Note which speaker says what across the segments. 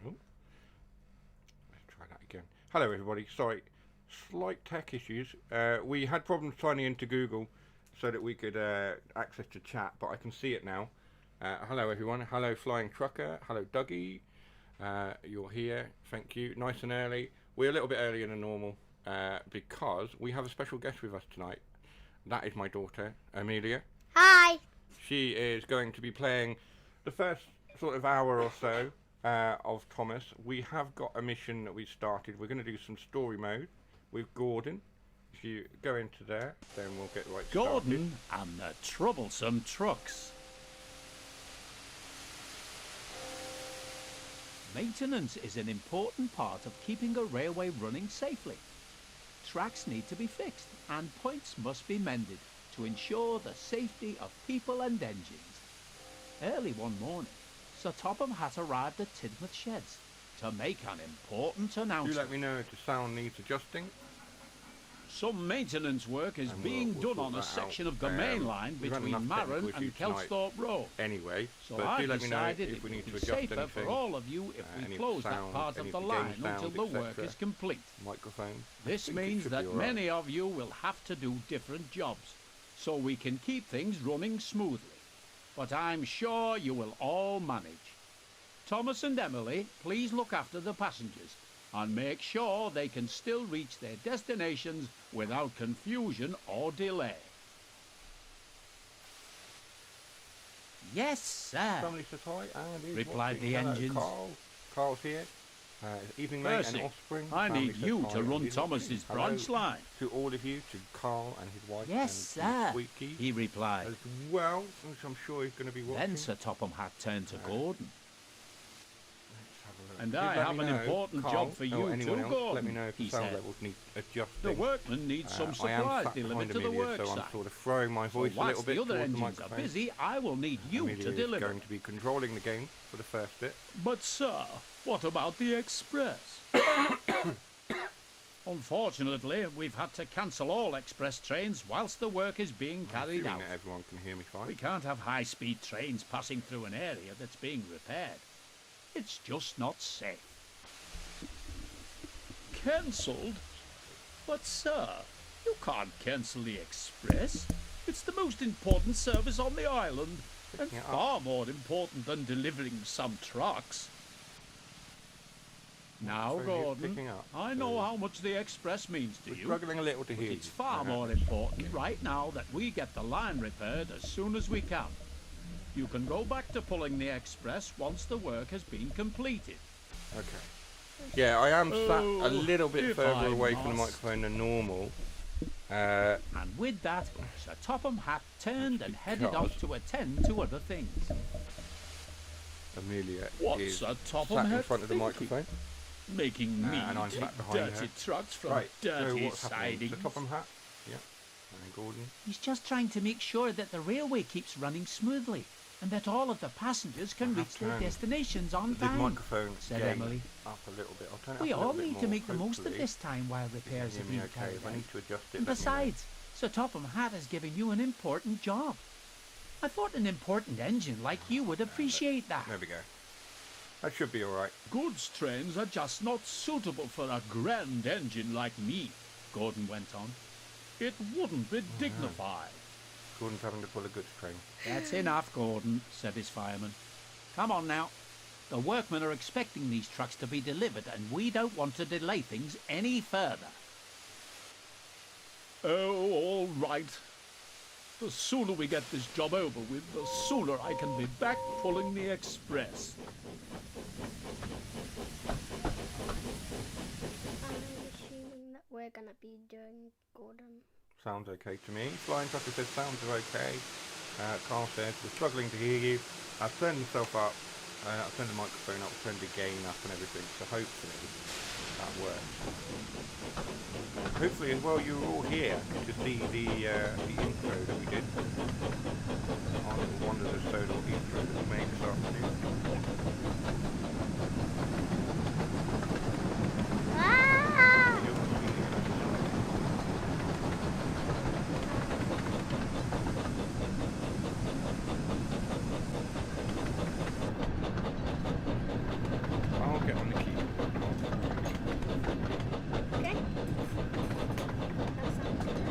Speaker 1: Oh, let's try that again. Hello everybody, sorry, slight tech issues. We had problems signing into Google so that we could access the chat, but I can see it now. Hello everyone, hello Flying Trucker, hello Dougie, you're here, thank you, nice and early. We're a little bit earlier than normal because we have a special guest with us tonight. That is my daughter, Amelia.
Speaker 2: Hi.
Speaker 1: She is going to be playing the first sort of hour or so of Thomas. We have got a mission that we started. We're going to do some story mode with Gordon. If you go into there, then we'll get right started.
Speaker 3: Gordon and the troublesome trucks. Maintenance is an important part of keeping a railway running safely. Tracks need to be fixed and points must be mended to ensure the safety of people and engines. Early one morning, Sir Topham Hatt arrived at Tidmouth Sheds to make an important announcement.
Speaker 1: Do let me know if the sound needs adjusting.
Speaker 3: Some maintenance work is
Speaker 1: And
Speaker 3: being
Speaker 1: we'll
Speaker 3: done on
Speaker 1: sort
Speaker 3: a
Speaker 1: that
Speaker 3: section
Speaker 1: out.
Speaker 3: of the main line
Speaker 1: We've had
Speaker 3: between
Speaker 1: enough technical
Speaker 3: Marron
Speaker 1: issues
Speaker 3: and
Speaker 1: tonight
Speaker 3: Kelsthorpe Road.
Speaker 1: Anyway,
Speaker 3: So
Speaker 1: but
Speaker 3: I
Speaker 1: do let me know
Speaker 3: decided
Speaker 1: if
Speaker 3: it
Speaker 1: we
Speaker 3: would
Speaker 1: need to
Speaker 3: be
Speaker 1: adjust
Speaker 3: safer for
Speaker 1: anything.
Speaker 3: all of you if we
Speaker 1: Any
Speaker 3: close that
Speaker 1: sound,
Speaker 3: part
Speaker 1: any
Speaker 3: of the
Speaker 1: game
Speaker 3: line
Speaker 1: sound,
Speaker 3: until the work
Speaker 1: etc.
Speaker 3: is complete.
Speaker 1: Microphone.
Speaker 3: This
Speaker 1: I think it
Speaker 3: means
Speaker 1: should be
Speaker 3: that
Speaker 1: all right.
Speaker 3: many of you will have to do different jobs, so we can keep things running smoothly. But I'm sure you will all manage. Thomas and Emily, please look after the passengers and make sure they can still reach their destinations without confusion or delay. Yes, sir.
Speaker 1: Family says hi, and is
Speaker 3: Replied
Speaker 1: watching.
Speaker 3: the
Speaker 1: Hello,
Speaker 3: engines.
Speaker 1: Carl. Carl's here. Evening, mate,
Speaker 3: Percy,
Speaker 1: and offspring.
Speaker 3: I
Speaker 1: Family
Speaker 3: need
Speaker 1: says
Speaker 3: you
Speaker 1: hi,
Speaker 3: to
Speaker 1: and
Speaker 3: run
Speaker 1: is
Speaker 3: Thomas's
Speaker 1: watching.
Speaker 3: branch
Speaker 1: Hello
Speaker 3: line.
Speaker 1: to all of you, to Carl and his wife.
Speaker 3: Yes,
Speaker 1: and to
Speaker 3: sir,
Speaker 1: Squeaky,
Speaker 3: he replied.
Speaker 1: as well, which I'm sure he's going to be watching.
Speaker 3: Then Sir Topham Hatt turned to Gordon.
Speaker 1: Let's have a look.
Speaker 3: And
Speaker 1: Just
Speaker 3: I
Speaker 1: let
Speaker 3: have
Speaker 1: me
Speaker 3: an
Speaker 1: know,
Speaker 3: important
Speaker 1: Carl,
Speaker 3: job for
Speaker 1: or
Speaker 3: you
Speaker 1: anyone
Speaker 3: too,
Speaker 1: else,
Speaker 3: Gordon,
Speaker 1: let me know if the
Speaker 3: he
Speaker 1: sound
Speaker 3: said.
Speaker 1: levels need adjusting.
Speaker 3: The workmen need some
Speaker 1: I am
Speaker 3: supplies
Speaker 1: sat
Speaker 3: delivered
Speaker 1: behind
Speaker 3: to the
Speaker 1: Amelia,
Speaker 3: work
Speaker 1: so I'm
Speaker 3: site.
Speaker 1: sort of throwing my
Speaker 3: So
Speaker 1: voice a
Speaker 3: whilst
Speaker 1: little bit
Speaker 3: the other
Speaker 1: towards the
Speaker 3: engines are
Speaker 1: microphone.
Speaker 3: busy, I will need you
Speaker 1: Amelia
Speaker 3: to
Speaker 1: is
Speaker 3: deliver.
Speaker 1: going to be controlling the game for the first bit.
Speaker 3: But sir, what about the express? Unfortunately, we've had to cancel all express trains whilst the work is being carried
Speaker 1: Assuming
Speaker 3: out.
Speaker 1: that everyone can hear me fine.
Speaker 3: We can't have high-speed trains passing through an area that's being repaired. It's just not safe. Cancelled? But sir, you can't cancel the express. It's the most important service on the island, and
Speaker 1: Picking it up.
Speaker 3: far more important than delivering some trucks. Now,
Speaker 1: So he's
Speaker 3: Gordon,
Speaker 1: picking up,
Speaker 3: I know
Speaker 1: so-
Speaker 3: how much the express means to
Speaker 1: We're
Speaker 3: you.
Speaker 1: struggling a little to
Speaker 3: But
Speaker 1: hear
Speaker 3: it's
Speaker 1: you.
Speaker 3: far more important right now that we get the line repaired as soon as we can. You can go back to pulling the express once the work has been completed.
Speaker 1: Okay. Yeah, I am sat a
Speaker 3: Oh,
Speaker 1: little bit
Speaker 3: if
Speaker 1: further
Speaker 3: I
Speaker 1: away from the
Speaker 3: must.
Speaker 1: microphone than normal.
Speaker 3: And with that, Sir Topham Hatt turned and headed off to attend to other things.
Speaker 1: Amelia
Speaker 3: What's
Speaker 1: is
Speaker 3: Sir
Speaker 1: sat
Speaker 3: Topham
Speaker 1: in
Speaker 3: Hatt
Speaker 1: front of the
Speaker 3: thinking?
Speaker 1: microphone.
Speaker 3: Making me
Speaker 1: and I'm
Speaker 3: take
Speaker 1: sat behind
Speaker 3: dirty
Speaker 1: her.
Speaker 3: trucks from
Speaker 1: Right, so
Speaker 3: dirty
Speaker 1: what's happening?
Speaker 3: sidings.
Speaker 1: The Topham Hat? Yeah. And Gordon.
Speaker 2: He's just trying to make sure that the railway keeps running smoothly and that all of the passengers can
Speaker 1: I have
Speaker 2: reach their
Speaker 1: turned
Speaker 2: destinations on
Speaker 1: The
Speaker 2: time.
Speaker 1: microphone
Speaker 2: said
Speaker 1: gain
Speaker 2: Emily.
Speaker 1: up a little bit. I'll turn it
Speaker 2: We
Speaker 1: up a
Speaker 2: all
Speaker 1: little bit
Speaker 2: need
Speaker 1: more,
Speaker 2: to make the most of
Speaker 1: hopefully.
Speaker 2: this time while
Speaker 1: You can
Speaker 2: repairs
Speaker 1: hear
Speaker 2: are
Speaker 1: me
Speaker 2: being
Speaker 1: okay.
Speaker 2: carried
Speaker 1: If I
Speaker 2: out.
Speaker 1: need to adjust it,
Speaker 2: And
Speaker 1: let me know.
Speaker 2: besides, Sir Topham Hatt has given you an important job. I thought an important engine like you would appreciate that.
Speaker 1: There we go. That should be alright.
Speaker 3: Goods trains are just not suitable for a grand engine like me, Gordon went on. It wouldn't be dignified.
Speaker 1: Gordon's having to pull a goods train.
Speaker 3: That's enough, Gordon, said his fireman. Come on now. The workmen are expecting these trucks to be delivered, and we don't want to delay things any further. Oh, all right. The sooner we get this job over with, the sooner I can be back pulling the express.
Speaker 4: I'm assuming that we're gonna be doing Gordon.
Speaker 1: Sounds okay to me. Flying Trucker says sounds are okay. Carl says we're struggling to hear you. I've turned myself up. I've turned the microphone up, turned the gain up and everything. So hopefully that works. Hopefully as well you were all here to see the intro that we did on one of the Sodor intro that we made this afternoon.
Speaker 4: Ah!
Speaker 1: I'll get on the keyboard.
Speaker 4: Okay. That sounds good.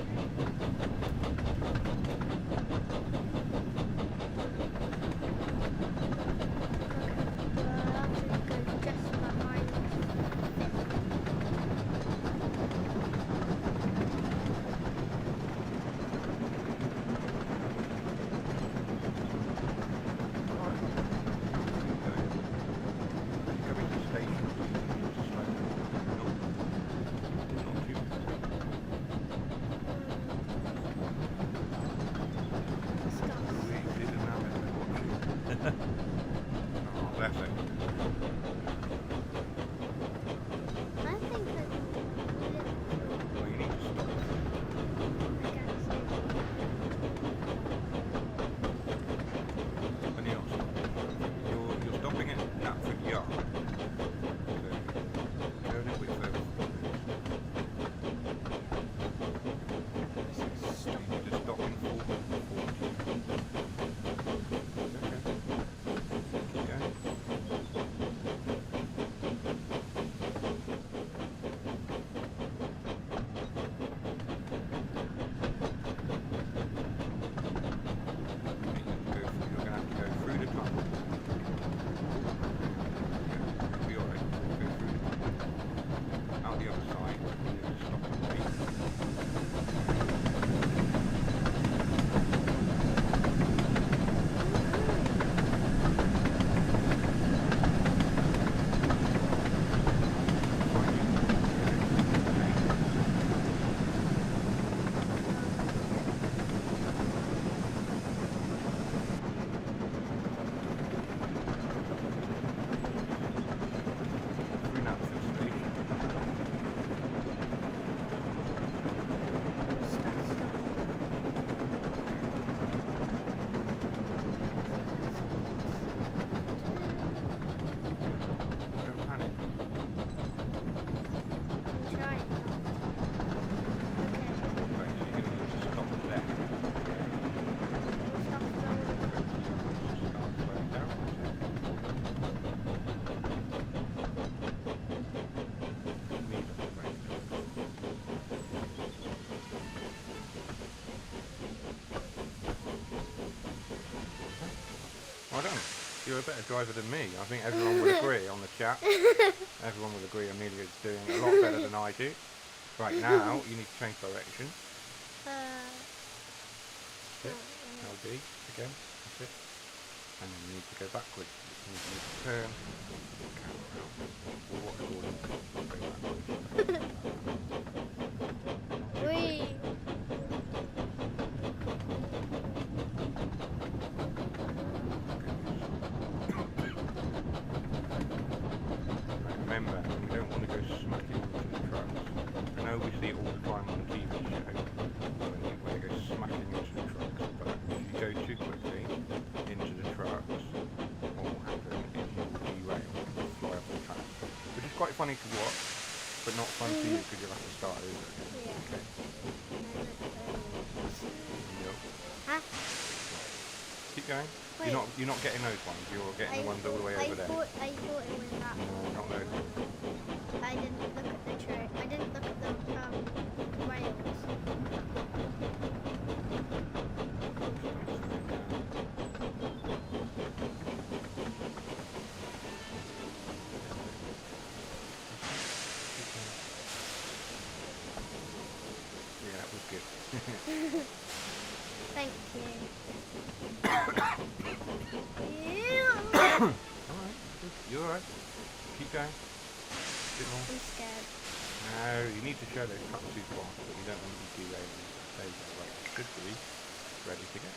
Speaker 1: Well done. You're a better driver than me. I think everyone would agree on the chat. Everyone would agree Amelia's doing a lot better than I do. Right, now you need to change direction. Sit. LD again. That's it. And then you need to go backwards. You need to turn. Or what order? Go backwards.
Speaker 4: Wee.
Speaker 1: Remember, you don't want to go smacking into the trucks. I know we see it all the time on the TV show when they go smacking into the trucks, but if you go too quickly into the trucks, what will happen is you will derail and fly off the track. Which is quite funny to watch, but not fun for you because you'll have to start over again.
Speaker 4: Yeah.
Speaker 1: Okay. Yep.
Speaker 4: Huh?
Speaker 1: Keep going.
Speaker 4: Wait.
Speaker 1: You're not getting those ones. You're getting the ones all the way over there.
Speaker 4: I thought it was that.
Speaker 1: No, not those.
Speaker 4: I didn't look at the tray. I didn't look at the rails.
Speaker 1: Yeah, that was good.
Speaker 4: Thank you.
Speaker 1: Alright, you're alright. Keep going. Bit more.
Speaker 4: I'm scared.
Speaker 1: No, you need to show those trucks too fast, but you don't want to be derailing. There you go, right. Should be ready to go.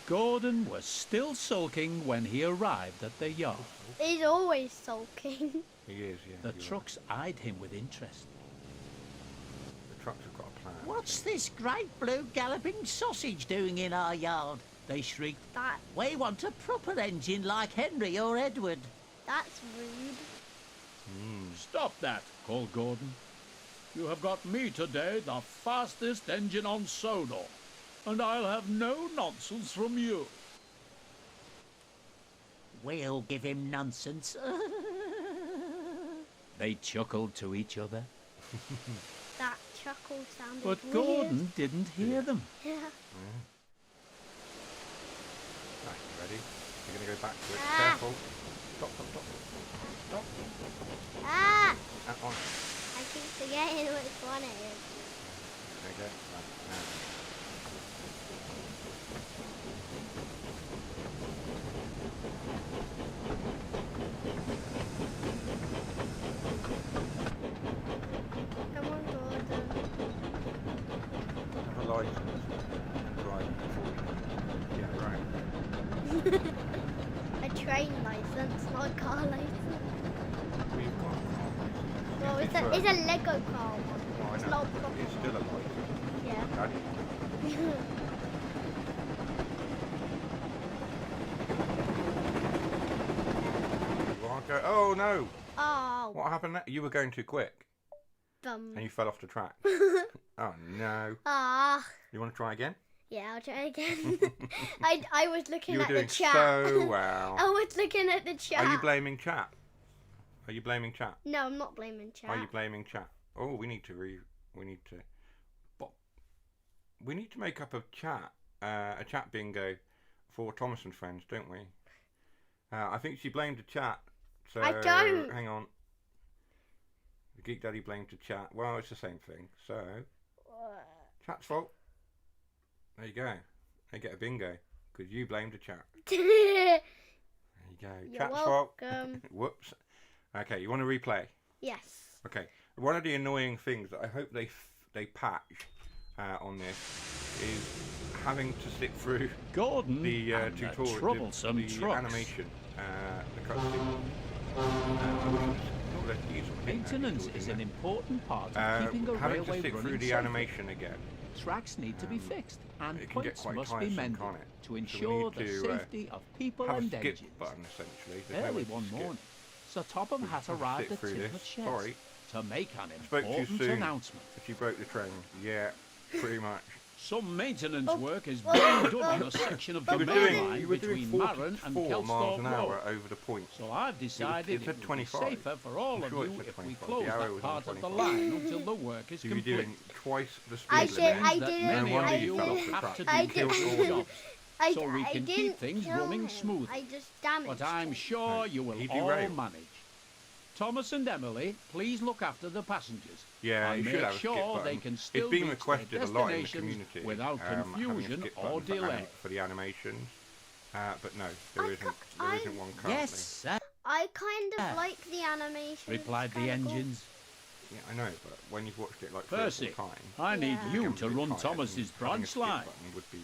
Speaker 3: Gordon was still sulking when he arrived at the yard.
Speaker 4: He's always sulking.
Speaker 1: He is, yeah.
Speaker 3: The
Speaker 1: you're
Speaker 3: trucks eyed him with interest.
Speaker 1: right. The trucks have got a plan.
Speaker 2: What's this great blue galloping sausage doing in our yard? They shrieked.
Speaker 4: That
Speaker 2: We want a proper engine like Henry or Edward.
Speaker 4: that's rude.
Speaker 3: Stop that, called Gordon. You have got me today the fastest engine on Sodor, and I'll have no nonsense from you.
Speaker 2: We'll give him nonsense.
Speaker 3: They chuckled to each other,
Speaker 4: That chuckle sounded
Speaker 3: but
Speaker 4: weird.
Speaker 3: Gordon didn't hear them.
Speaker 4: Yeah.
Speaker 1: Right, you ready? You're going to go backwards.
Speaker 4: Ah.
Speaker 1: Careful. Stop, stop, stop. Stop.
Speaker 4: Ah!
Speaker 1: That one.
Speaker 4: I keep forgetting which one it is.
Speaker 1: There you go. Right, now.
Speaker 4: Come on, Gordon.
Speaker 1: Have a license and drive before you. Yeah, right.
Speaker 4: A train license, not a car license.
Speaker 1: We've got a car license.
Speaker 4: Well, it's a Lego car one.
Speaker 1: Oh, I
Speaker 4: It's
Speaker 1: know.
Speaker 4: not proper.
Speaker 1: It's still a license.
Speaker 4: Yeah.
Speaker 1: Daddy. You are go. Oh no!
Speaker 4: Oh,
Speaker 1: What happened there? You were going too quick and you fell off the track. Oh no!
Speaker 4: Ah.
Speaker 1: You want to try again?
Speaker 4: Yeah, I'll try again. I was looking
Speaker 1: You were
Speaker 4: at the
Speaker 1: doing
Speaker 4: chat.
Speaker 1: so well.
Speaker 4: I was looking at the chat.
Speaker 1: Are you blaming chat? Are you blaming chat?
Speaker 4: No, I'm not blaming chat.
Speaker 1: Are you blaming chat? Oh, we need to we need to make up a chat bingo for Thomas and friends, don't we? I think she blamed the chat. So
Speaker 4: I don't.
Speaker 1: Hang on. The Geek Daddy blamed the chat. Well, it's the same thing. So chat's fault. There you go. They get a bingo because you blamed the chat. There you go.
Speaker 4: You're
Speaker 1: Chat's fault.
Speaker 4: welcome.
Speaker 1: Whoops. Okay, you want to replay?
Speaker 4: Yes.
Speaker 1: Okay. One of the annoying things that I hope they patch on this is having to sit through
Speaker 3: Gordon
Speaker 1: the
Speaker 3: and the
Speaker 1: tutorial,
Speaker 3: troublesome
Speaker 1: the
Speaker 3: trucks.
Speaker 1: animation, the cutscene. I wish it was not less useful.
Speaker 3: Maintenance is an important part of keeping a
Speaker 1: having to
Speaker 3: railway
Speaker 1: sit
Speaker 3: running
Speaker 1: through the
Speaker 3: safely.
Speaker 1: animation again.
Speaker 3: Tracks need to be fixed, and
Speaker 1: it can get
Speaker 3: points
Speaker 1: quite
Speaker 3: must be
Speaker 1: tiresome,
Speaker 3: mended
Speaker 1: can't it?
Speaker 3: to
Speaker 1: So we
Speaker 3: ensure
Speaker 1: need
Speaker 3: the
Speaker 1: to,
Speaker 3: safety of people
Speaker 1: Have a
Speaker 3: and
Speaker 1: skip
Speaker 3: engines.
Speaker 1: button essentially. There's no way
Speaker 3: Early
Speaker 1: to
Speaker 3: one
Speaker 1: skip.
Speaker 3: morning, Sir Topham
Speaker 1: We
Speaker 3: had
Speaker 1: have to
Speaker 3: arrived
Speaker 1: sit
Speaker 3: at
Speaker 1: through
Speaker 3: Timothy
Speaker 1: this.
Speaker 3: Sheds
Speaker 1: Sorry.
Speaker 3: to make an
Speaker 1: Spoke too
Speaker 3: important
Speaker 1: soon.
Speaker 3: announcement.
Speaker 1: She broke the train. Yeah, pretty much.
Speaker 3: Some maintenance
Speaker 4: Oh,
Speaker 3: work is
Speaker 4: oh,
Speaker 3: being done on a section of the
Speaker 1: You were
Speaker 3: main
Speaker 1: doing,
Speaker 3: line
Speaker 1: you were doing
Speaker 3: between Maron and
Speaker 1: 44 miles
Speaker 3: Kelsthorpe
Speaker 1: an hour
Speaker 3: Road.
Speaker 1: over the point.
Speaker 3: So I've decided
Speaker 1: it
Speaker 3: it
Speaker 1: said
Speaker 3: would be
Speaker 1: 25.
Speaker 3: safer for all
Speaker 1: I'm
Speaker 3: of
Speaker 1: sure it
Speaker 3: you
Speaker 1: said
Speaker 3: if we
Speaker 1: 25.
Speaker 3: close
Speaker 1: The arrow
Speaker 3: that
Speaker 1: was
Speaker 3: part
Speaker 1: on
Speaker 3: of the
Speaker 1: 25.
Speaker 3: line until the work is
Speaker 1: You were
Speaker 3: complete.
Speaker 1: doing twice the
Speaker 4: I
Speaker 1: speed
Speaker 4: did-
Speaker 1: limit.
Speaker 4: I
Speaker 3: Means that
Speaker 4: didn't-
Speaker 3: many
Speaker 1: No wonder
Speaker 3: of
Speaker 1: you
Speaker 3: you
Speaker 1: fell
Speaker 3: will
Speaker 1: off the
Speaker 3: have
Speaker 1: track.
Speaker 3: to
Speaker 1: You
Speaker 3: do
Speaker 4: I
Speaker 1: killed
Speaker 3: different
Speaker 1: all of
Speaker 3: jobs. so we can keep
Speaker 4: didn't
Speaker 3: things
Speaker 4: kill
Speaker 3: running
Speaker 4: him.
Speaker 3: smoothly.
Speaker 4: I just damaged
Speaker 3: But I'm
Speaker 4: him.
Speaker 3: sure you will
Speaker 1: he
Speaker 3: all
Speaker 1: derailed.
Speaker 3: manage. Thomas and Emily, please look after the passengers.
Speaker 1: Yeah,
Speaker 3: and
Speaker 1: you should
Speaker 3: make
Speaker 1: have a skip
Speaker 3: sure they
Speaker 1: button.
Speaker 3: can still
Speaker 1: It's been
Speaker 3: reach
Speaker 1: requested
Speaker 3: their
Speaker 1: a lot in the
Speaker 3: destinations
Speaker 1: community
Speaker 3: without
Speaker 1: having a
Speaker 3: confusion
Speaker 1: skip
Speaker 3: or
Speaker 1: button
Speaker 3: delay.
Speaker 1: for the animations, but no,
Speaker 4: I
Speaker 1: there isn't one currently.
Speaker 2: Yes, sir,
Speaker 4: I kind of like the animation.
Speaker 2: replied the engines.
Speaker 1: Yeah, I know, but when you've watched it like 3 or
Speaker 3: Percy,
Speaker 1: 4 times,
Speaker 3: I need
Speaker 4: Yeah.
Speaker 3: you
Speaker 1: becomes
Speaker 3: to
Speaker 1: a bit
Speaker 3: run
Speaker 1: tired,
Speaker 3: Thomas's
Speaker 1: and having a
Speaker 3: branch
Speaker 1: skip
Speaker 3: line.
Speaker 1: button would be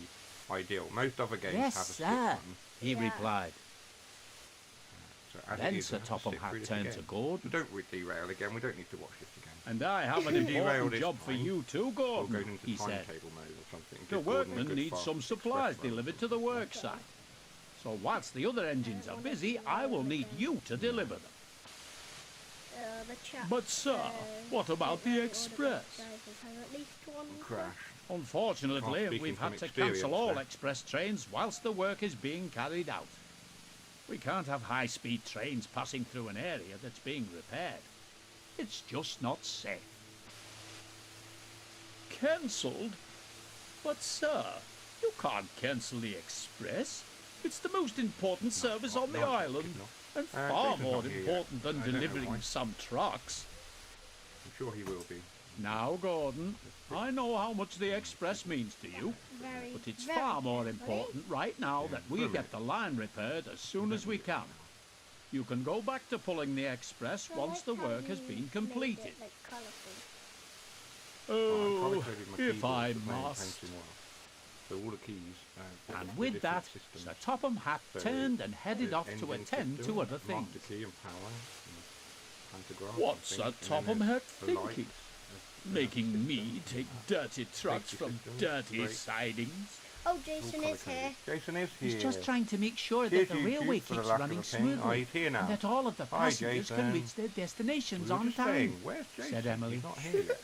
Speaker 1: ideal. Most other games
Speaker 2: Yes,
Speaker 1: have a skip
Speaker 2: sir,
Speaker 1: button.
Speaker 2: he
Speaker 4: Yeah.
Speaker 2: replied.
Speaker 1: So as it
Speaker 2: Then
Speaker 1: is,
Speaker 2: Sir
Speaker 1: I have to
Speaker 2: Topham
Speaker 1: sit
Speaker 2: Hatt
Speaker 1: through this
Speaker 2: turned
Speaker 1: again.
Speaker 2: to Gordon.
Speaker 1: So don't derail again. We don't need to watch this again.
Speaker 3: And I have an
Speaker 1: Derail
Speaker 3: important
Speaker 1: this
Speaker 3: job for
Speaker 1: time,
Speaker 3: you too,
Speaker 1: Or
Speaker 3: Gordon,
Speaker 1: go into
Speaker 3: he said.
Speaker 1: timetable mode or something.
Speaker 3: The
Speaker 1: Give Gordon a
Speaker 3: workmen
Speaker 1: good
Speaker 3: need
Speaker 1: fast
Speaker 3: some
Speaker 1: express
Speaker 3: supplies
Speaker 1: run.
Speaker 3: delivered to the work site. So whilst the other engines are busy, I will need you to deliver them.
Speaker 4: The chap,
Speaker 3: But sir, what about the express?
Speaker 1: Crash.
Speaker 3: Unfortunately,
Speaker 1: Speaking
Speaker 3: we've
Speaker 1: from
Speaker 3: had to cancel
Speaker 1: experience
Speaker 3: all
Speaker 1: there.
Speaker 3: express trains whilst the work is being carried out. We can't have high-speed trains passing through an area that's being repaired. It's just not safe. Cancelled? But sir, you can't cancel the express. It's the most important service on the
Speaker 1: not-
Speaker 3: island,
Speaker 1: not.
Speaker 3: and far
Speaker 1: Jason's
Speaker 3: more
Speaker 1: not here yet.
Speaker 3: important than
Speaker 1: I don't know
Speaker 3: delivering
Speaker 1: why.
Speaker 3: some trucks.
Speaker 1: I'm sure he will be.
Speaker 3: Now, Gordon, I know how much the express means to you,
Speaker 4: Very,
Speaker 3: but it's
Speaker 4: very
Speaker 3: far more
Speaker 4: heavily.
Speaker 3: important right now that we get the line repaired as soon as we can. You can go back to pulling the express
Speaker 4: I
Speaker 3: once
Speaker 4: like
Speaker 3: the
Speaker 4: how
Speaker 3: work has
Speaker 4: you
Speaker 3: been
Speaker 4: made it,
Speaker 3: completed.
Speaker 4: like, colourful.
Speaker 3: Oh,
Speaker 1: I'm colour-coded my
Speaker 3: if
Speaker 1: keyboard
Speaker 3: I
Speaker 1: for playing
Speaker 3: must.
Speaker 1: Pencil Noir. So all the keys.
Speaker 3: And
Speaker 1: for
Speaker 3: with
Speaker 1: different
Speaker 3: that,
Speaker 1: systems.
Speaker 3: Sir Topham Hatt
Speaker 1: So
Speaker 3: turned and headed
Speaker 1: the
Speaker 3: off to
Speaker 1: engine
Speaker 3: attend
Speaker 1: system,
Speaker 3: to other things.
Speaker 1: Master key and power. And pantograph,
Speaker 3: What's
Speaker 1: I
Speaker 3: Sir
Speaker 1: think, and
Speaker 3: Topham
Speaker 1: then
Speaker 3: Hatt
Speaker 1: the lights,
Speaker 3: thinking?
Speaker 1: the-
Speaker 3: Making me take dirty trucks
Speaker 1: Safety
Speaker 3: from
Speaker 1: systems,
Speaker 3: dirty
Speaker 1: brakes.
Speaker 3: sidings?
Speaker 4: Oh,
Speaker 1: all
Speaker 4: Jason is here.
Speaker 1: colour-coded. Jason is here.
Speaker 2: He's just trying to make sure
Speaker 1: Here's
Speaker 2: that the
Speaker 1: you,
Speaker 2: railway
Speaker 1: Duke, for the
Speaker 2: keeps
Speaker 1: lack of
Speaker 2: running
Speaker 1: a pen. Oh,
Speaker 2: smoothly
Speaker 1: he's here now.
Speaker 2: and that all of the
Speaker 1: Hi,
Speaker 2: passengers can
Speaker 1: Jason.
Speaker 2: reach their destinations
Speaker 1: We were
Speaker 2: on
Speaker 1: just
Speaker 2: time.
Speaker 1: saying, where's Jason?
Speaker 2: said Emily.
Speaker 1: He's not here yet.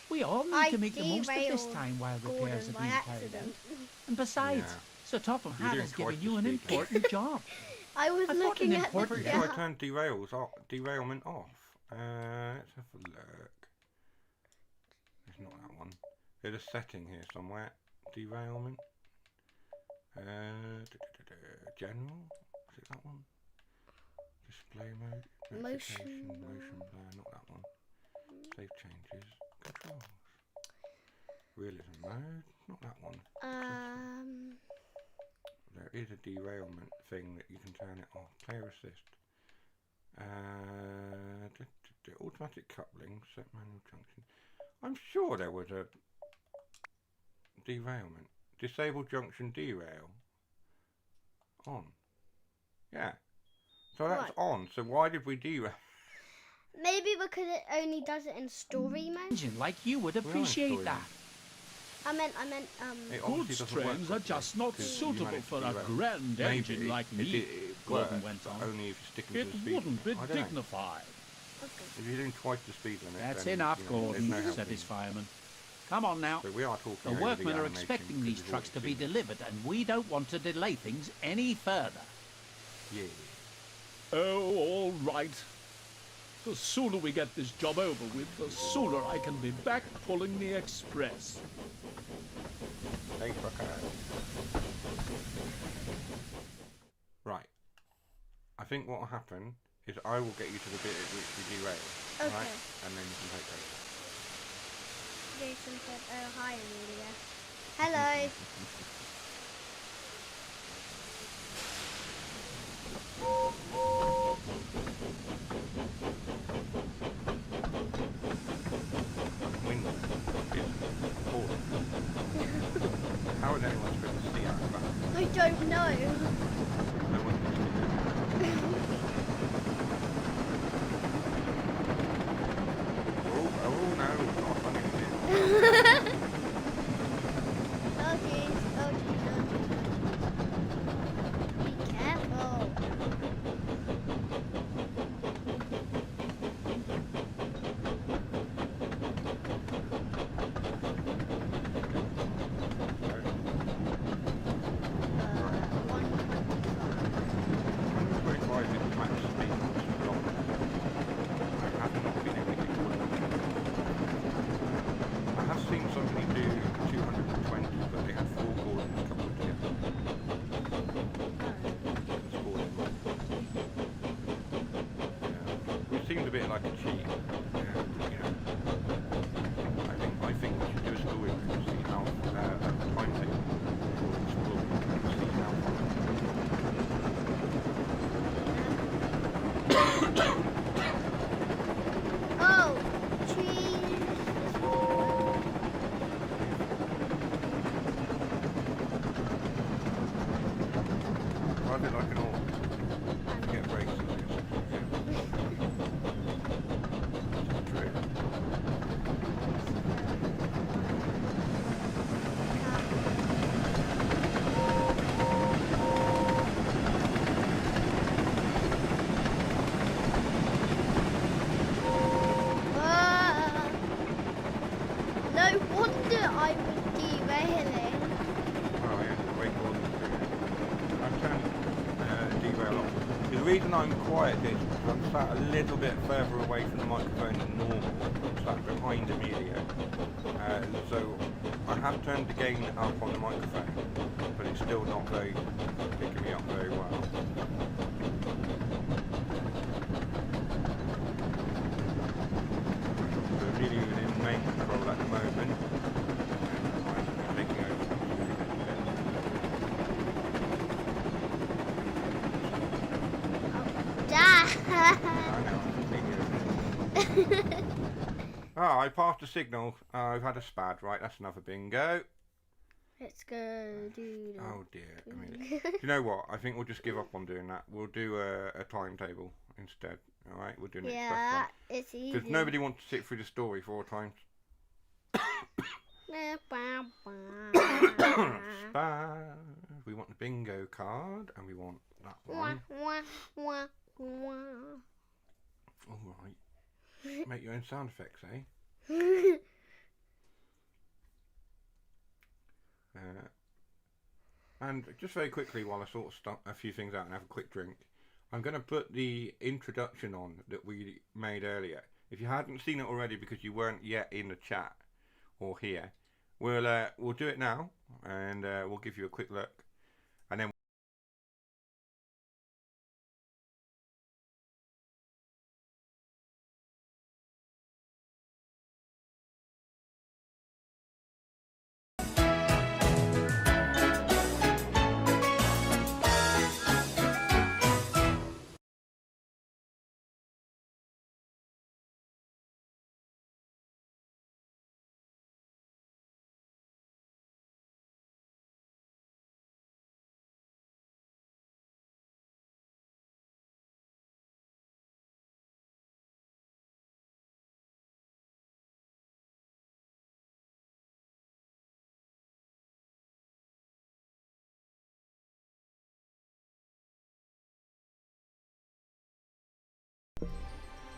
Speaker 2: We all need
Speaker 4: I
Speaker 2: to make the most of this
Speaker 4: derailed
Speaker 2: time while repairs
Speaker 4: Gordon
Speaker 2: are
Speaker 4: by
Speaker 2: being carried out.
Speaker 4: accident.
Speaker 2: And besides,
Speaker 1: Yeah.
Speaker 2: Sir Topham
Speaker 1: You're
Speaker 2: Hatt
Speaker 1: doing
Speaker 2: has
Speaker 1: twice
Speaker 2: given
Speaker 1: the
Speaker 2: you an
Speaker 1: speed limit.
Speaker 2: important job.
Speaker 4: I was
Speaker 2: I thought
Speaker 4: looking
Speaker 2: an
Speaker 4: at the
Speaker 2: important-
Speaker 1: Pretty sure I
Speaker 4: gap.
Speaker 1: turned derailment off. Let's have a look. It's not that one. There's a setting here somewhere. Derailment. General. Is it that one? Display mode.
Speaker 4: Motion
Speaker 1: Notification, motion blur. Not that one. Save changes. Controls. Realism mode. Not that one. There is a derailment thing that you can turn it off. Player assist. Automatic coupling, set manual junction. I'm sure there was a derailment. Disable junction derail. On. Yeah. So that's
Speaker 4: Right.
Speaker 1: on. So why did we derail?
Speaker 4: Maybe because it only does it in story mode.
Speaker 2: Engine like you would
Speaker 1: Well,
Speaker 2: appreciate
Speaker 1: sorry.
Speaker 2: that.
Speaker 4: I meant,
Speaker 1: It obviously
Speaker 3: Goods
Speaker 1: doesn't work
Speaker 3: trains are
Speaker 1: properly,
Speaker 3: just not
Speaker 1: 'cause you
Speaker 3: suitable
Speaker 1: managed
Speaker 3: for
Speaker 1: to
Speaker 3: a
Speaker 1: derail.
Speaker 3: grand
Speaker 1: Maybe
Speaker 3: engine like
Speaker 1: it
Speaker 3: me, Gordon
Speaker 1: works,
Speaker 3: went
Speaker 1: but
Speaker 3: on.
Speaker 1: only if you're sticking
Speaker 3: It
Speaker 1: to the speed
Speaker 3: wouldn't be
Speaker 1: limit. I don't know.
Speaker 3: dignified.
Speaker 4: Okay.
Speaker 1: If you're doing twice the speed limit,
Speaker 3: That's
Speaker 1: then,
Speaker 3: enough,
Speaker 1: you know, there's
Speaker 3: Gordon,
Speaker 1: no
Speaker 3: said
Speaker 1: helping.
Speaker 3: his fireman. Come on now.
Speaker 1: So we are talking
Speaker 2: The
Speaker 1: over
Speaker 2: workmen are
Speaker 1: animation
Speaker 2: expecting
Speaker 1: because
Speaker 2: these
Speaker 1: we've
Speaker 2: trucks to
Speaker 1: already
Speaker 2: be
Speaker 1: seen
Speaker 2: delivered, and we don't want to delay things any further.
Speaker 1: it. Yeah.
Speaker 3: Oh, all right. The sooner we get this job over with, the sooner I can be back pulling the express.
Speaker 1: Thanks for coming. Right. I think what will happen is I will get you to the bit at which we derail.
Speaker 4: Okay.
Speaker 1: Right? And then you can take over.
Speaker 4: Jason said, oh, hi, Amelia. Hello.
Speaker 1: Wind is pouring. How is anyone supposed to see out of that?
Speaker 4: I don't know.
Speaker 1: No one can see. Oh no, it's not funny, is it?
Speaker 4: Oh, jeez. Oh, jeez. Oh, jeez. Be careful. One.
Speaker 1: seems a bit like a cheat. I think we should do a story and see how a timetable for exploring and see how
Speaker 4: Oh, trees.
Speaker 1: drive it like an orc. Get brakes and things. True.
Speaker 4: No wonder I was derailing.
Speaker 1: Oh yeah, the brake wasn't through. I've turned derail off. The reason I'm quiet is because I'm sat a little bit further away from the microphone than normal. I'm sat behind Amelia. So I have turned the gain up on the microphone, but it's still not very picking me up very well. So Amelia is in main control at the moment. I'm taking over. Oh, I passed the signal. I've had a spad. Right, that's another bingo.
Speaker 4: Let's go do that.
Speaker 1: Oh dear. I mean, do you know what? I think we'll just give up on doing that. We'll do a timetable instead. All right, we'll do an express
Speaker 4: Yeah,
Speaker 1: one.
Speaker 4: it's easy.
Speaker 1: Because nobody wants to sit through the story 4 times. Spad. We want the bingo card, and we want that one. All right. Make your own sound effects, eh? And just very quickly, while I sort of stop a few things out and have a quick drink, I'm going to put the introduction on that we made earlier. If you hadn't seen it already because you weren't yet in the chat or here, we'll do it now, and we'll give you a quick look, and then.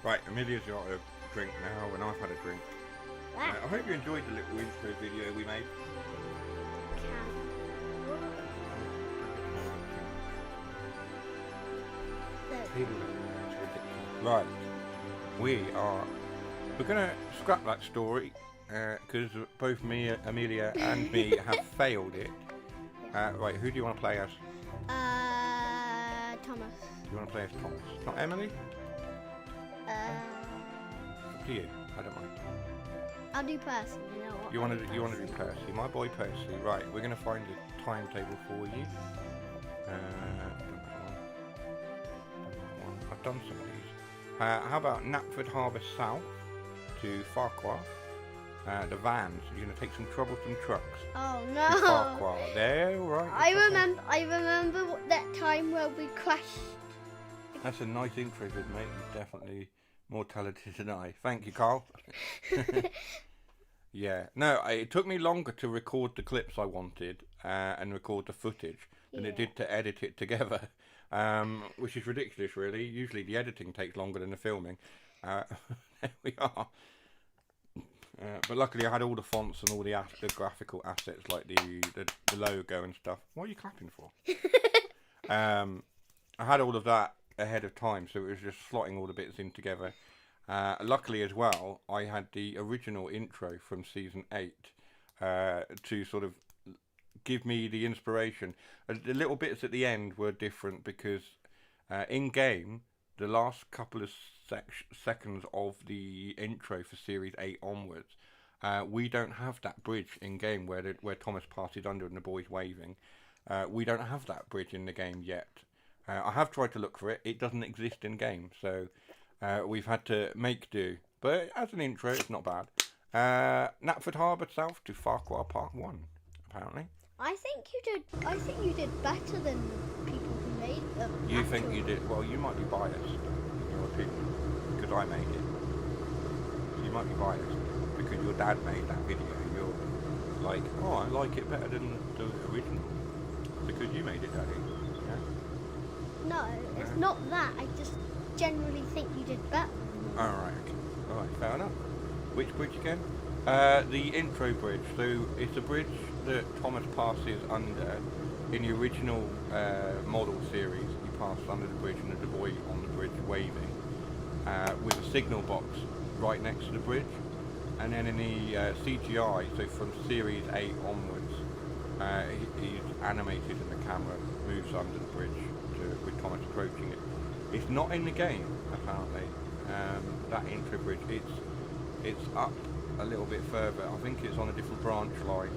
Speaker 1: Right, Amelia's got a drink now, and I've had a drink. I hope you enjoyed the little intro video we made. Right, we're gonna scrap that story because both me, Amelia, and me have failed it. Right, who do you want to play as?
Speaker 4: Thomas.
Speaker 1: Do you want to play as Thomas? Not Emily? Up to you. I don't mind.
Speaker 4: I'll do Percy. You know what?
Speaker 1: You want to do Percy? My boy Percy. Right, we're gonna find a timetable for you. I've done some of these. How about Knapford Harbour South to Farquhar? The vans. You're gonna take some troublesome trucks.
Speaker 4: Oh
Speaker 1: To
Speaker 4: no!
Speaker 1: Farquhar. There, all right.
Speaker 4: I
Speaker 1: it's okay.
Speaker 4: remember that time where we crashed.
Speaker 1: That's a nice intro, good mate. You're definitely more talented than I. Thank you, Carl. Yeah. No, it took me longer to record the clips I wanted and record the footage than it did to edit it together, which is ridiculous, really. Usually the editing takes longer than the filming. There we are. But luckily I had all the fonts and all the graphical assets like the logo and stuff. What are you clapping for? I had all of that ahead of time, so it was just slotting all the bits in together. Luckily as well, I had the original intro from season 8 to sort of give me the inspiration. The little bits at the end were different because in game the last couple of seconds of the intro for Series 8 onwards, we don't have that bridge in game where Thomas passes under and the boy's waving. We don't have that bridge in the game yet. I have tried to look for it. It doesn't exist in game, so we've had to make do. But as an intro, it's not bad. Knapford Harbour South to Farquhar Park 1, apparently.
Speaker 4: I think you did better than the people who made them.
Speaker 1: You think you did? Well, you might be biased in your opinion because I made it. You might be biased because your dad made that video. You're like, oh, I like it better than the original because you made it, Daddy. Yeah?
Speaker 4: No, it's not that. I just generally think you did better.
Speaker 1: Alright, okay. Alright, fair enough. Which bridge again? The intro bridge. So it's a bridge that Thomas passes under. In the original model series, he passed under the bridge and there's a boy on the bridge waving with a signal box right next to the bridge. And then in the CGI, so from Series 8 onwards, he's animated and the camera moves under the bridge with Thomas approaching it. It's not in the game, apparently. That intro bridge, it's up a little bit further. I think it's on a different branch line,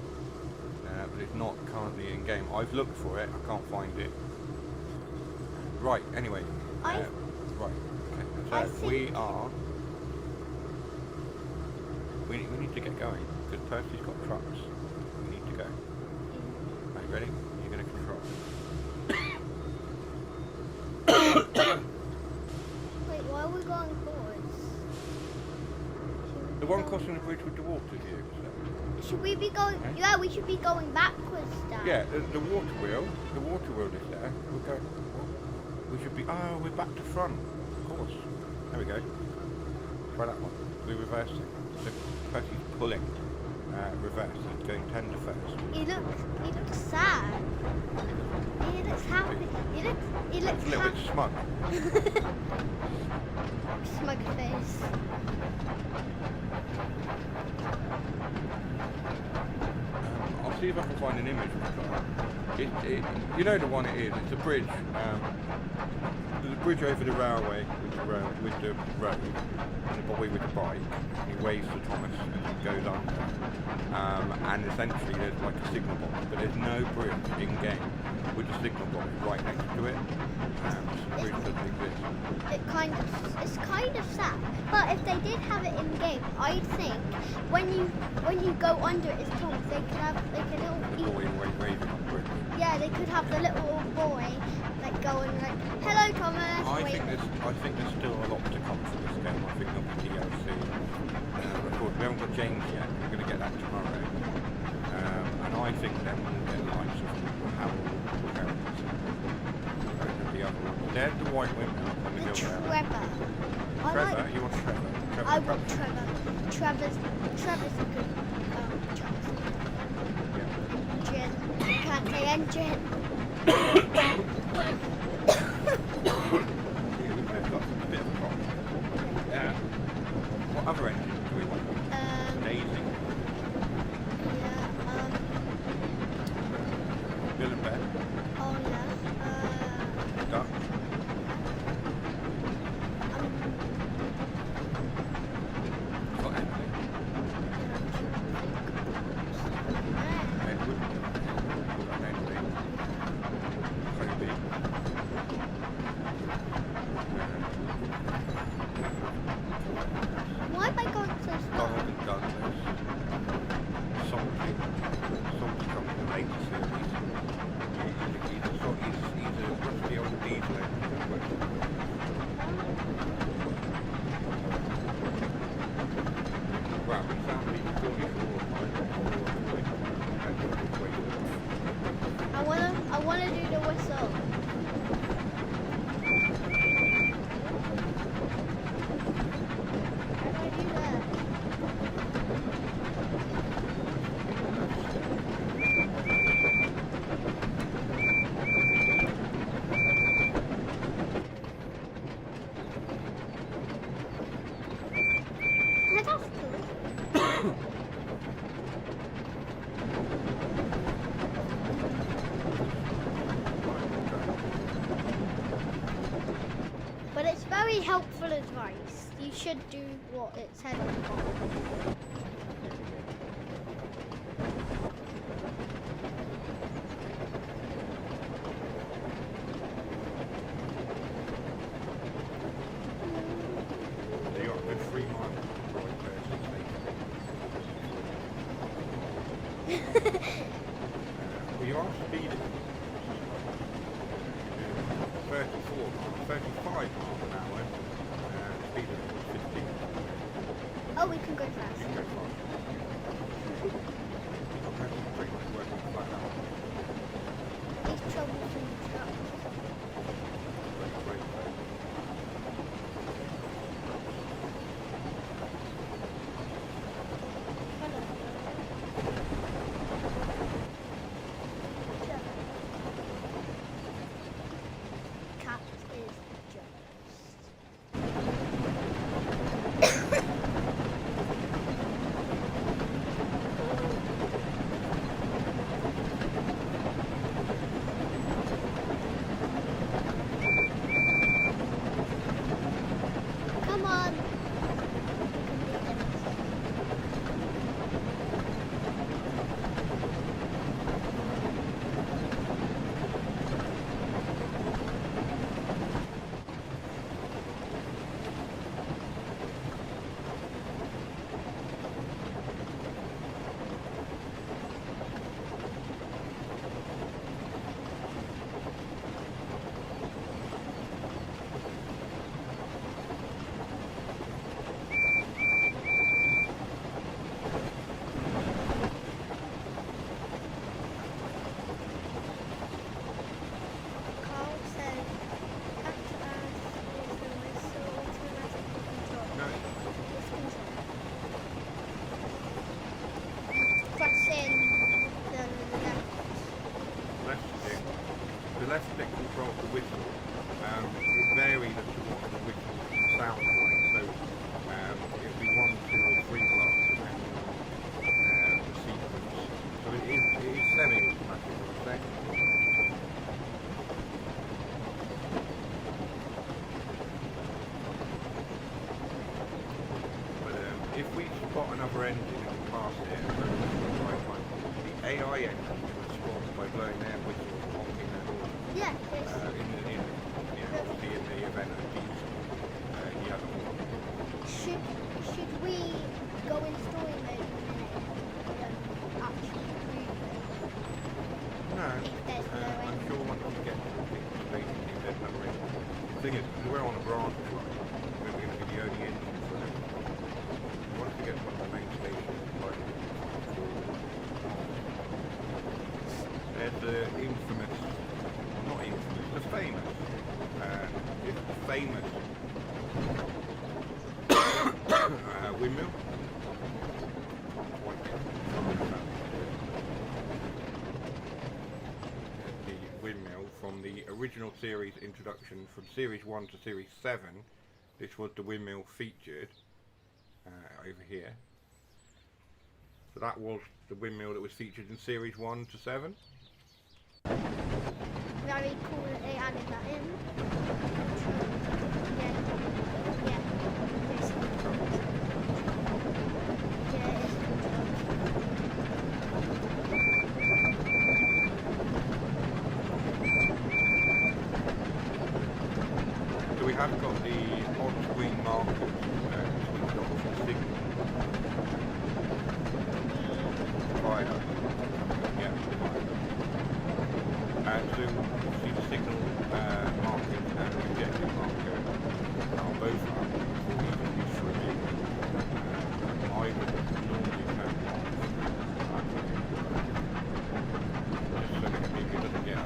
Speaker 1: but it's not currently in game. I've looked for it, I can't find it. Right, anyway. Right, okay. So we need to get going because Percy's got trucks. We need to go. Are you ready? You're going to control.
Speaker 4: Wait, why are we going forwards?
Speaker 1: The one crossing the bridge with the water view.
Speaker 4: Should we be going?
Speaker 1: Okay.
Speaker 4: Yeah, we should be going backwards, Dad.
Speaker 1: Yeah, the water wheel. The water wheel is there. We'll go. We should be. Oh, we're back to front. Of course. There we go. Try that one. We're reversing. So Percy's pulling. Reverse. He's going tender first.
Speaker 4: He looks sad. He looks happy. He looks
Speaker 1: A little bit smug.
Speaker 4: Smug face.
Speaker 1: I'll see if I can find an image. You know the one it is. It's a bridge. There's a bridge over the railway with the road, and the boy with the bike. And he waves to Thomas and he goes under. And essentially there's like a signal box, but there's no bridge in game with a signal box right next to it. The bridge doesn't exist.
Speaker 4: It's kind of sad. But if they did have it in game, I'd think when you go under it as Thomas, they could have like a little.
Speaker 1: The boy waving on the bridge.
Speaker 4: Yeah, they could have the little boy like going like, "Hello, Thomas."
Speaker 1: I think there's still a lot to come from this game. I think there'll be DLC. Of course, we haven't got James yet. We're going to get that tomorrow. And I think then we'll get the likes of Harold and the other one. There's the white women up on the hill there.
Speaker 4: Trevor.
Speaker 1: Trevor? You want Trevor?
Speaker 4: I want Trevor. Trevor's a good. Engine. You can't say engine.
Speaker 1: A bit of a problem. What other engine do we want? Daisy.
Speaker 4: Yeah.
Speaker 1: Bill and Ben.
Speaker 4: Oh yeah.
Speaker 1: Duck. Got Emily. Edward. Emily. Toby.
Speaker 4: Why am I going so slow?
Speaker 1: Donald and Douglas. Salty. Salty from the later series. He's a rusty old diesel engine. Wow, he's only 44
Speaker 4: I wanna do the whistle. How do I do that? very helpful advice. You should do what it said on the bottom.
Speaker 1: So you got a good 3 miles right there, 6 well, you are speeding. 34 miles, 35 miles an hour. Speed limit was 15.
Speaker 4: Oh, we can go
Speaker 1: You
Speaker 4: fast.
Speaker 1: can go fast. That's pretty much working flat out.
Speaker 4: There's trouble from the truck.
Speaker 1: Very great though.
Speaker 4: Cat is jealous. Come on. Carl said cat ass is the whistle automatic control.
Speaker 1: No,
Speaker 4: This control. Pressing the left.
Speaker 1: left stick. The left stick controls the whistle. It varies as to what the whistle sounds like. So it'll be 1, 2 or 3 blocks depending on the sequence. So it is semi-automatic, I would say. But if we spot another engine and we pass it, so the right one, the AI engine will respond by blowing their whistle and honking their horn.
Speaker 4: Yeah, this.
Speaker 1: Obviously in the event of diesel, he has a horn.
Speaker 4: Should we go in story mode in a minute and actually prove it?
Speaker 1: No,
Speaker 4: There's no
Speaker 1: I'm
Speaker 4: engine.
Speaker 1: sure once we get to the big basically there's no engine. The thing is, we're on a branch line, we're going to be the only engine for it. Once we get to one of the main stations, like, there's the infamous, not infamous, the famous, it's the famous windmill. The windmill from the original series introduction from series 1 to series 7. This was the windmill featured over here. So that was the windmill that was featured in series 1 to 7.
Speaker 4: Very cool that they added that in. Yeah. Yeah. It's controlled. Yeah, it is
Speaker 1: So we have got the on-screen markers switched off for signal. Fire. Yeah, fire. So you see the signal marker and the objective marker are both up for even use for a vehicle. I would normally turn them off. Just so that maybe it doesn't get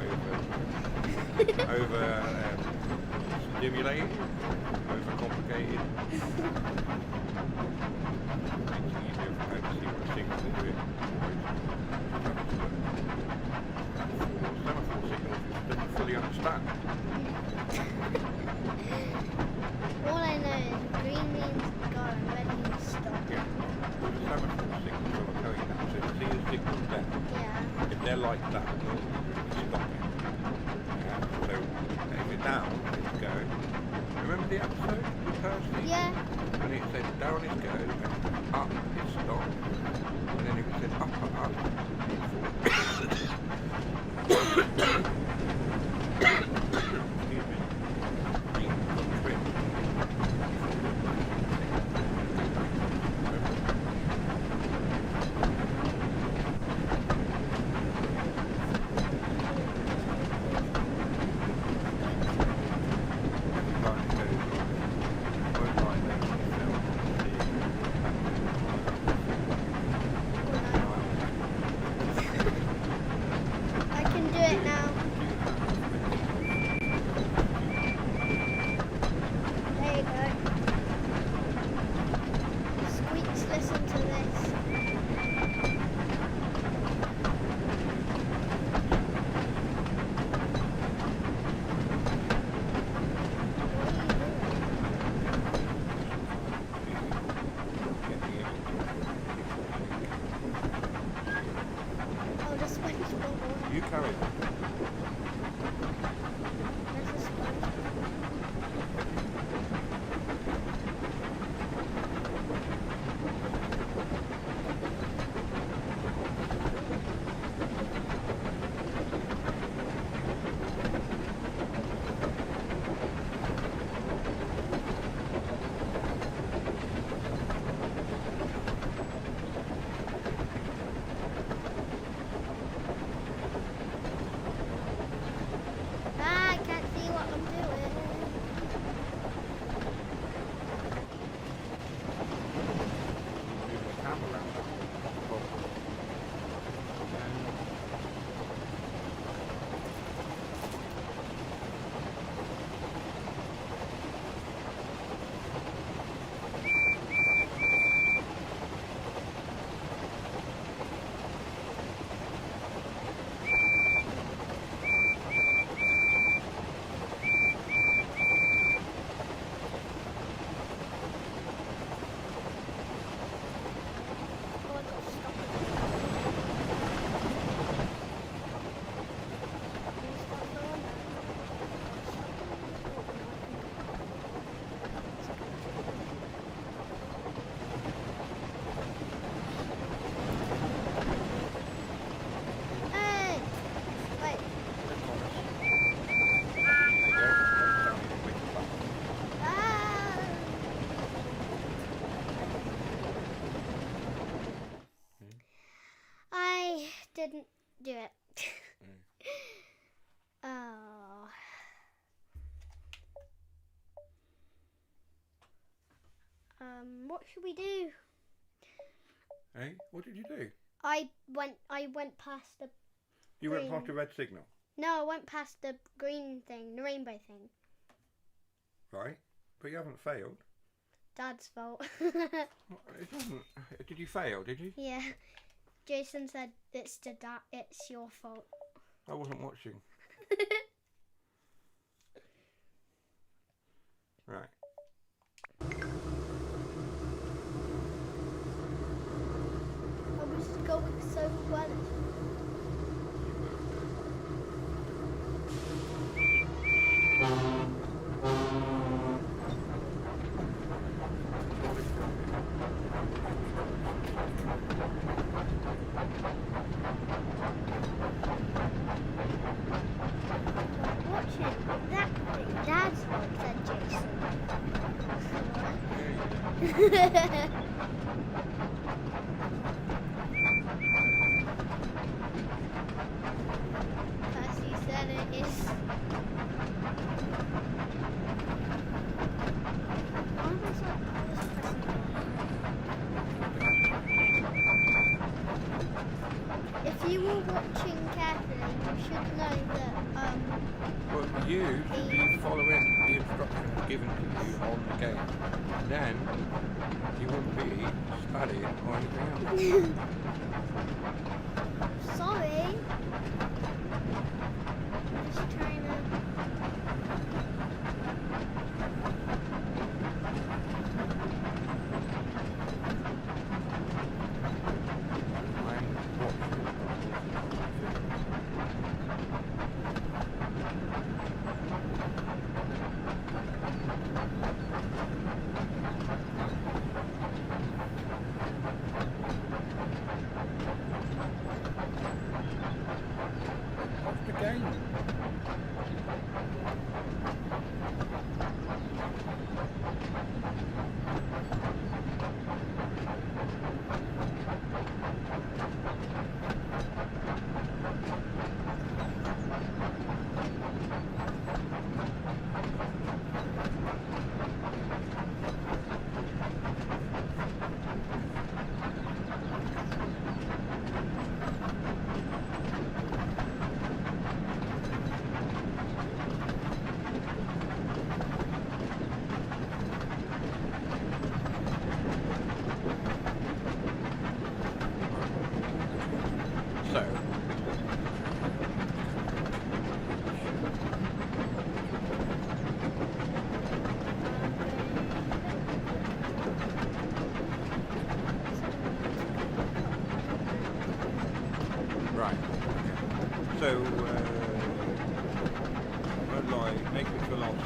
Speaker 1: over stimulated, overcomplicated. It's easier for her to see what the signals are doing. Semaphore signals which doesn't fully understand.
Speaker 4: All I know is green means go and red means stop.
Speaker 1: Yeah. The semaphore signals will tell you that. So you see the signals there.
Speaker 4: Yeah.
Speaker 1: If they're like that, normally you stop it. Yeah. So if it's down, it's go. remember the episode with Percy?
Speaker 4: Yeah.
Speaker 1: And it said down it goes, up it stopped, and then it said up, excuse me.
Speaker 4: I can do it now. There you go. Squeaks, listen to this. Oh, the SpongeBob one.
Speaker 1: You carry it.
Speaker 4: There's a SpongeBob. Ah, I can't see what I'm doing.
Speaker 1: Move the camera around.
Speaker 4: Oh, I got stuck. Can you stop going there? Hey! Wait. Ah! I didn't do it. Oh. What should we do?
Speaker 1: Hey, what did you do?
Speaker 4: I went past the
Speaker 1: You went
Speaker 4: Green.
Speaker 1: past the red signal,
Speaker 4: no, I went past the green thing, the rainbow thing.
Speaker 1: right? But you haven't failed.
Speaker 4: Dad's fault.
Speaker 1: It doesn't. Did you fail? Did you?
Speaker 4: Yeah. Jason said it's your fault.
Speaker 1: I wasn't watching. Right.
Speaker 4: I was going so well. Watching that thing, Dad's fault, said Jason. Percy said it is. Why am I pressing? If you were watching carefully, you should know that
Speaker 1: Well, you should be following the instructions given to you on the game. Then you wouldn't be studying or anything else.
Speaker 4: sorry. Just trying to.
Speaker 1: I'm watching.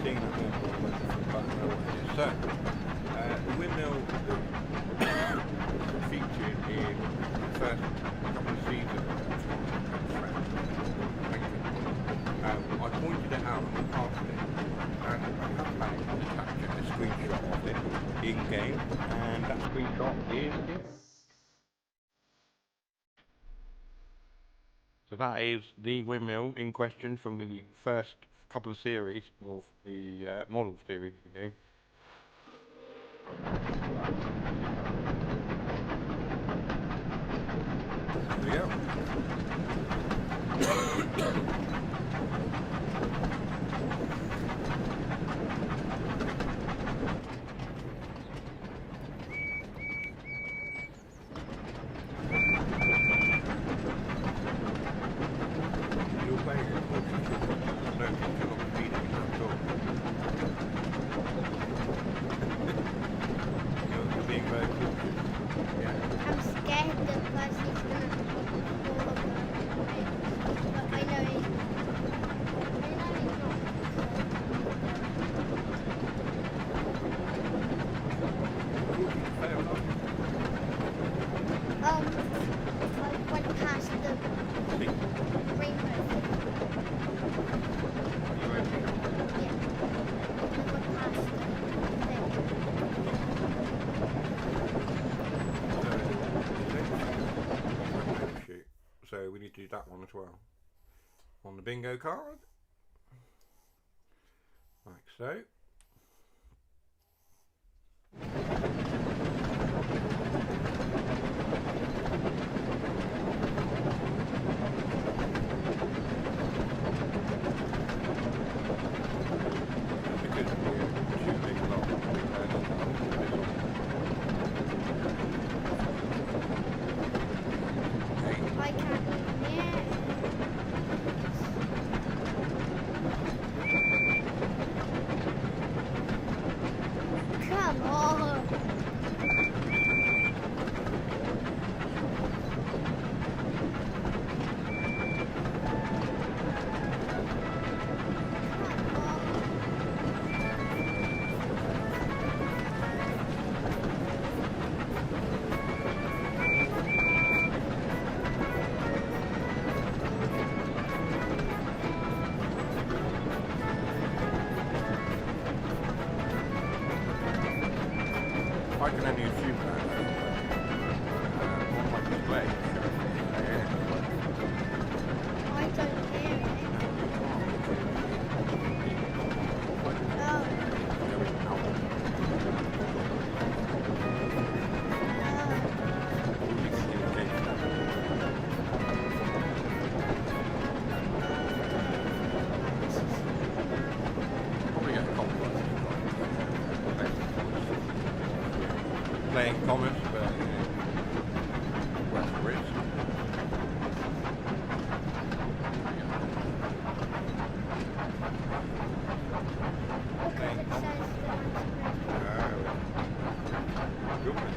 Speaker 1: seen it before, but I know what it is. So, the windmill that featured in the first couple of seasons I pointed it out and we passed it, and I have managed to capture a screenshot of it in-game, and that screenshot is here. So that is the windmill in question from the first couple of series of the model series of the game. There we go. You're playing it, of course, you should notice you're not speeding at all. You're being very cautious. Yeah.
Speaker 4: I'm scared that first he's gonna fall off the bridge. But I know he's not.
Speaker 1: Fair enough.
Speaker 4: I went past the
Speaker 1: See,
Speaker 4: rainbow thing.
Speaker 1: you okay?
Speaker 4: Yeah. I went past the thing.
Speaker 1: So we need to do that one as well. On the bingo card. Like so. Because we're choosing a lot of
Speaker 4: I can't even hear it. Come on.
Speaker 1: I can only assume that on my display.
Speaker 4: I don't hear it. Oh.
Speaker 1: Playing Thomas, but worth the risk. Playing
Speaker 4: It
Speaker 1: Thomas.
Speaker 4: says that
Speaker 1: You're playing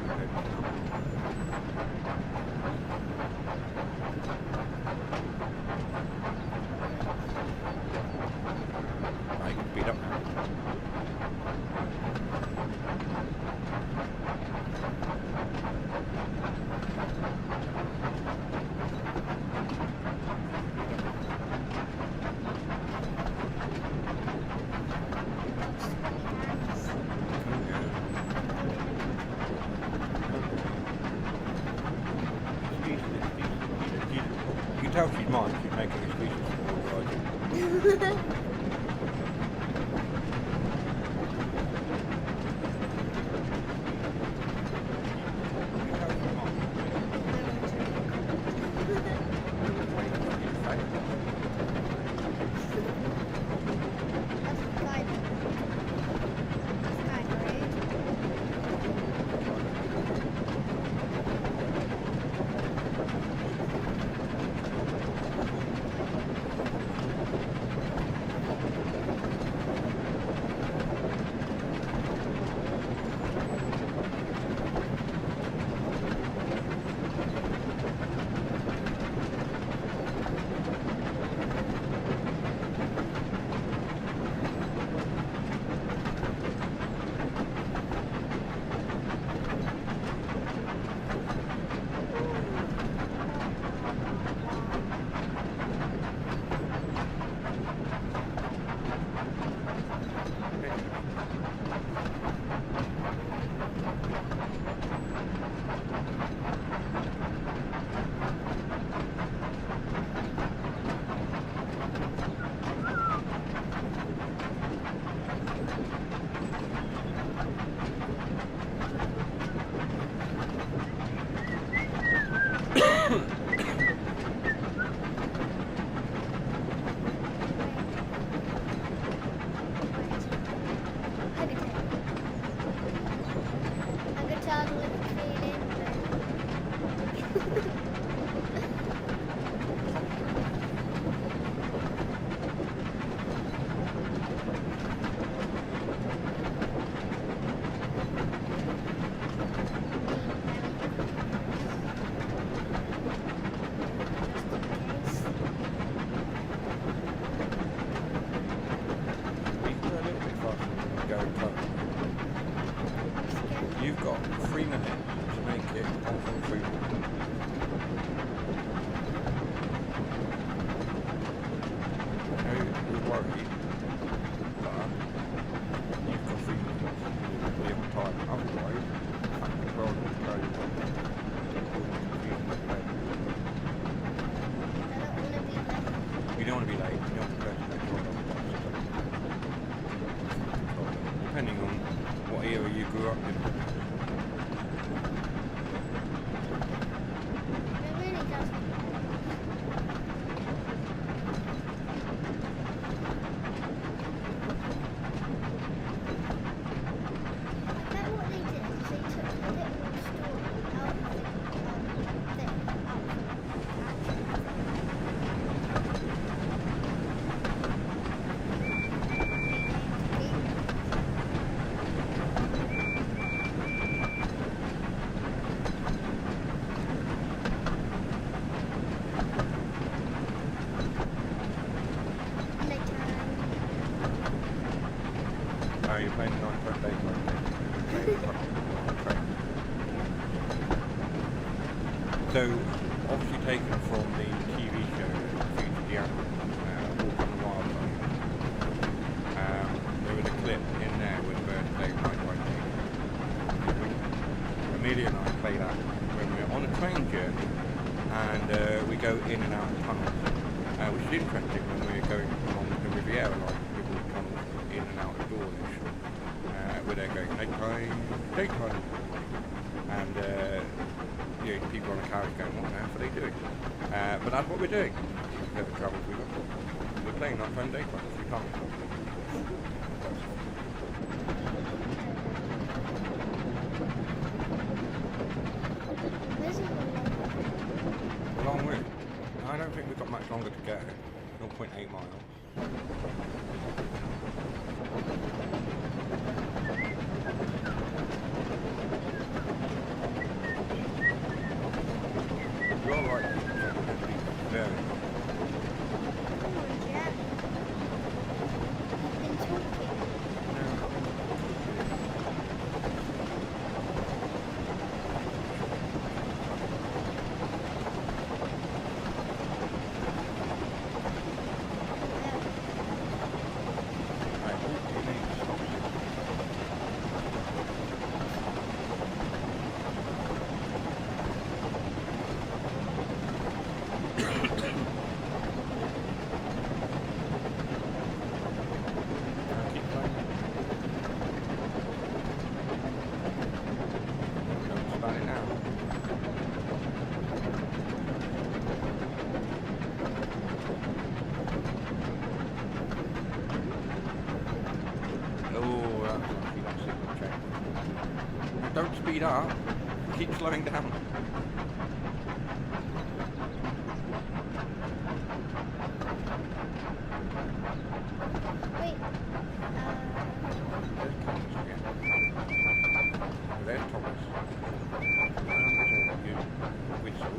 Speaker 1: I can speed up now. You can tell she's mine, she's making excuses for all right. going currently. You've got 3 minutes to make it 1.3 miles. I know you're worried, but you've got 3 minutes to be on time. Otherwise, I can control it and go. You don't want to be late. You don't want to press that control. Depending on what era you grew up in.
Speaker 4: It really does. I bet what they did is they took a little story out of the thing, out of
Speaker 1: You're playing the 9-foot day So, obviously taken from the TV show that featured the animal, Walk on the Wild Side. There was a clip in there with birds playing 9-foot day. Amelia and I play that when we're on a train journey and we go in and out of tunnels, which is interesting when we're going along the Riviera line with all the tunnels in and out of Dawlish. Where they're going daytime, and you know, people on the carriage going, what the hell are they doing? But that's what we're doing. If you've ever travelled through that, we're playing nighttime daytime 3 times. A long route. I don't think we've got much longer to go. 0.8 miles. You're right. Very.
Speaker 4: Come on, Jack. You've been talking.
Speaker 1: Don't speed up. Keep slowing down.
Speaker 4: Wait.
Speaker 1: There's Thomas again. There's Thomas. You whistle.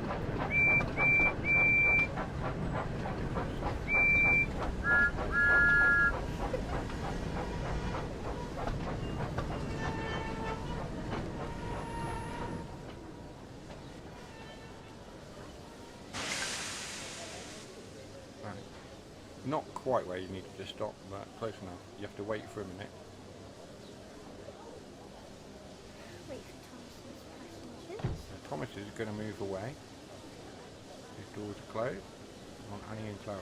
Speaker 1: Not quite where you needed to stop, but close enough. You have to wait for a minute.
Speaker 4: Wait for Thomas's passengers.
Speaker 1: Thomas is going to move away. His doors are closed. On Annie and Clara.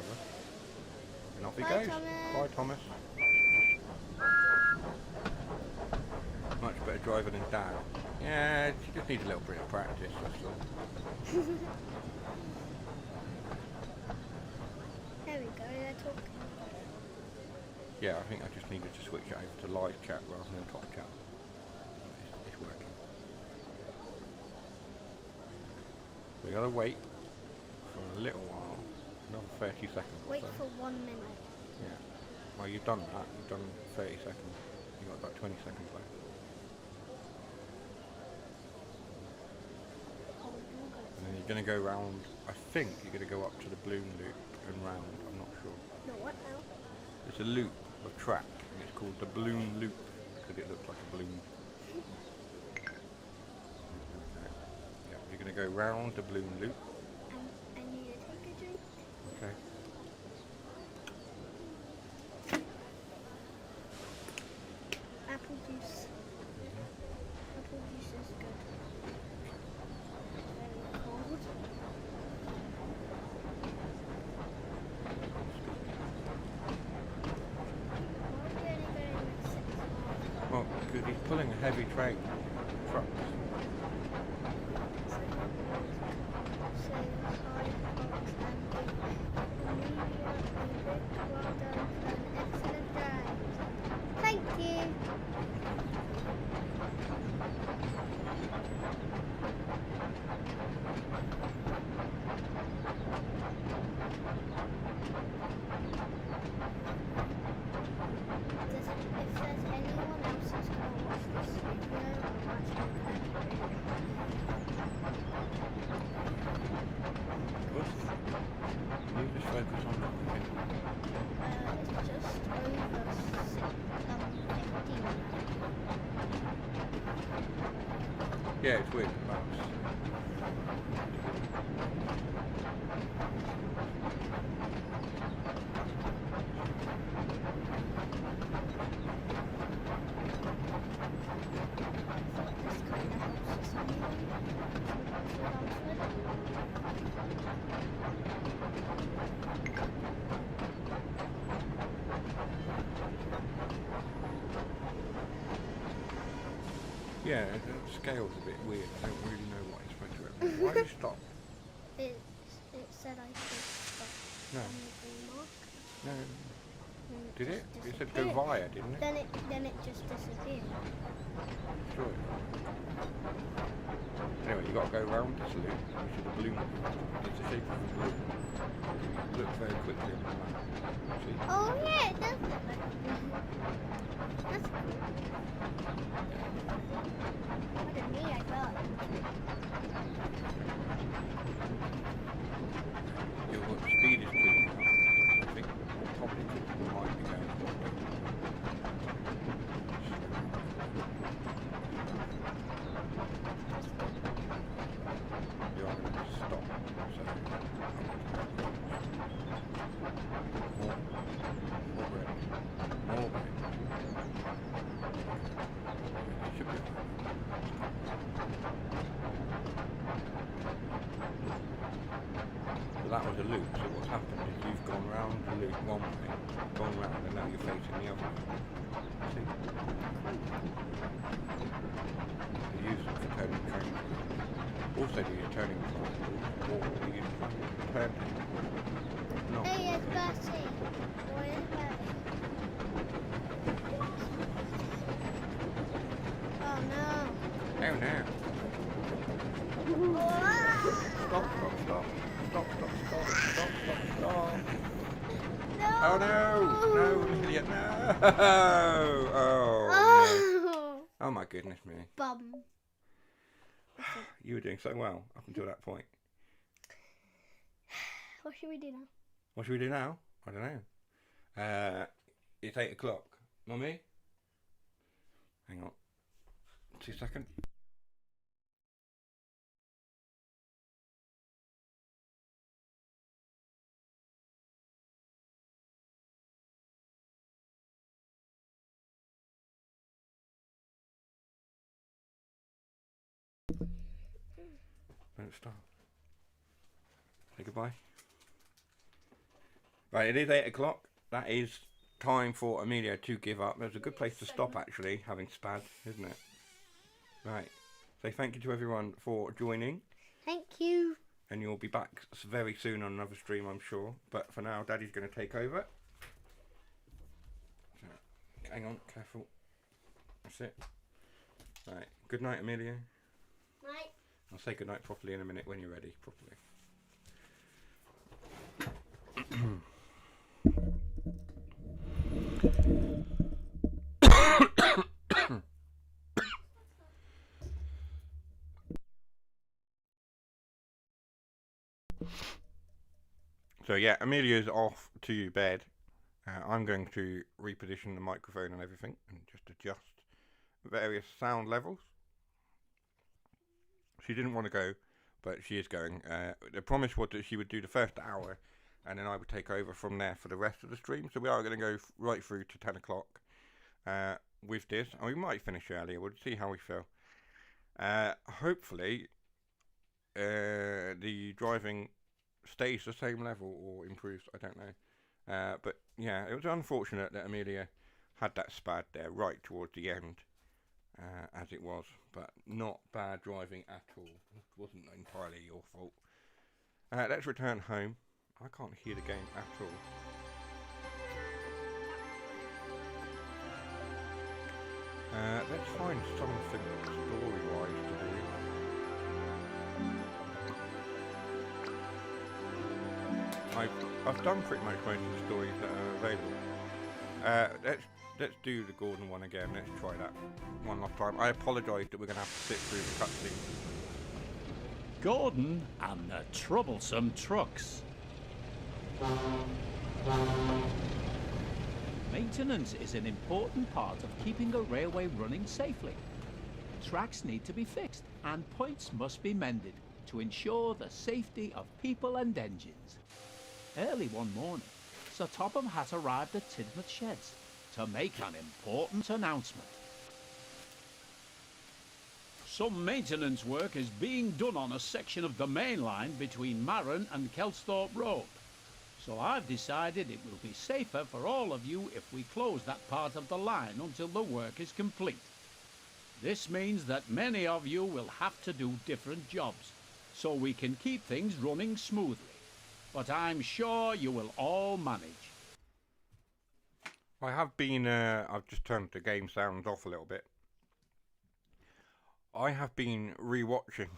Speaker 1: And off he
Speaker 4: Bye,
Speaker 1: goes.
Speaker 4: Thomas.
Speaker 1: Bye, Thomas. Much better driver than Dad. Yeah, she just needs a little bit of practice, that's all.
Speaker 4: There we go, they're talking.
Speaker 1: Yeah, I think I just needed to switch it over to live chat rather than top chat. It's working. We gotta wait for a little while, another 30 seconds.
Speaker 4: Wait
Speaker 1: or so.
Speaker 4: for 1 minute.
Speaker 1: Yeah. Well, you've done that. You've done 30 seconds. You've got about 20 seconds left.
Speaker 4: Oh, you're going
Speaker 1: And then you're gonna go round. I think you're gonna go up to the balloon loop and round. I'm not sure.
Speaker 4: No, what now?
Speaker 1: It's a loop of track, and it's called the balloon loop. that it looks like a balloon. Okay. Yeah, you're going to go round the balloon loop.
Speaker 4: And you take a drink.
Speaker 1: Okay.
Speaker 4: Apple juice. Apple juice is good. Very cold. Why are we only going at 6 miles?
Speaker 1: Well, because he's pulling a heavy train. Trucks.
Speaker 4: So hi, folks, and give Amelia a big well done for an excellent drive. Thank you. If there's anyone else who's going to watch this video, I'm actually glad.
Speaker 1: Good. You just focus on that.
Speaker 4: It's just over 15 now.
Speaker 1: Yeah, it's weird. But
Speaker 4: This kind of helps us
Speaker 1: yeah, the scale's a bit weird. I don't really know what it's supposed to represent. Why did you stop?
Speaker 4: It said I should stop
Speaker 1: No.
Speaker 4: on the green mark.
Speaker 1: No.
Speaker 4: and
Speaker 1: Did it?
Speaker 4: just
Speaker 1: It said go
Speaker 4: disappeared.
Speaker 1: via, didn't it?
Speaker 4: Then it just disappeared.
Speaker 1: Sure. Anyway, you got to go round this loop, which is a balloon. It's the shape of a balloon. Look very quickly on the map. See?
Speaker 4: Oh yeah, it does look like a balloon. That's cool. What did me I got?
Speaker 1: Your speed is creeping up. I think probably might be going up. You're going to stop. So, more bread. More bread. It should be alright. So that was a loop, so what's happened is you've gone round the loop one way, gone round, and now you're facing the other way. See? You use it for turning trains. Also do your turning triangles, or you use turn no.
Speaker 4: Hey, it's Bertie. Where is Bertie? Oh no.
Speaker 1: Oh no. Stop, stop, stop. Stop, stop, stop, stop, stop, stop.
Speaker 4: No.
Speaker 1: Oh no! No, Amelia, no! Oh, no.
Speaker 4: Oh.
Speaker 1: Oh my goodness me.
Speaker 4: Bum.
Speaker 1: You were doing so well up until that point.
Speaker 4: What should we do now?
Speaker 1: What should we do now? I don't know. It's 8 o'clock. Mummy? Hang on. 2 seconds. Don't stop. Say goodbye. Right, it is 8 o'clock. That is time for Amelia to give up. There's a good place to stop actually, having spad, isn't it? Right. So thank you to everyone for joining.
Speaker 4: Thank you.
Speaker 1: And you'll be back very soon on another stream, I'm sure. But for now, Daddy's going to take over. So, hang on, careful. That's it. Right. Good night, Amelia.
Speaker 4: Night.
Speaker 1: I'll say good night properly in a minute when you're ready, properly. So yeah, Amelia's off to bed. I'm going to reposition the microphone and everything and just adjust various sound levels. She didn't want to go, but she is going. The promise was that she would do the first hour, and then I would take over from there for the rest of the stream. So we are going to go right through to 10 o'clock with this, and we might finish earlier. We'll see how we feel. Hopefully, the driving stays the same level or improves. I don't know. But yeah, it was unfortunate that Amelia had that spad there right towards the end, as it was. But not bad driving at all. It wasn't entirely your fault. Let's return home. I can't hear the game at all. Let's find something story-wise to do. I've done pretty much most of the stories that are available. Let's do the Gordon one again. Let's try that one last time. I apologise that we're going to have to sit through the cutscene.
Speaker 3: Gordon and the troublesome trucks. Maintenance is an important part of keeping a railway running safely. Tracks need to be fixed and points must be mended to ensure the safety of people and engines. Early one morning, Sir Topham Hatt arrived at Tidmouth Sheds to make an important announcement. Some maintenance work is being done on a section of the main line between Marron and Kelsthorpe Road. So I've decided it will be safer for all of you if we close that part of the line until the work is complete. This means that many of you will have to do different jobs, so we can keep things running smoothly. But I'm sure you will all manage.
Speaker 1: I have been, I've just turned the game sounds off a little bit. I have been rewatching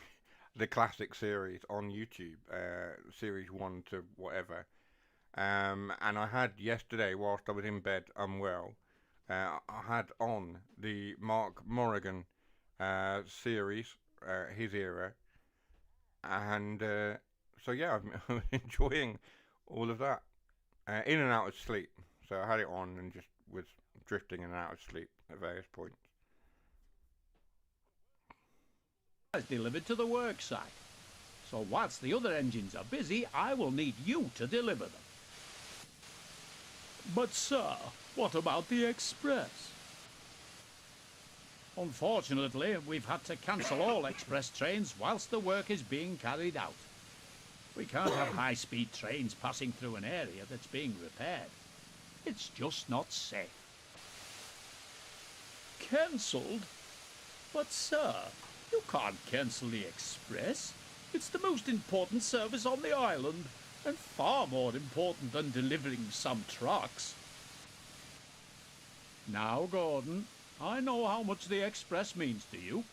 Speaker 1: the classic series on YouTube, series 1 to whatever. And I had yesterday, whilst I was in bed unwell, I had on the Mark Morrigan series, his era. And so yeah, I'm enjoying all of that. In and out of sleep. So I had it on and just was drifting in and out of sleep at various points.
Speaker 3: Delivered to the work site. So whilst the other engines are busy, I will need you to deliver them. But sir, what about the express? Unfortunately, we've had to cancel all express trains whilst the work is being carried out. We can't have high-speed trains passing through an area that's being repaired. It's just not safe. Cancelled? But sir, you can't cancel the express. It's the most important service on the island, and far more important than delivering some trucks. Now, Gordon, I know how much the express means to you,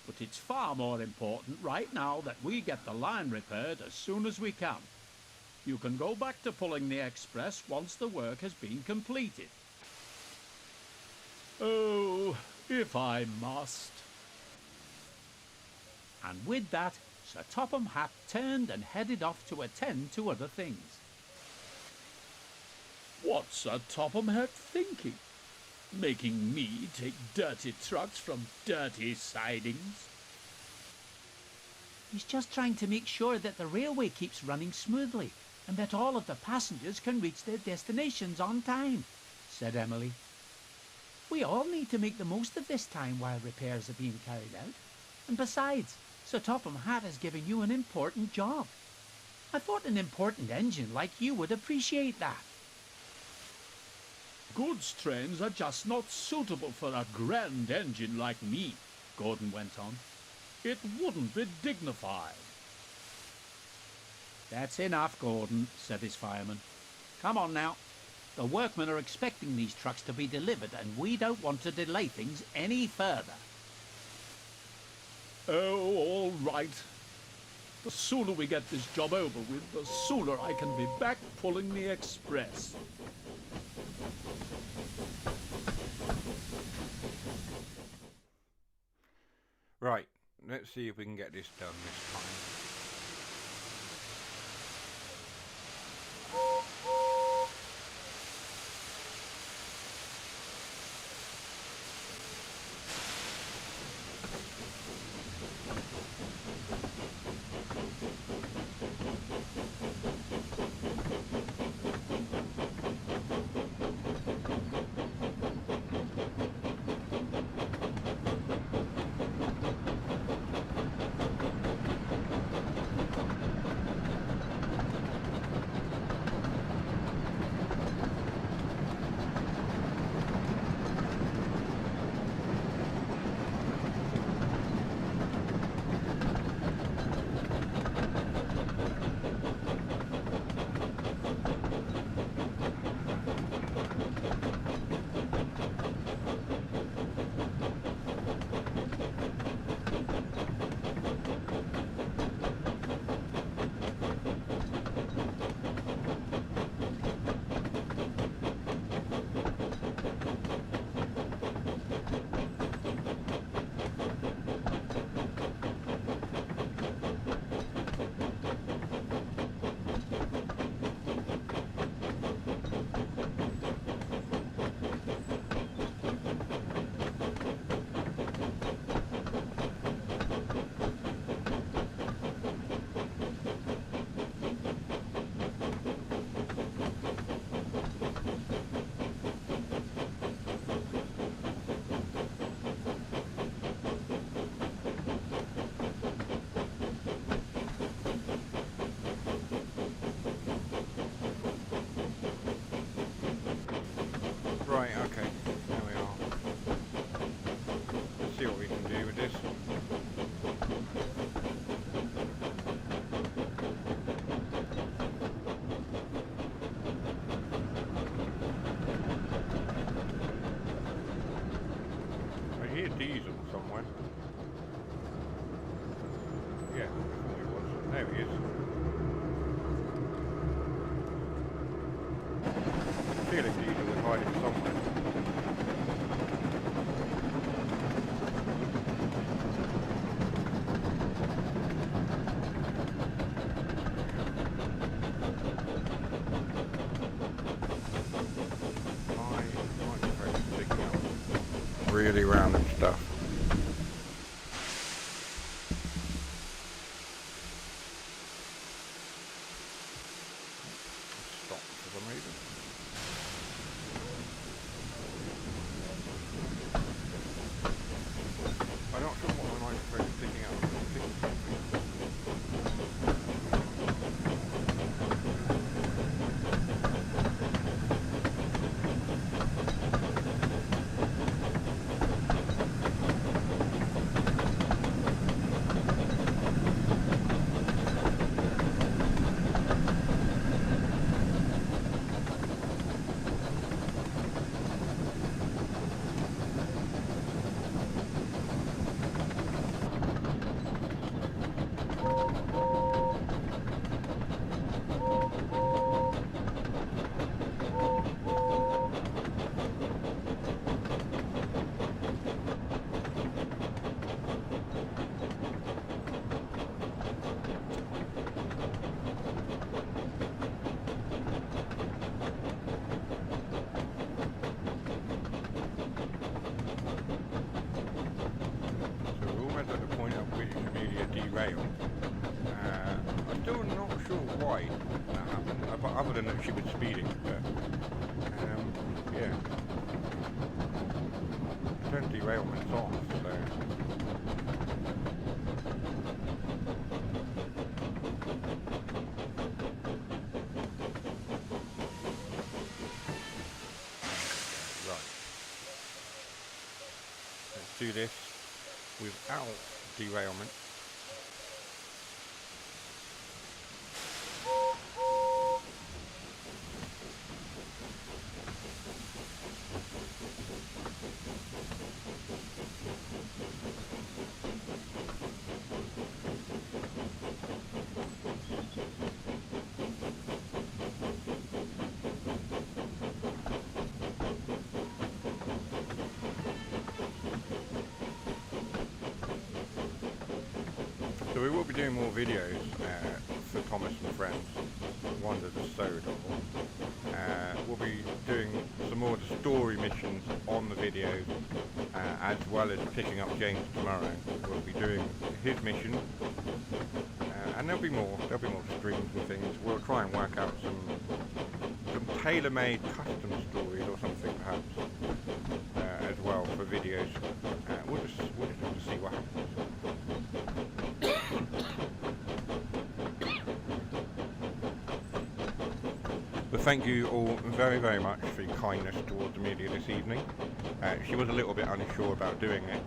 Speaker 3: but it's far more important right now that we get the line repaired as soon as we can. You can go back to pulling the express once the work has been completed. Oh, if I must. And with that, Sir Topham Hatt turned and headed off to attend to other things. What's Sir Topham Hatt thinking? Making me take dirty trucks from dirty sidings?
Speaker 2: He's just trying to make sure that the railway keeps running smoothly and that all of the passengers can reach their destinations on time, said Emily. We all need to make the most of this time while repairs are being carried out. And besides, Sir Topham Hatt has given you an important job. I thought an important engine like you would appreciate that.
Speaker 3: Goods trains are just not suitable for a grand engine like me, Gordon went on. It wouldn't be dignified. That's enough, Gordon, said his fireman. Come on now. The workmen are expecting these trucks to be delivered, and we don't want to delay things any further. Oh, all right. The sooner we get this job over with, the sooner I can be back pulling the express.
Speaker 1: Right, let's see if we can get this done this time. I hear diesel somewhere. Yeah, I thought he was. There he is. I feel like diesel was hiding somewhere. Really random stuff. Stop for some reason. I'm not sure what my microphone is picking up. Derailed. I'm still not sure why that happened, other than that she was speeding, but yeah. Turned derailments off, so... Right. Let's do this without derailment. So we will be doing more videos for Thomas and Friends, Wonders of Sodor. We'll be doing some more of the story missions on the videos, as well as picking up James tomorrow. We'll be doing his mission, and there'll be more streams and things. We'll try and work out some tailor-made custom stories or something perhaps, as well for videos. We'll just have to see what happens. But thank you all very, very much for your kindness towards Amelia this evening. She was a little bit unsure about doing it,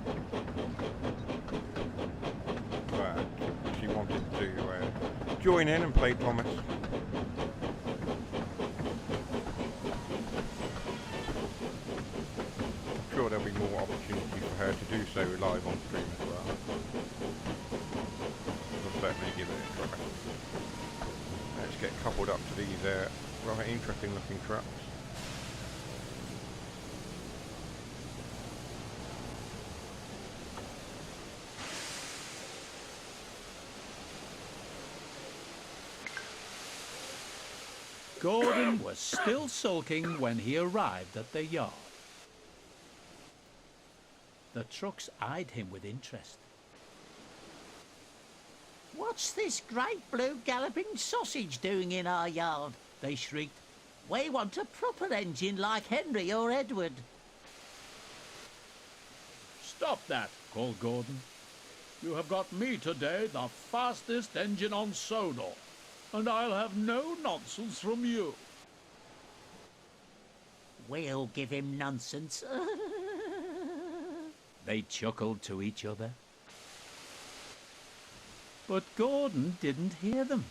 Speaker 1: but she wanted to join in and play Thomas. I'm sure there'll be more opportunities for her to do so live on stream as well. We'll certainly give it a try. Let's get coupled up to these rather interesting looking trucks.
Speaker 3: Gordon was still sulking when he arrived at the yard. The trucks eyed him with interest.
Speaker 2: What's this great blue galloping sausage doing in our yard? They shrieked. We want a proper engine like Henry or Edward.
Speaker 3: Stop that, called Gordon. You have got me today the fastest engine on Sodor, and I'll have no nonsense from you.
Speaker 2: We'll give him nonsense.
Speaker 3: They chuckled to each other. But Gordon didn't hear them.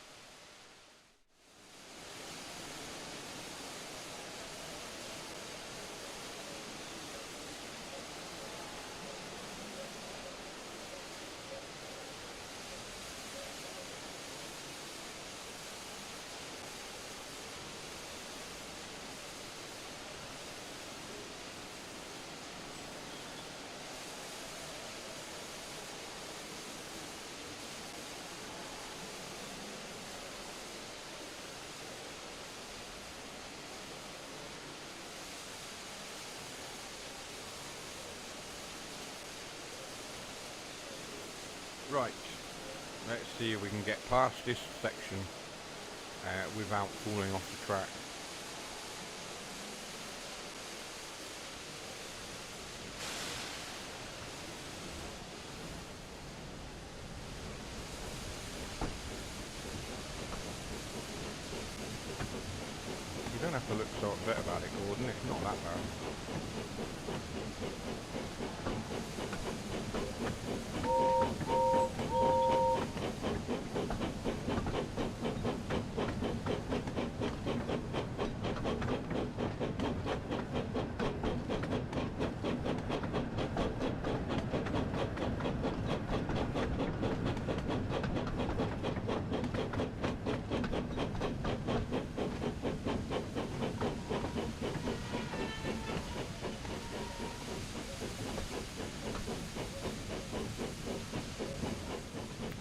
Speaker 1: Right, let's see if we can get past this section without falling off the track. You don't have to look so upset about it, Gordon, it's not that bad.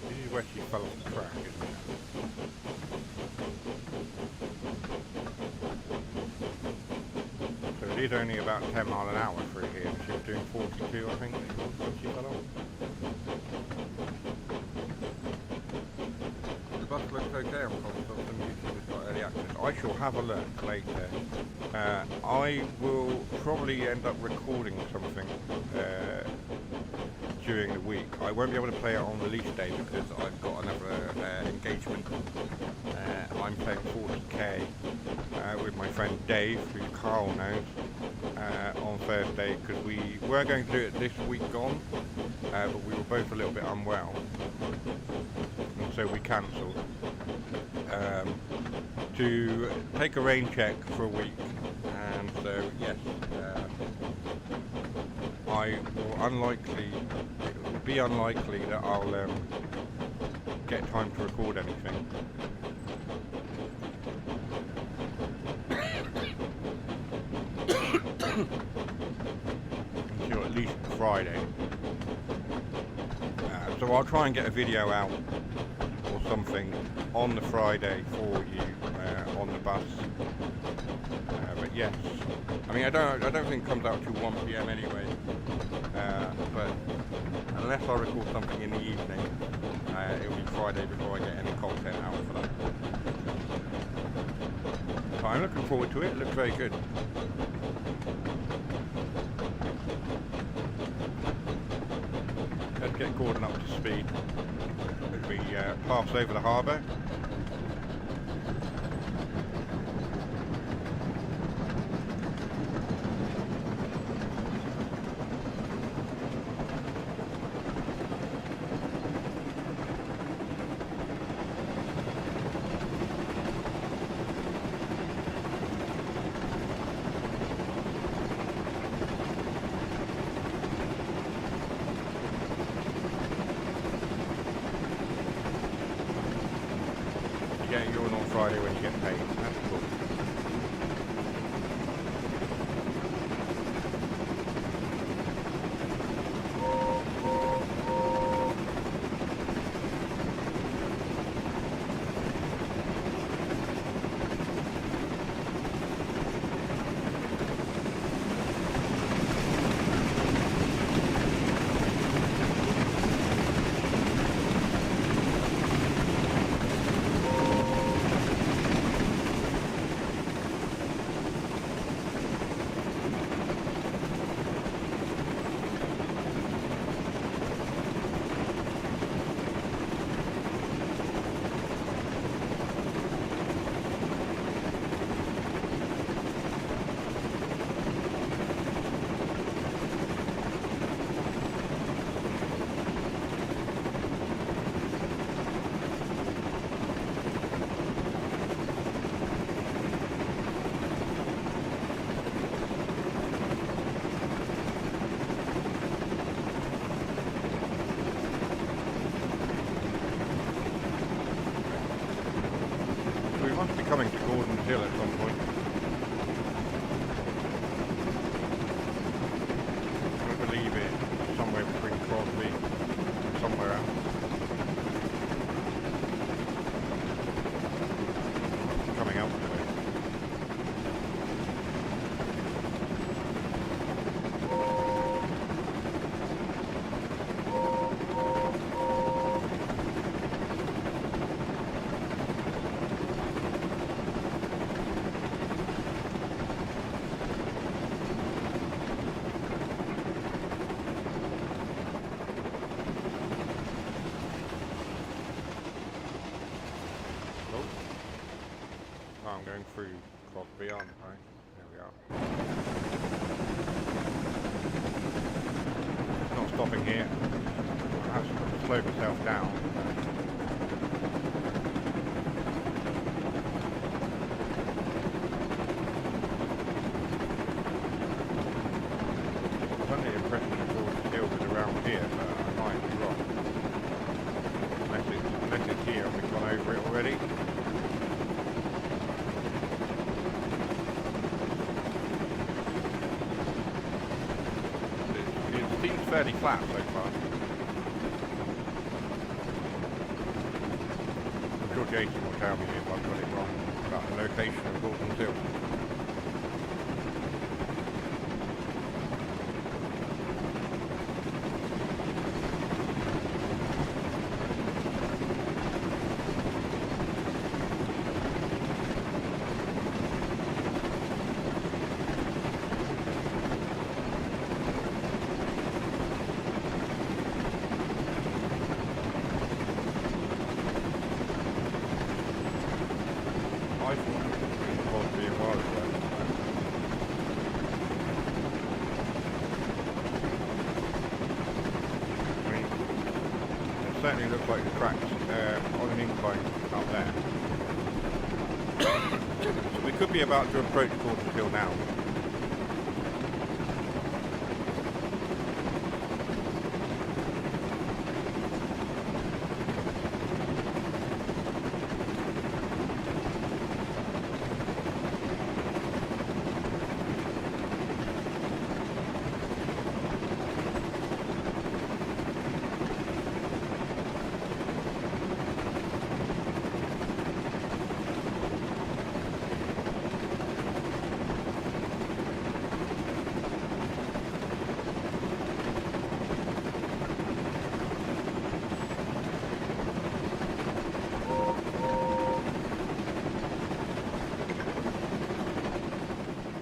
Speaker 1: This is where she fell off the track, isn't it? So it is only about 10 mile an hour through here. She was doing 42, I think, when she fell off. The bus looks okay on console. Some YouTube has got early access. I shall have a look later. I will probably end up recording something during the week. I won't be able to play it on release day because I've got another engagement. I'm playing 40k with my friend Dave, who Carl knows, on Thursday, because we were going to do it this week gone, but we were both a little bit unwell, and so we cancelled to take a rain check for a week. And so yes, it will be unlikely that I'll get time to record anything. Until at least Friday. So I'll try and get a video out or something on the Friday for you on the bus. But yes, I mean I don't think it comes out till 1 PM anyway. But unless I record something in the evening, it'll be Friday before I get any content out for that. But I'm looking forward to it. It looks very good. Let's get Gordon up to speed as we pass over the harbour. Getting yours on Friday when you get paid. That's cool. Must be coming to Gordon's Hill at some point. I believe it's somewhere between Crosby and somewhere else. Coming up to it. I'm going through Cog Beyond, right? There we are. It's not stopping here. I have to slow myself down. I'm under the impression that Gordon's Hill was around here, but I might be wrong. Unless it's here and we've gone over it already. It seems fairly flat so far. I'm sure Jason will tell me if I've got it wrong about the location of Gordon's Hill. I thought it was supposed to be a while ago. I mean, it certainly looks like the tracks on an incline out there. So we could be about to approach Gordon's Hill now.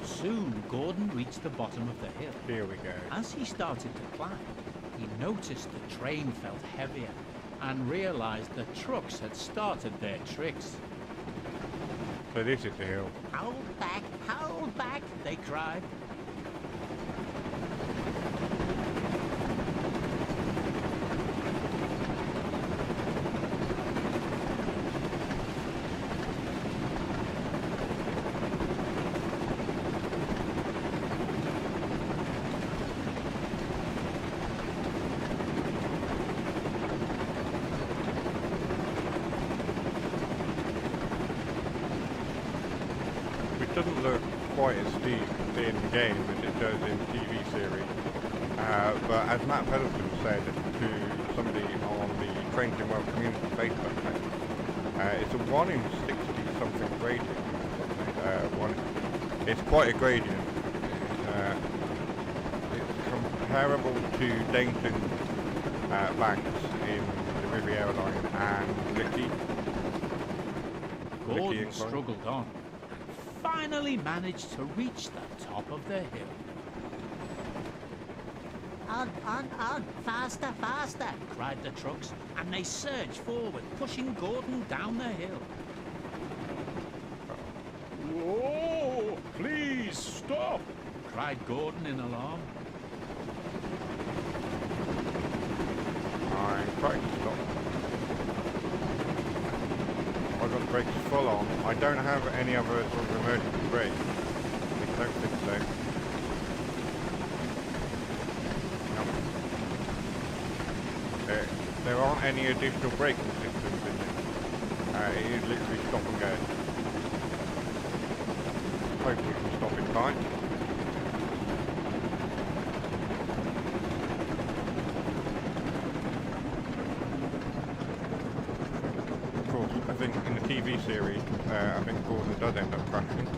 Speaker 2: Soon Gordon reached the bottom of the hill.
Speaker 1: Here we go.
Speaker 2: As he started to climb, he noticed the train felt heavier and realized the trucks had started their tricks.
Speaker 1: So this is the hill.
Speaker 2: Hold back, they cried.
Speaker 1: Which doesn't look quite as steep in game as it does in TV series. But as Matt Peddleton said to somebody on the TrainSim community Facebook page, it's a 1 in 60 something gradient. It's quite a gradient. It's comparable to Dainton banks in the Riviera line and Licky.
Speaker 2: Gordon struggled on, finally managed to reach the top of the hill. On, faster, cried the trucks, and they surged forward, pushing Gordon down the hill.
Speaker 3: Whoa! Please stop!
Speaker 2: Cried Gordon in alarm.
Speaker 1: I'm trying to stop. I've got the brakes full on. I don't have any other sort of emergency brake. I don't think so. No. There aren't any additional braking systems in this. It is literally stop and go. Hope we can stop in time. Of course, I think in the TV series, I think Gordon does end up crashing.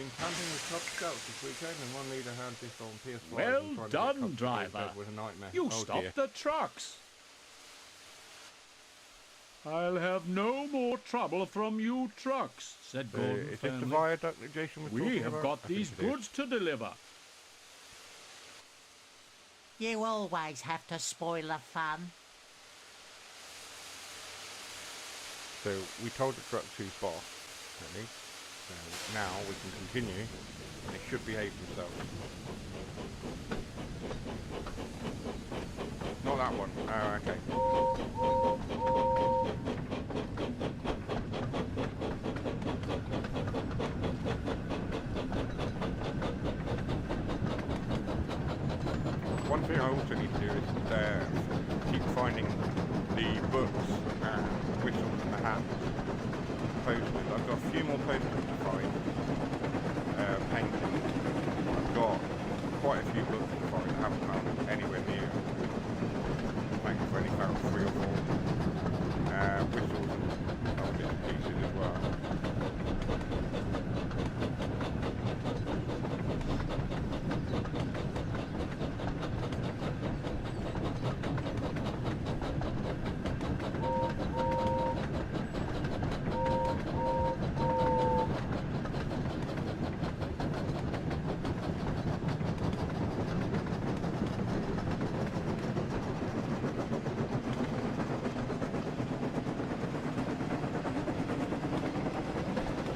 Speaker 1: been camping with Cub Scouts this weekend, and one leader had this on PS5.
Speaker 3: Well
Speaker 1: and trying to get
Speaker 3: done,
Speaker 1: Cubs to go to
Speaker 3: driver.
Speaker 1: bed was a nightmare.
Speaker 3: You
Speaker 1: Oh,
Speaker 3: stopped
Speaker 1: dear.
Speaker 3: the trucks. I'll have no more trouble from you trucks, said Gordon
Speaker 1: Is this the
Speaker 3: firmly.
Speaker 1: viaduct that Jason was
Speaker 3: We
Speaker 1: talking
Speaker 3: have
Speaker 1: about?
Speaker 3: got
Speaker 1: I think
Speaker 3: these
Speaker 1: it is.
Speaker 3: goods to deliver.
Speaker 5: You always have to spoil the fun.
Speaker 1: So we told the truck who's boss, really. So now we can continue, and it should behave themselves. Not that one. Oh, okay. One thing I also need to do is keep finding the books and whistles and the hats, posters. I've got a few more posters to find, paintings. I've got quite a few books to find. I haven't found anywhere near. I think I've only found 3 or 4 whistles and other bits and pieces as well.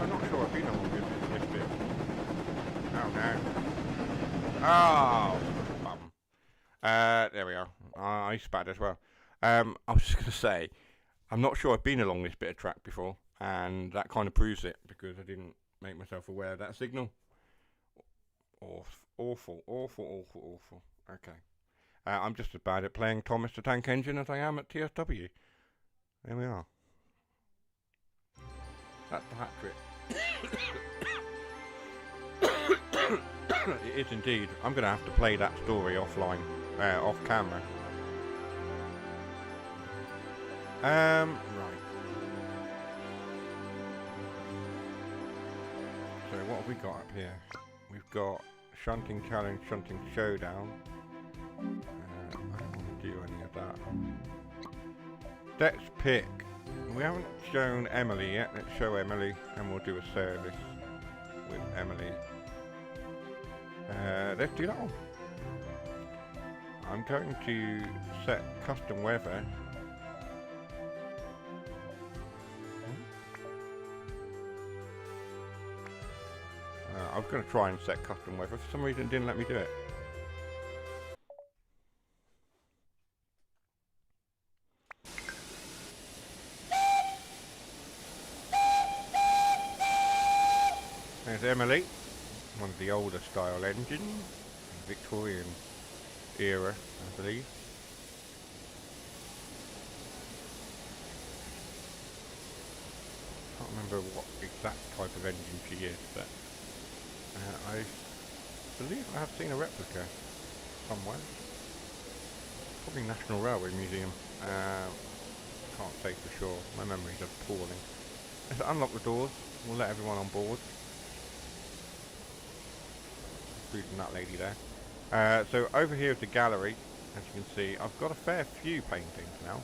Speaker 1: I'm not sure I've been on this bit. Oh no. Oh, bum. There we are. I spat as well. I was just going to say, I'm not sure I've been along this bit of track before, and that kind of proves it, because I didn't make myself aware of that signal. Awful. Okay. I'm just as bad at playing Thomas the Tank Engine as I am at TSW. There we are. That's the hat trick. It is indeed. I'm going to have to play that story offline, off camera. Right. So what have we got up here? We've got Shunting Challenge, Shunting Showdown. I don't want to do any of that. Let's pick. We haven't shown Emily yet. Let's show Emily, and we'll do a service with Emily. Let's do that one. I'm going to set custom weather. I was going to try and set custom weather. For some reason, it didn't let me do it. There's Emily, one of the older style engines, Victorian era, I believe. Can't remember what exact type of engine she is, but I believe I have seen a replica somewhere. Probably National Railway Museum. Can't say for sure. My memory's appalling. Let's unlock the doors. We'll let everyone on board. Including that lady there. So over here is the gallery. As you can see, I've got a fair few paintings now.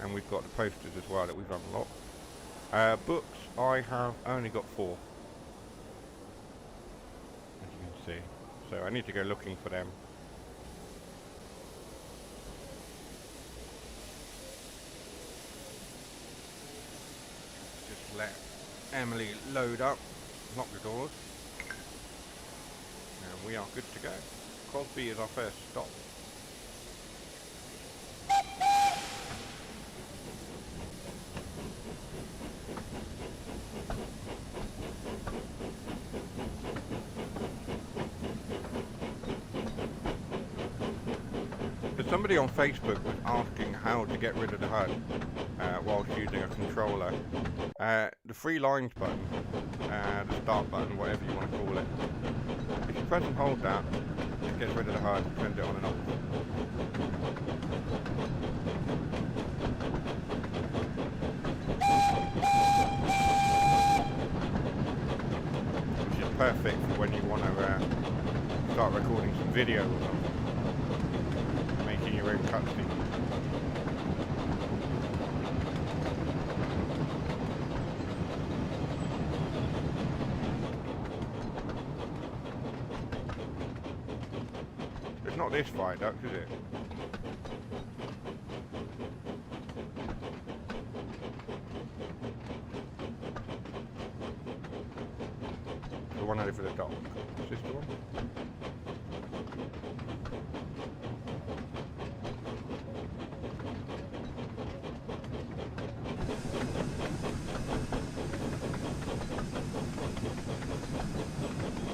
Speaker 1: And we've got the posters as well that we've unlocked. Books, I have only got 4. As you can see. So I need to go looking for them. Just let Emily load up, lock the doors. And we are good to go. Crosby is our first stop. Somebody on Facebook was asking how to get rid of the HUD whilst using a controller. The 3 lines button, the start button, whatever you want to call it. If you press and hold that, it gets rid of the HUD, turns it on and off. Which is perfect for when you want to start recording some video or something. Making your own cutscene. It's not this viaduct, is it? The one over the dock. Is this the one?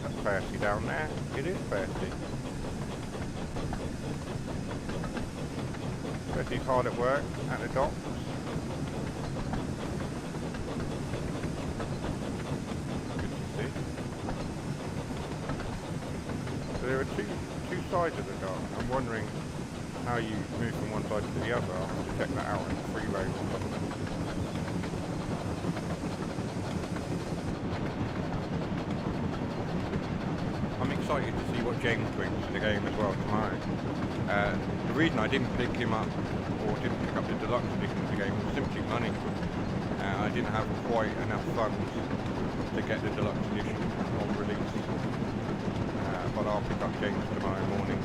Speaker 1: That's Percy down there. It is Percy. Percy's hard at work at the docks. Good to see. So there are two sides of the dock. I'm wondering how you move from one side to the other. I'll have to check that out in the free roam or something. I'm excited to see what James brings to the game as well tomorrow. The reason I didn't pick him up, or didn't pick up the deluxe edition of the game, was simply money. I didn't have quite enough funds to get the deluxe edition on release. But I'll pick up James tomorrow morning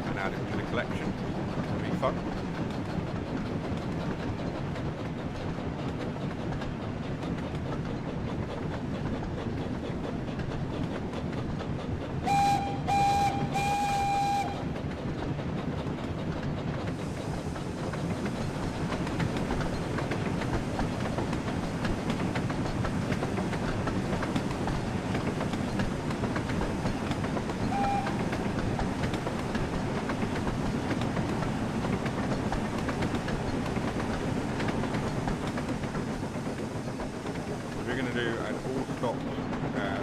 Speaker 1: and add him to the collection. It'll be fun.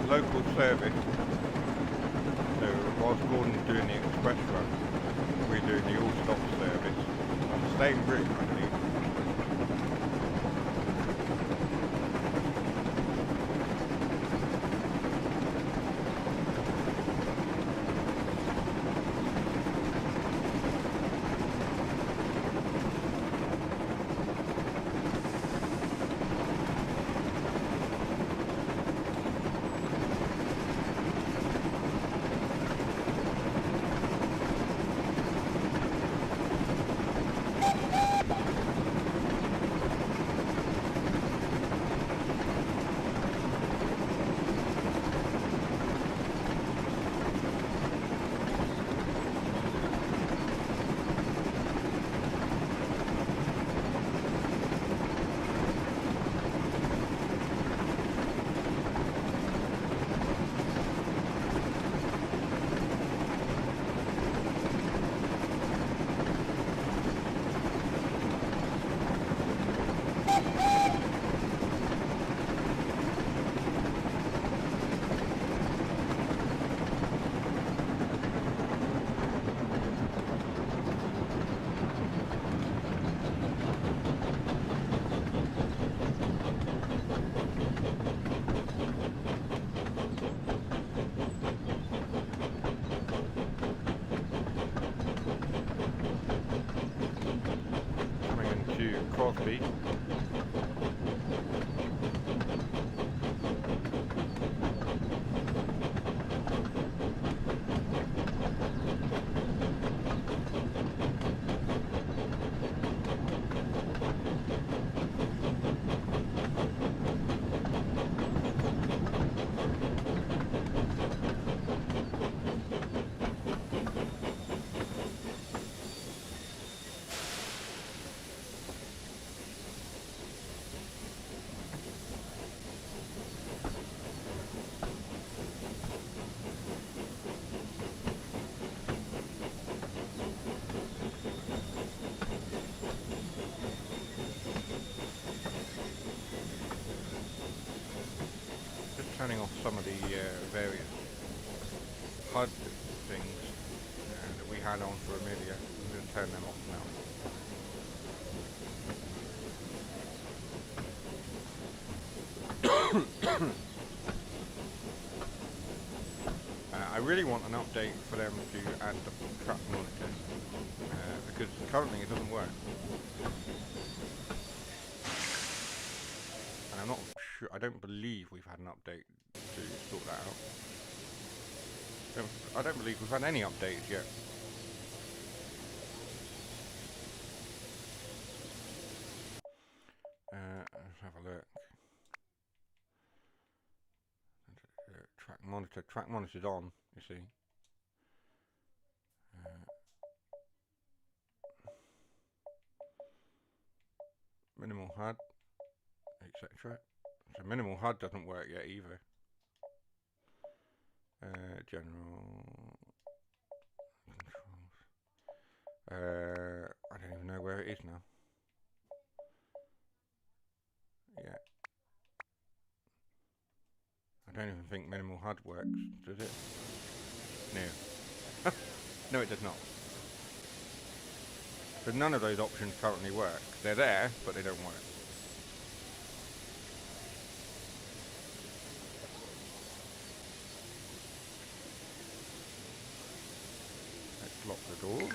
Speaker 1: Local service. So whilst Gordon's doing the express run, we're doing the all-stop service on the same route, I believe. Crosby. Turning off some of the various HUD things that we had on for Amelia. I'm going to turn them off now. I really want an update for them to add the track monitor, because currently it doesn't work. And I'm not sure, I don't believe we've had an update to sort that out. I don't believe we've had any updates yet. Let's have a look. Track monitor's on, you see. Minimal HUD, etc. So minimal HUD doesn't work yet either. General controls. I don't even know where it is now. Yeah. I don't even think minimal HUD works, does it? No. No, it does not. So none of those options currently work. They're there, but they don't work. Let's lock the door.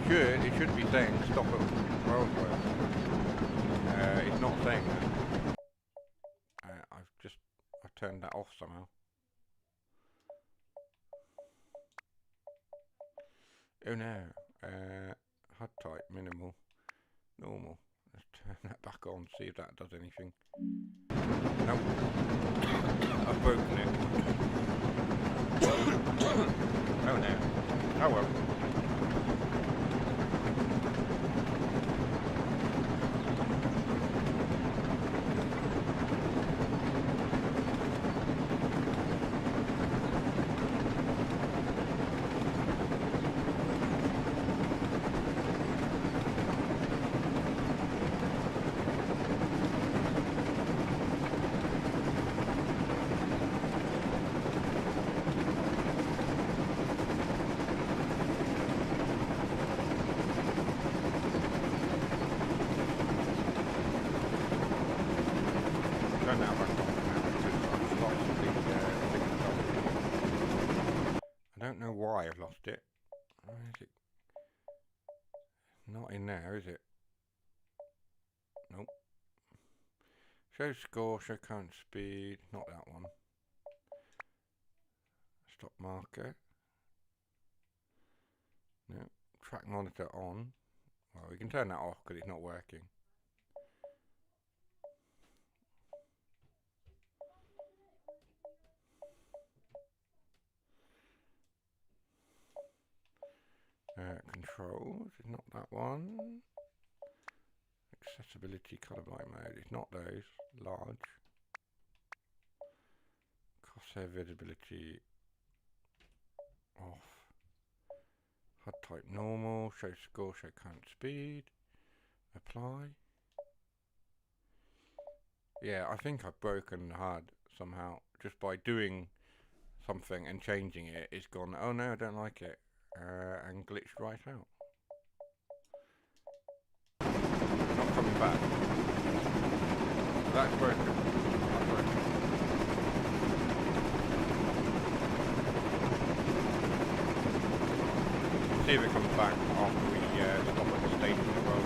Speaker 1: It should be saying stop at roadwork. It's not saying that. I've turned that off somehow. Oh no. HUD type minimal, normal. Let's turn that back on, see if that does anything. Nope. I've broken it. Oh no. Oh well. I don't know why I've lost it. Where is it? Not in there, is it? Nope. Show score, show current speed. Not that one. Stop marker. No. Track monitor on. Well, we can turn that off because it's not working. Controls is not that one. Accessibility, colorblind mode is not those. Large. Crosshair visibility off. HUD type normal. Show score, show current speed. Apply. Yeah, I think I've broken the HUD somehow. Just by doing something and changing it, it's gone, oh no, I don't like it. And glitched right out. Not coming back. That's broken. Not broken. see if it comes back after we stop at the station as well.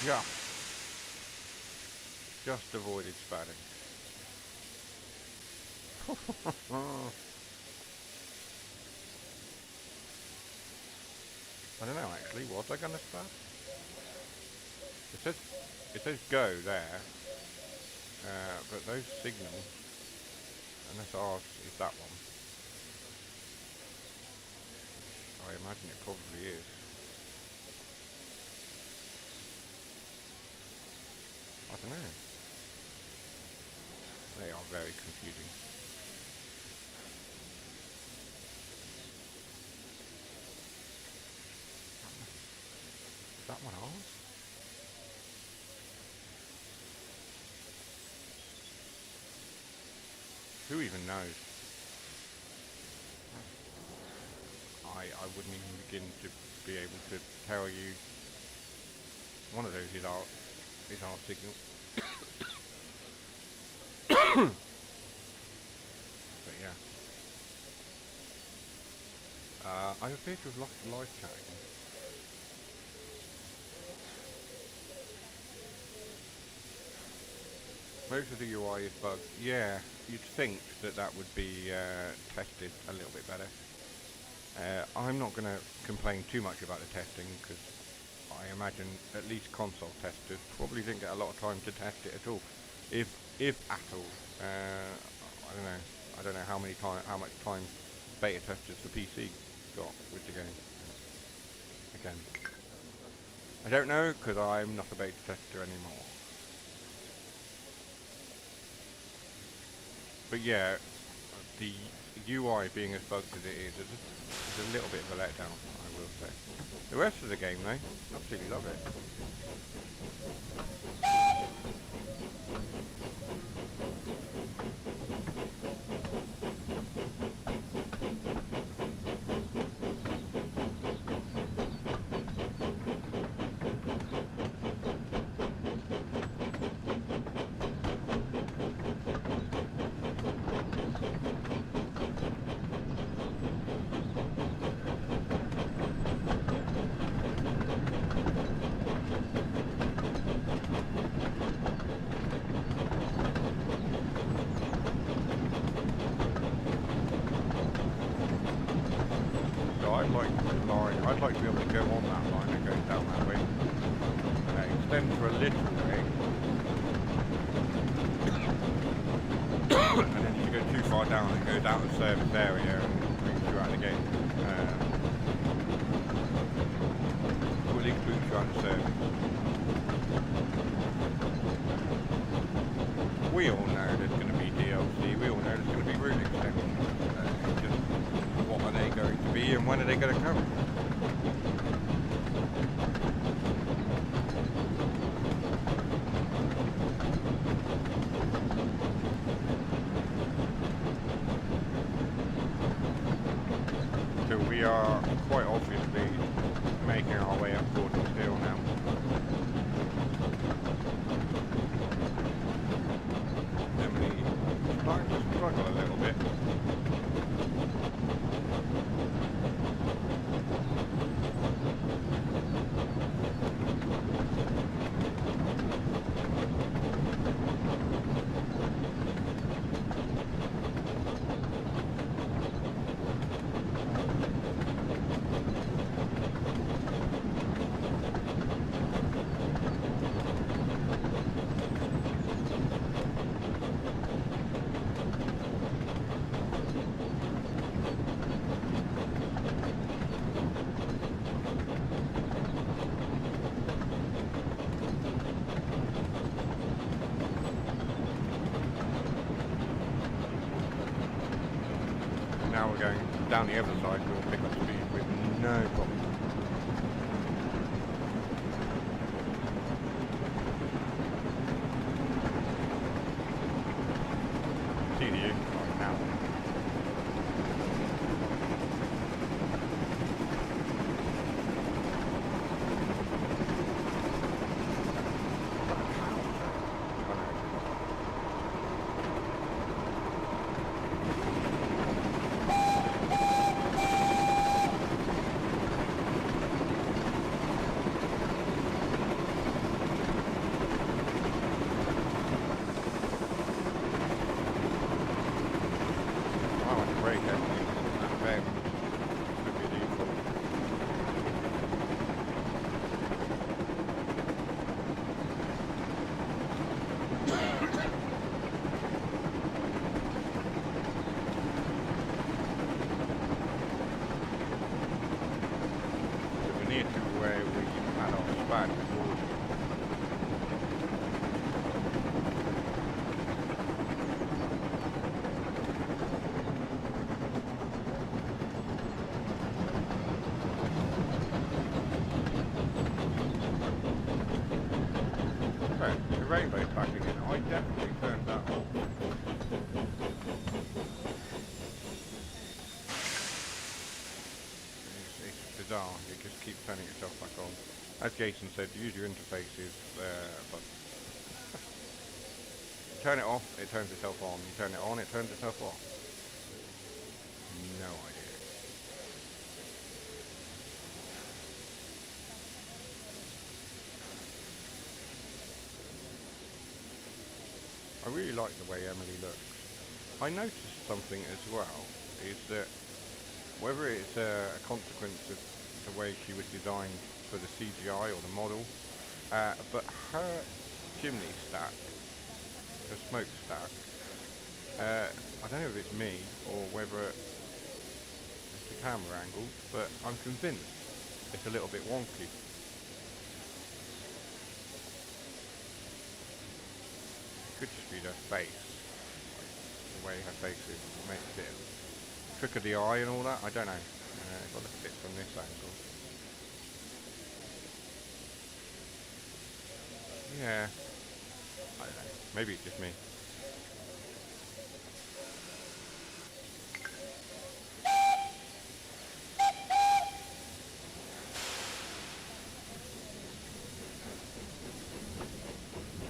Speaker 1: Yeah. Just avoided spatting. I don't know actually, was I gonna spat? It says go there. But those signals, unless ours is that one. I imagine it probably is. I don't know. They are very confusing. Is that one ours? Who even knows? I wouldn't even begin to be able to tell you. One of those is our signal. But yeah. I appear to have lost live chatting. Most of the UI is bugged. Yeah, you'd think that would be tested a little bit better. I'm not going to complain too much about the testing because I imagine at least console testers probably didn't get a lot of time to test it at all, if at all. I don't know how much time beta testers for PC got with the game. Again, I don't know because I'm not a beta tester anymore. But yeah, the UI being as bugged as it is a little bit of a letdown, I will say. The rest of the game though, absolutely love it. I'd like to be able to go on that line and go down that way. Extend for a little way. And then if you go too far down, it goes out of the service area and brings you out again. Or at least brings you out of service. We all know there's going to be DLC, we all know there's going to be route extensions. Just what are they going to be and when are they going to come? So we are quite obviously making our way up towards the hill now. Emily starting to struggle a little bit. down the other side we'll pick up speed with no problem. See the incline now. Rainbow's back again. I definitely turned that off. It's bizarre. You just keep turning yourself back on. As Jason said, use your interfaces, but turn it off, it turns itself on. You turn it on, it turns itself off. No idea. I really like the way Emily looks. I noticed something as well, is that whether it's a consequence of the way she was designed for the CGI or the model, but her chimney stack, her smokestack, I don't know if it's me or whether it's the camera angle, but I'm convinced it's a little bit wonky. Could just be her face, the way her face is, makes it trick of the eye and all that. I don't know. If I look at it from this angle, yeah, I don't know. Maybe it's just me.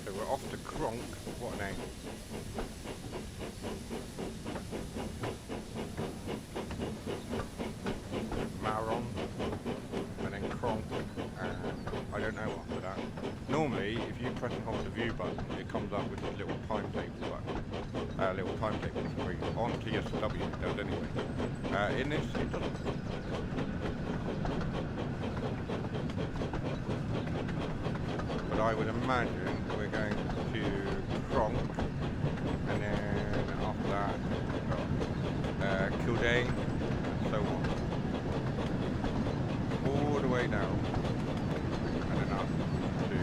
Speaker 1: So we're off to Kronk. What a name. Maron, and then Kronk, I don't know after that. Normally, if you press and hold the view button, it comes up with this little timetable button. Little timetable screen. On TSW it does anyway. In this, it doesn't. But I would imagine we're going to Kronk, and then after that, Kildane, and so on. All the way down, and then up to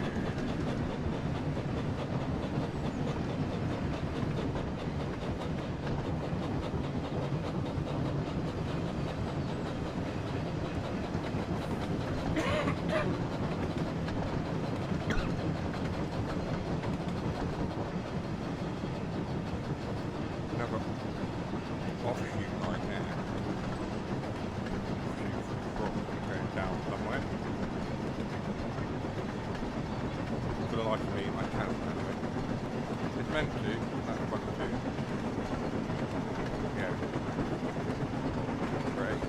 Speaker 1: another offshoot right there. Going down somewhere. For the life of me, I can't remember. It's meant to, that's what to do. Yeah. Great.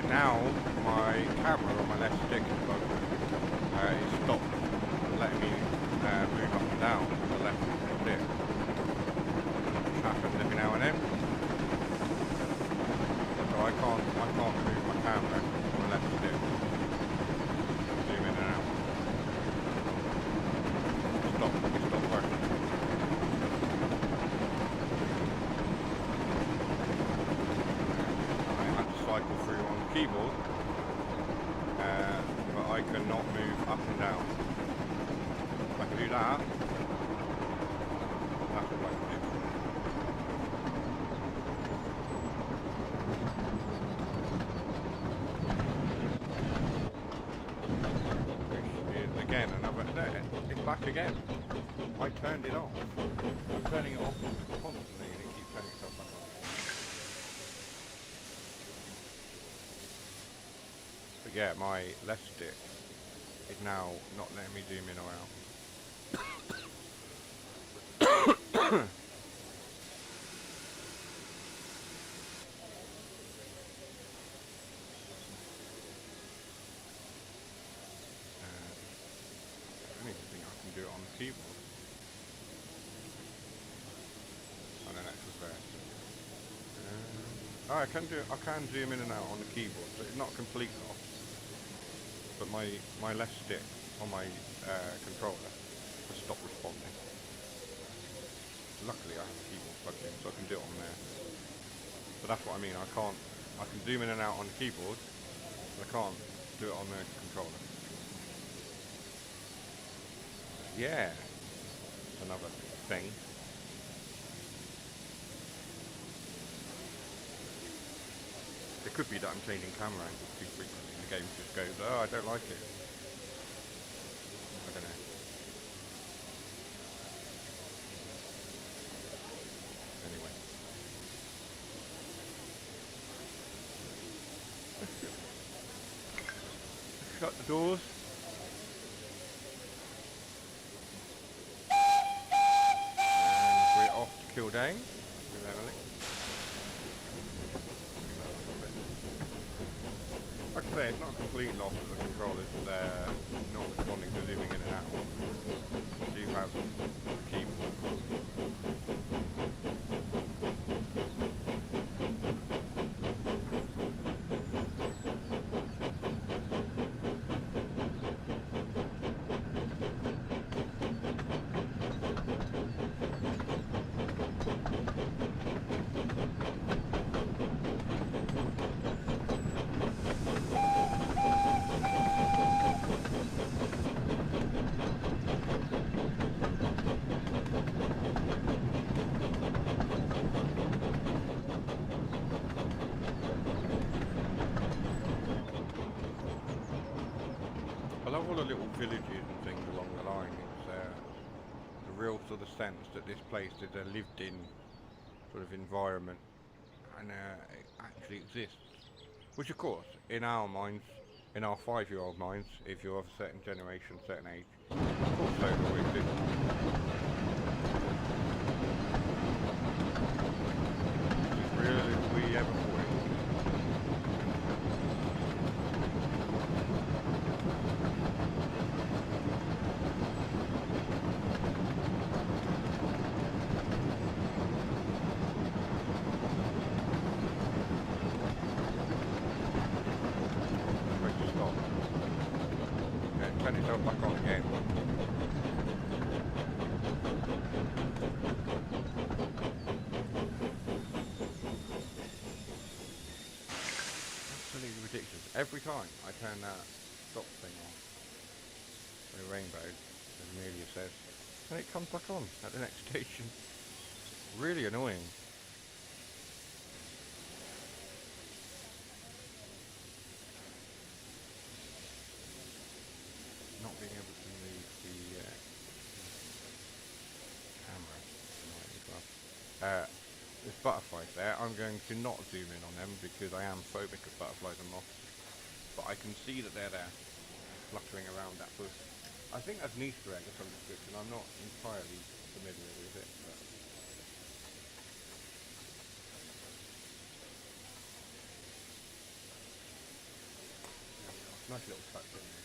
Speaker 1: Now my camera on my left stick is broken. It stopped letting me move up and down with the left stick. Happens every now and then. So I can't move my camera on my left stick. Zoom in and out. It stopped working. I had to cycle through on the keyboard I cannot move up and down. If I can do that, that's what I can do. Which is again another, there, it's back again. I turned it off. I'm turning it off constantly and it keeps turning itself back on. But yeah, my left stick is now not letting me zoom in or out. I don't even think I can do it on the keyboard. Oh no, that's reverse. Oh, I can do it. I can zoom in and out on the keyboard, so it's not completely off. But my left stick on my controller has stopped responding. Luckily, I have the keyboard plugged in, so I can do it on there. But that's what I mean. I can zoom in and out on the keyboard, but I can't do it on the controller. Yeah, that's another thing. It could be that I'm changing camera angles too frequently and the game just goes, oh, I don't like it. I don't know. Anyway. Shut the doors. And we're off to Kildane with Emily. Like I say, it's not a complete loss of the controllers, they're not responding to zooming in and out. I do have the keyboard. I love all the little villages and things along the line. It's a real sort of sense that this place is a lived-in sort of environment and it actually exists. Which of course, in our minds, in our 5-year-old minds, if you're of a certain generation, certain age, of course Sodor exists. It's as real as we ever thought it would. Turn itself back on again. Absolutely ridiculous. Every time I turn that stop thing on, the rainbow, as Amelia says, and it comes back on at the next station. Really annoying. Not being able to move the camera tonight as well. There's butterflies there. I'm going to not zoom in on them because I am phobic of butterflies and moths. But I can see that they're there, fluttering around that bush. I think that's an Easter egg of some description. I'm not entirely familiar with it. But nice little touch in there.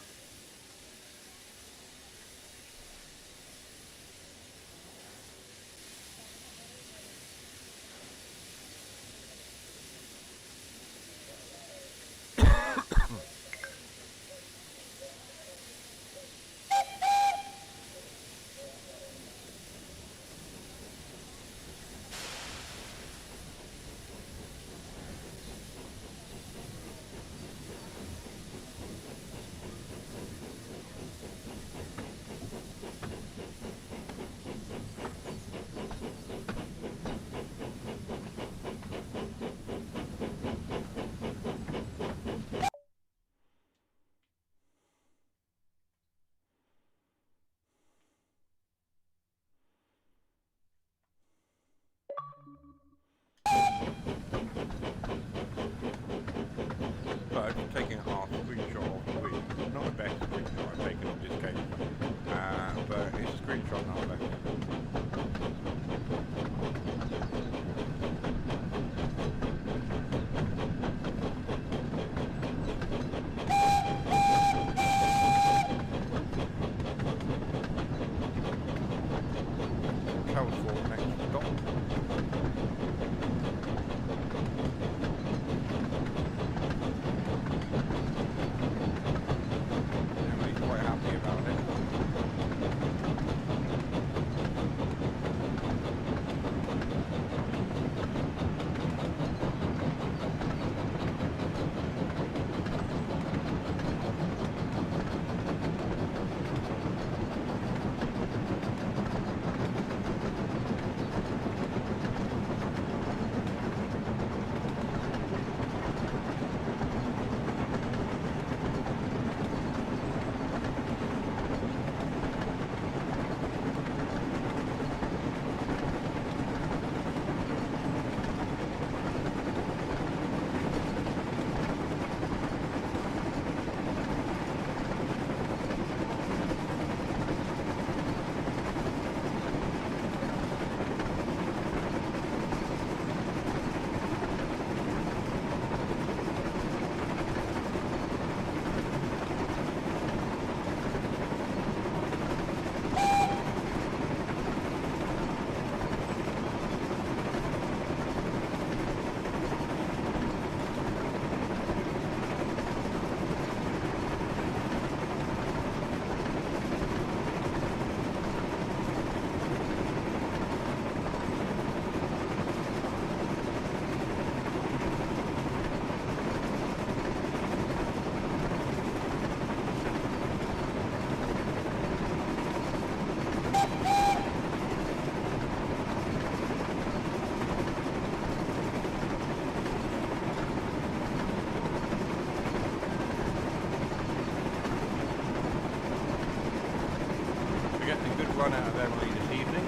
Speaker 1: run out of Emily this evening.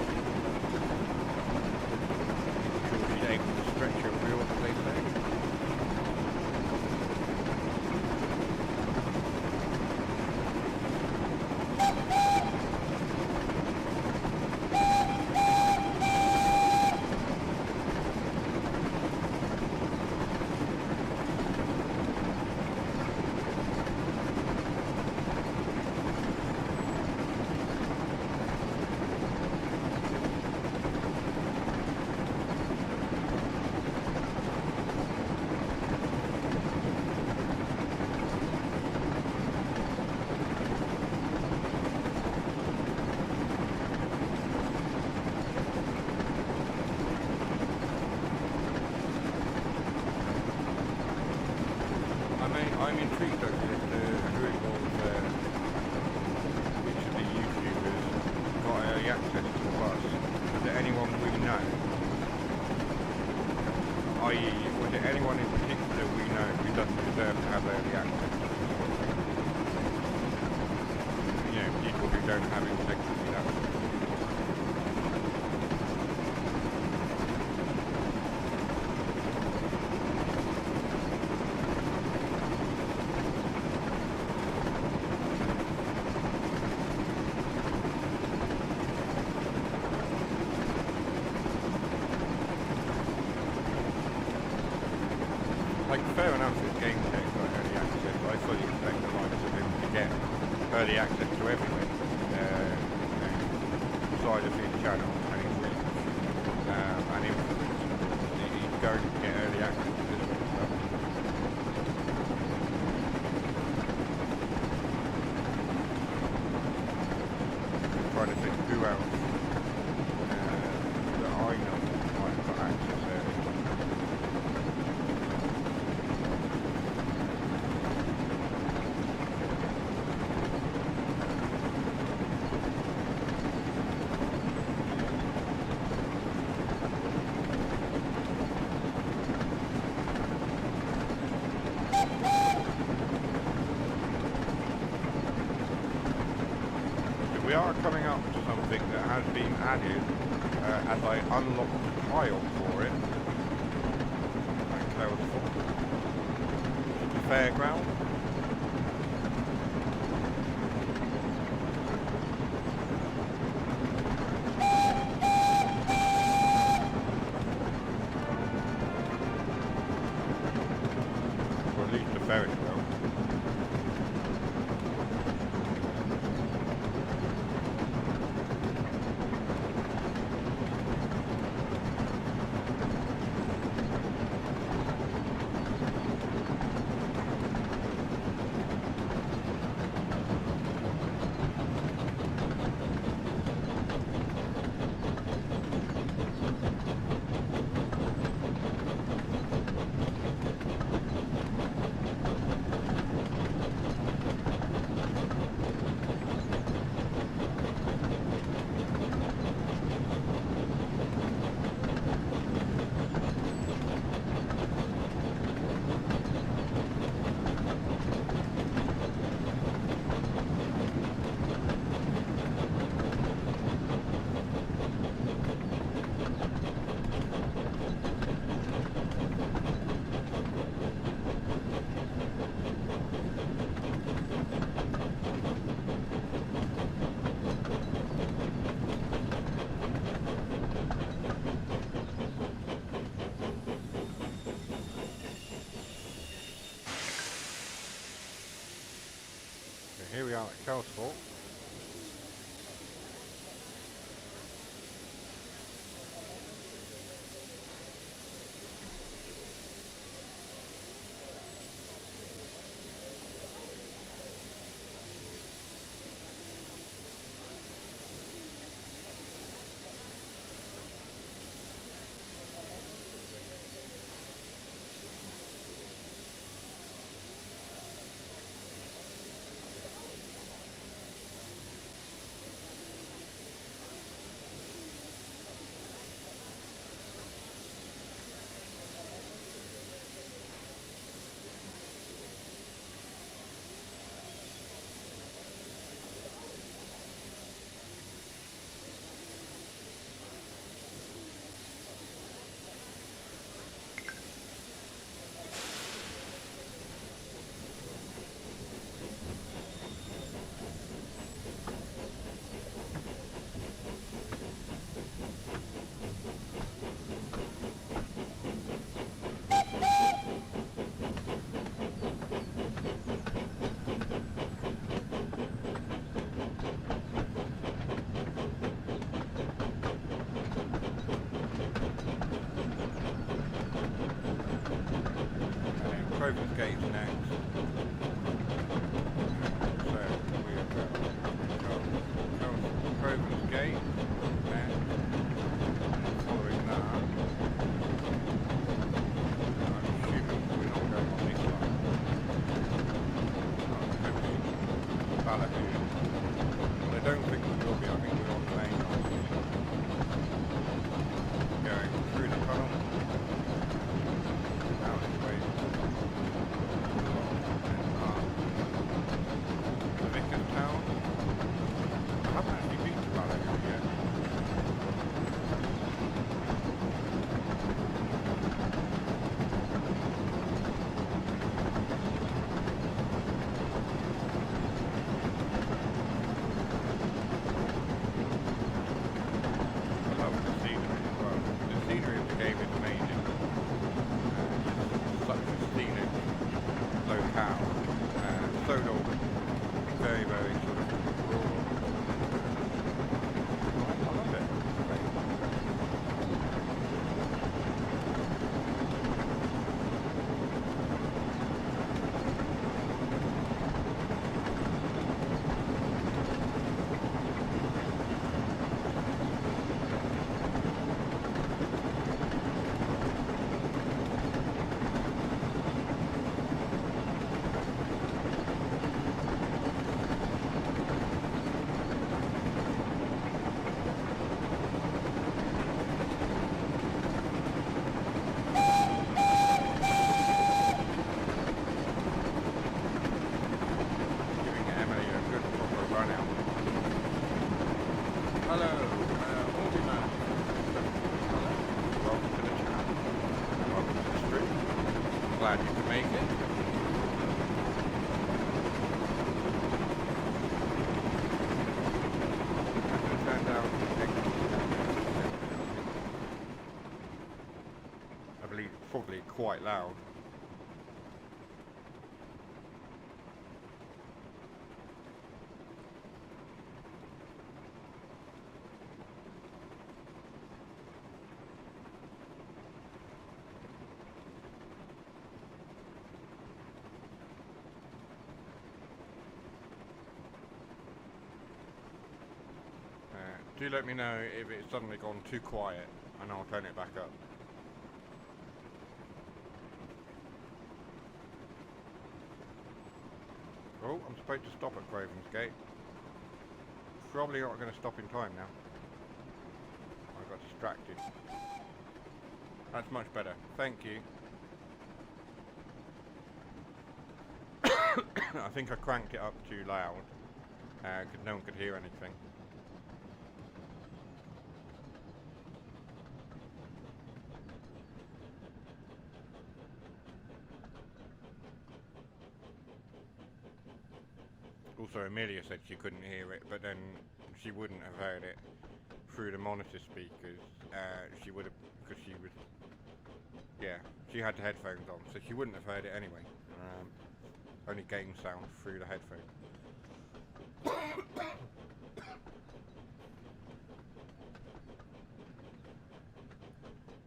Speaker 1: I'm sure she's able to stretch her reel, as they say. I'm intrigued though that who it was, which of the YouTubers got early access to the bus. Was it anyone we know? I.e., was it anyone in particular we know who doesn't deserve to have early access to the bus? You know, people who don't have integrity, that sort of thing. Like, fair enough if Game Tech got early access, but I fully expect the likes of him to get early access to everything. Side of his channel and his reach and influence. He's going to get early access to this sort of stuff. I'm trying to think who else that I know might have got access early. We are coming up to something that has been added as I unlock the tile for it. Like there was the fairground. Or at least the Ferris wheel. Here we are at Kelsport. Gate's next. So we've got Crow's Gate next. Following that, I'm assuming we're not going on this line. Ballyhoo. But I don't think we will be. I think we're on the main line. Going through the tunnel. Out this way. The Vicar's Town. I haven't actually been to Ballyhoo yet. I love the scenery as well. The scenery of the game is amazing. Such a scenic locale. Sodor, very, very sort of rural. I love it. Giving Emily a good proper run out. Hello, Alderman. Hello, welcome to the channel. Welcome to the stream. Glad you could make it. I'm going to turn down the I believe it's probably quite loud. Do let me know if it's suddenly gone too quiet and I'll turn it back up. Oh, I'm supposed to stop at Craven's Gate. Probably not going to stop in time now. I got distracted. That's much better. Thank you. I think I cranked it up too loud because no one could hear anything. Also, Amelia said she couldn't hear it, but then she wouldn't have heard it through the monitor speakers. She would have, because she was, yeah, she had the headphones on, so she wouldn't have heard it anyway. Only game sound through the headphones.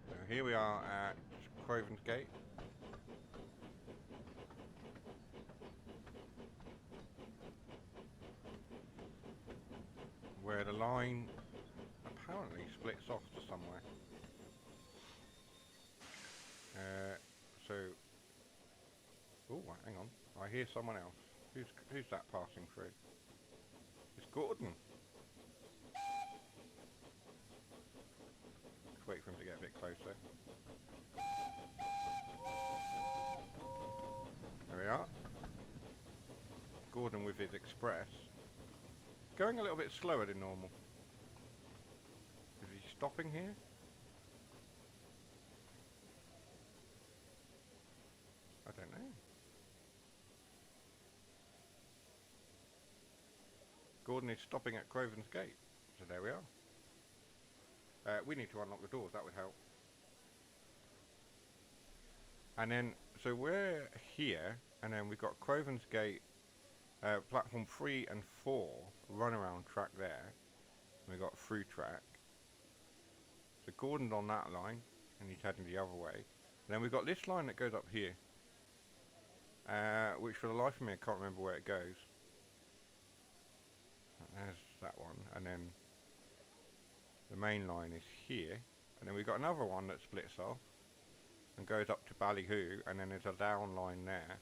Speaker 1: So here we are at Craven's Gate. Where the line apparently splits off to somewhere. So, oh, hang on, I hear someone else. Who's that passing through? It's Gordon. Just wait for him to get a bit closer. There we are. Gordon with his express. Going a little bit slower than normal. Is he stopping here? I don't know. Gordon is stopping at Craven's Gate. So there we are. We need to unlock the doors, that would help. And then, so we're here, and then we've got Craven's Gate, platform 3 and 4, runaround track there. We've got through track. So Gordon's on that line, and he's heading the other way. And then we've got this line that goes up here. which for the life of me I can't remember where it goes. There's that one, and then the main line is here, and then we've got another one that splits off and goes up to Ballyhoo, and then there's a down line there.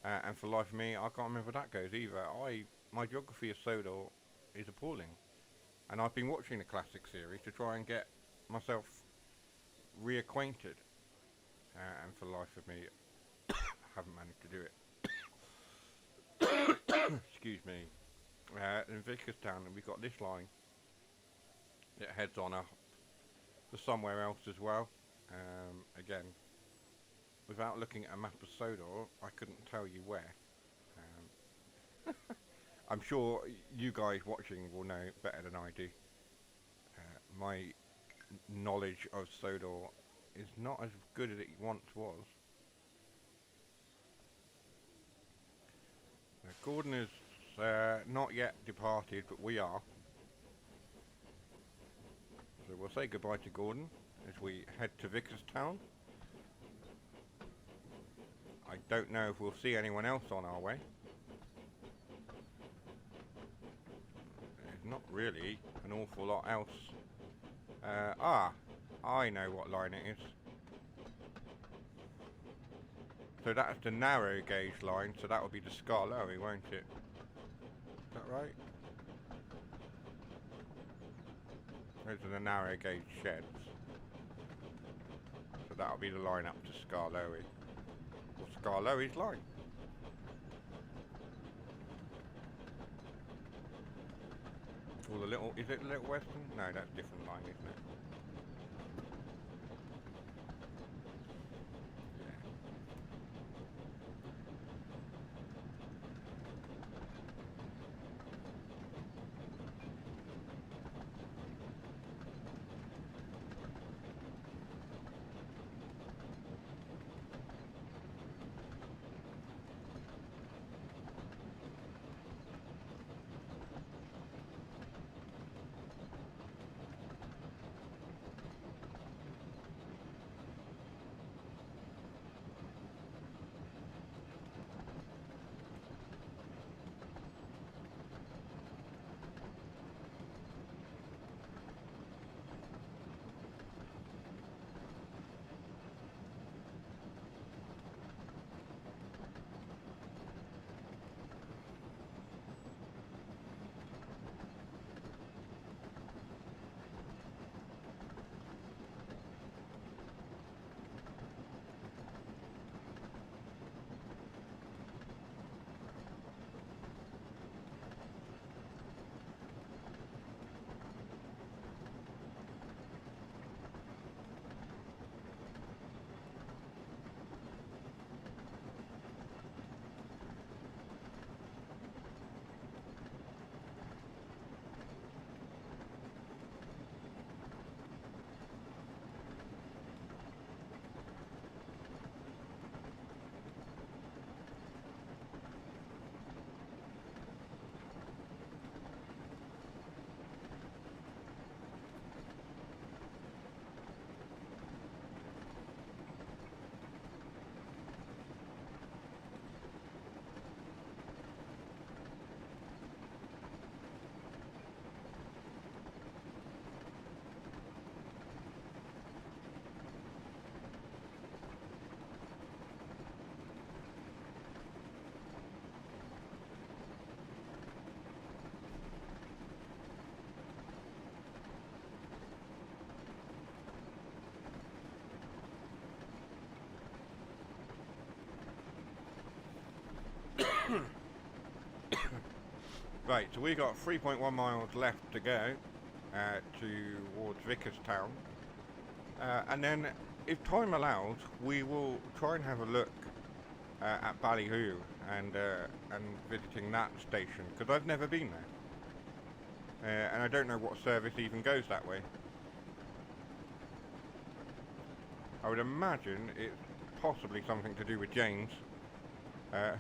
Speaker 1: And for the life of me, I can't remember where that goes either. My geography of Sodor is appalling, and I've been watching the classic series to try and get myself reacquainted, and for the life of me, I haven't managed to do it. Excuse me. In Vickerstown, we've got this line that heads on up to somewhere else as well. Again, without looking at a map of Sodor, I couldn't tell you where. I'm sure you guys watching will know better than I do. My knowledge of Sodor is not as good as it once was. Gordon is not yet departed, but we are. So we'll say goodbye to Gordon as we head to Vickerstown. I don't know if we'll see anyone else on our way. There's not really an awful lot else. I know what line it is. So that's the narrow gauge line, so that will be the Scarlowy, won't it? Is that right? Those are the narrow gauge sheds. So that'll be the line up to Scarlowy. Or Scarlowy's line. Or the little, is it the Little Western? No, that's a different line, isn't it? Right, so we got 3.1 miles left to go towards Vickerstown, and then if time allows we will try and have a look at Ballyhoo and visiting that station, because I've never been there, and I don't know what service even goes that way. I would imagine it's possibly something to do with James,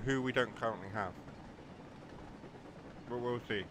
Speaker 1: who we don't currently have. But we'll see.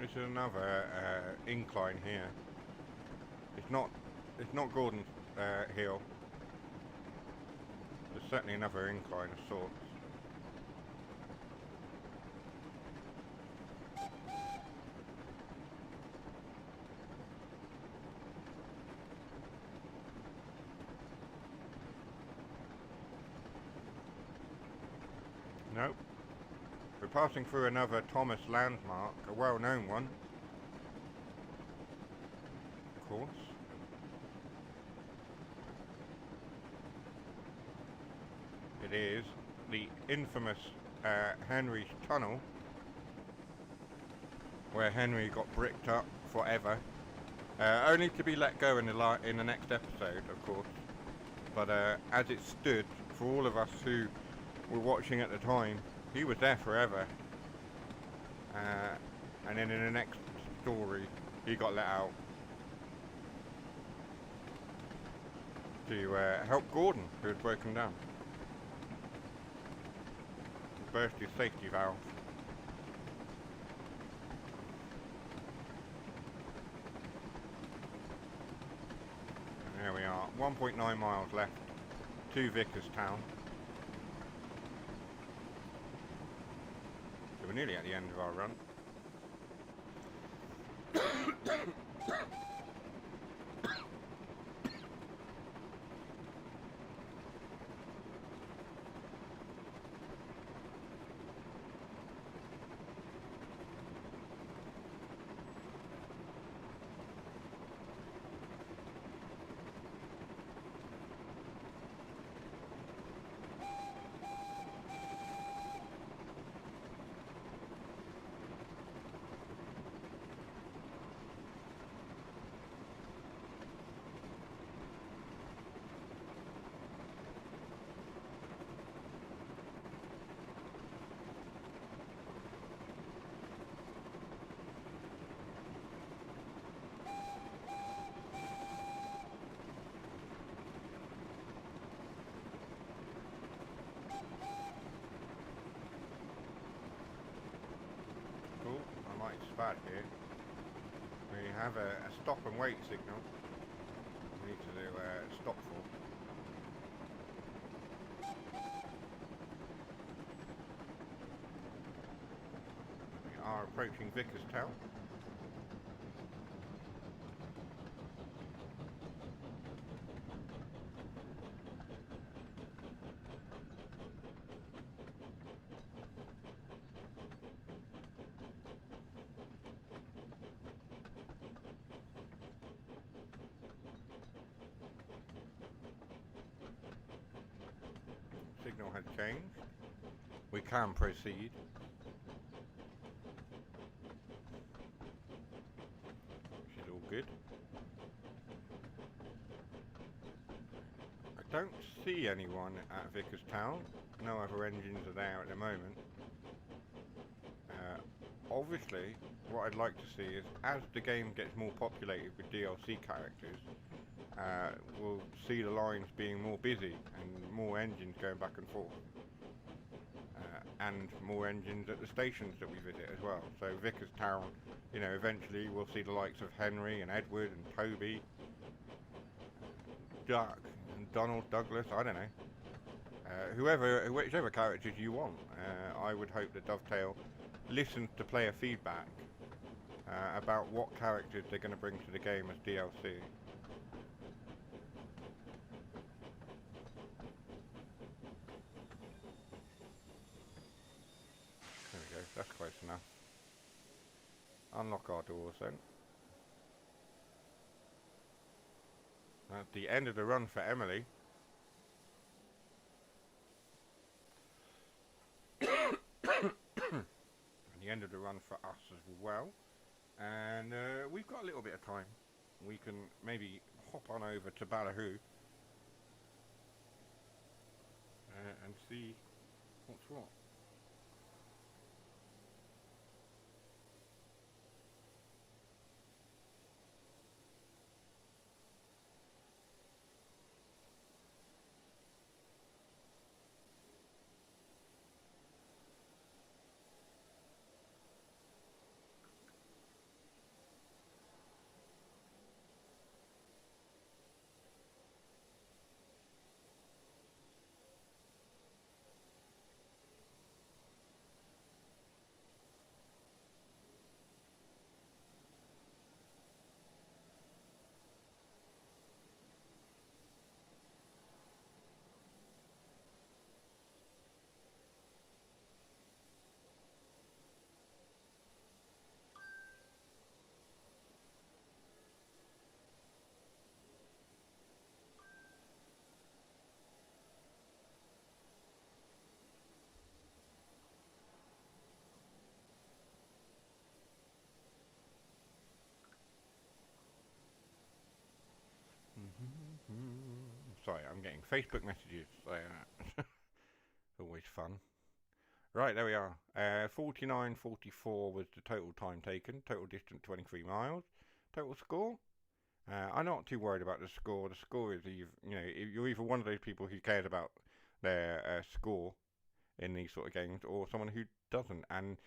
Speaker 1: This is another incline here. It's not Gordon's hill. There's certainly another incline of sorts. Nope. We're passing through another Thomas landmark, a well-known one. Of course. It is the infamous Henry's Tunnel, where Henry got bricked up forever, only to be let go in the next episode, of course. But as it stood, for all of us who were watching at the time, he was there forever. And then in the next story, he got let out to help Gordon, who had broken down. Burst his safety valve. And there we are, 1.9 miles left to Vicarstown. So we're nearly at the end of our run. Spot here. We have a stop and wait signal. We need to do a stop for. We are approaching Vicarstown. Signal has changed. We can proceed. Which is all good. I don't see anyone at Vicarstown. No other engines are there at the moment. Obviously, what I'd like to see is, as the game gets more populated with DLC characters, we'll see the lines being more busy and more engines going back and forth, and more engines at the stations that we visit as well. So Vicarstown, you know, eventually we'll see the likes of Henry and Edward and Toby, Duck and Donald, Douglas, I don't know, whichever characters you want. I would hope that Dovetail listens to player feedback about what characters they're going to bring to the game as DLC. There we go, that's close enough. Unlock our doors then. That's the end of the run for Emily. And the end of the run for us as well. And we've got a little bit of time. We can maybe hop on over to Ballyhoo and see what's what. Facebook messages. Always fun. Right, there we are. 49.44 was the total time taken. Total distance 23 miles. Total score. I'm not too worried about the score. The score is, you're either one of those people who cares about their score in these sort of games, or someone who doesn't. And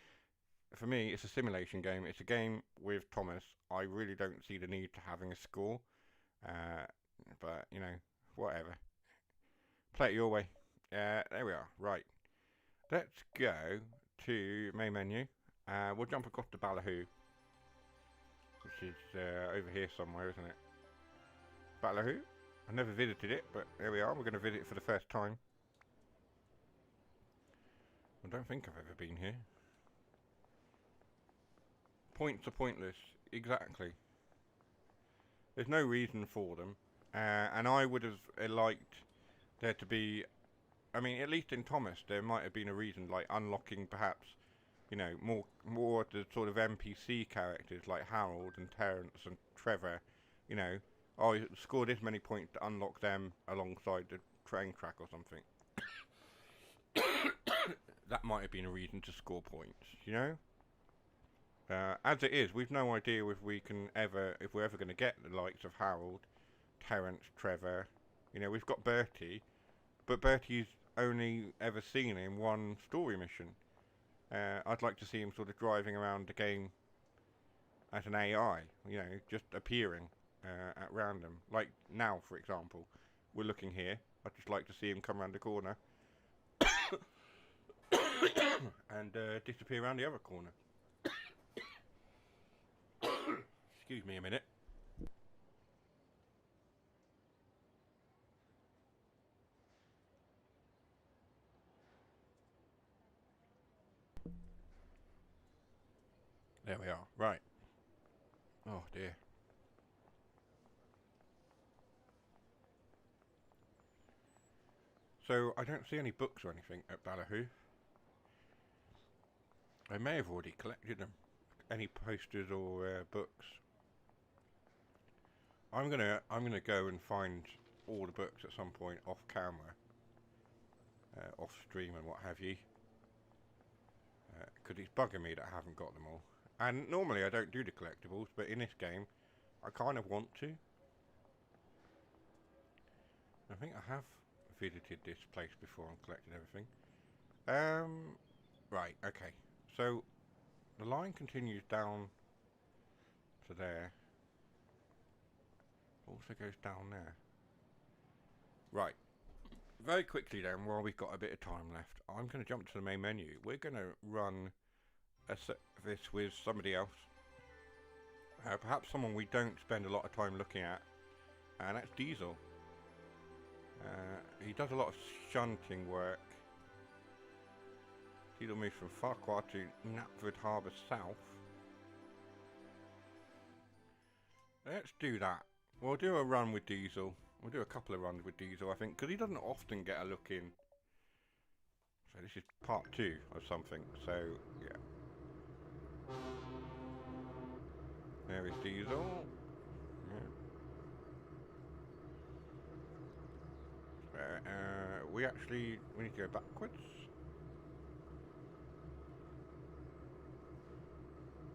Speaker 1: for me, it's a simulation game. It's a game with Thomas. I really don't see the need to having a score. But, whatever. Play it your way. There we are. Right. Let's go to main menu. We'll jump across to Ballyhoo, which is over here somewhere, isn't it? Ballyhoo? I've never visited it, but there we are. We're going to visit it for the first time. I don't think I've ever been here. Points are pointless. Exactly. There's no reason for them. And I would have liked there to be... I mean, at least in Thomas, there might have been a reason, like unlocking perhaps, more of the sort of NPC characters like Harold and Terence and Trevor. Oh, you score this many points to unlock them alongside the train track or something. That might have been a reason to score points, As it is, we've no idea if we're ever going to get the likes of Harold, Terence, Trevor. We've got Bertie, but Bertie's only ever seen in one story mission. I'd like to see him sort of driving around the game as an AI, just appearing at random. Like now, for example, we're looking here. I'd just like to see him come around the corner and disappear around the other corner. Excuse me a minute. There we are. Right. Oh dear. So I don't see any books or anything at Ballyhoo. I may have already collected them. Any posters or books. I'm gonna go and find all the books at some point off camera, off stream and what have you. Because it's bugging me that I haven't got them all. And normally I don't do the collectibles, but in this game, I kind of want to. I think I have visited this place before and collected everything. Right, okay. So, the line continues down to there. Also goes down there. Right. Very quickly then, while we've got a bit of time left, I'm going to jump to the main menu. We're going to run this with somebody else. Perhaps someone we don't spend a lot of time looking at. And that's Diesel. He does a lot of shunting work. Diesel moves from Farquhar to Knapford Harbour South. Let's do that. We'll do a run with Diesel. We'll do a couple of runs with Diesel, I think, because he doesn't often get a look in. So this is part 2 of something, so yeah. There is Diesel. Yeah. We need to go backwards.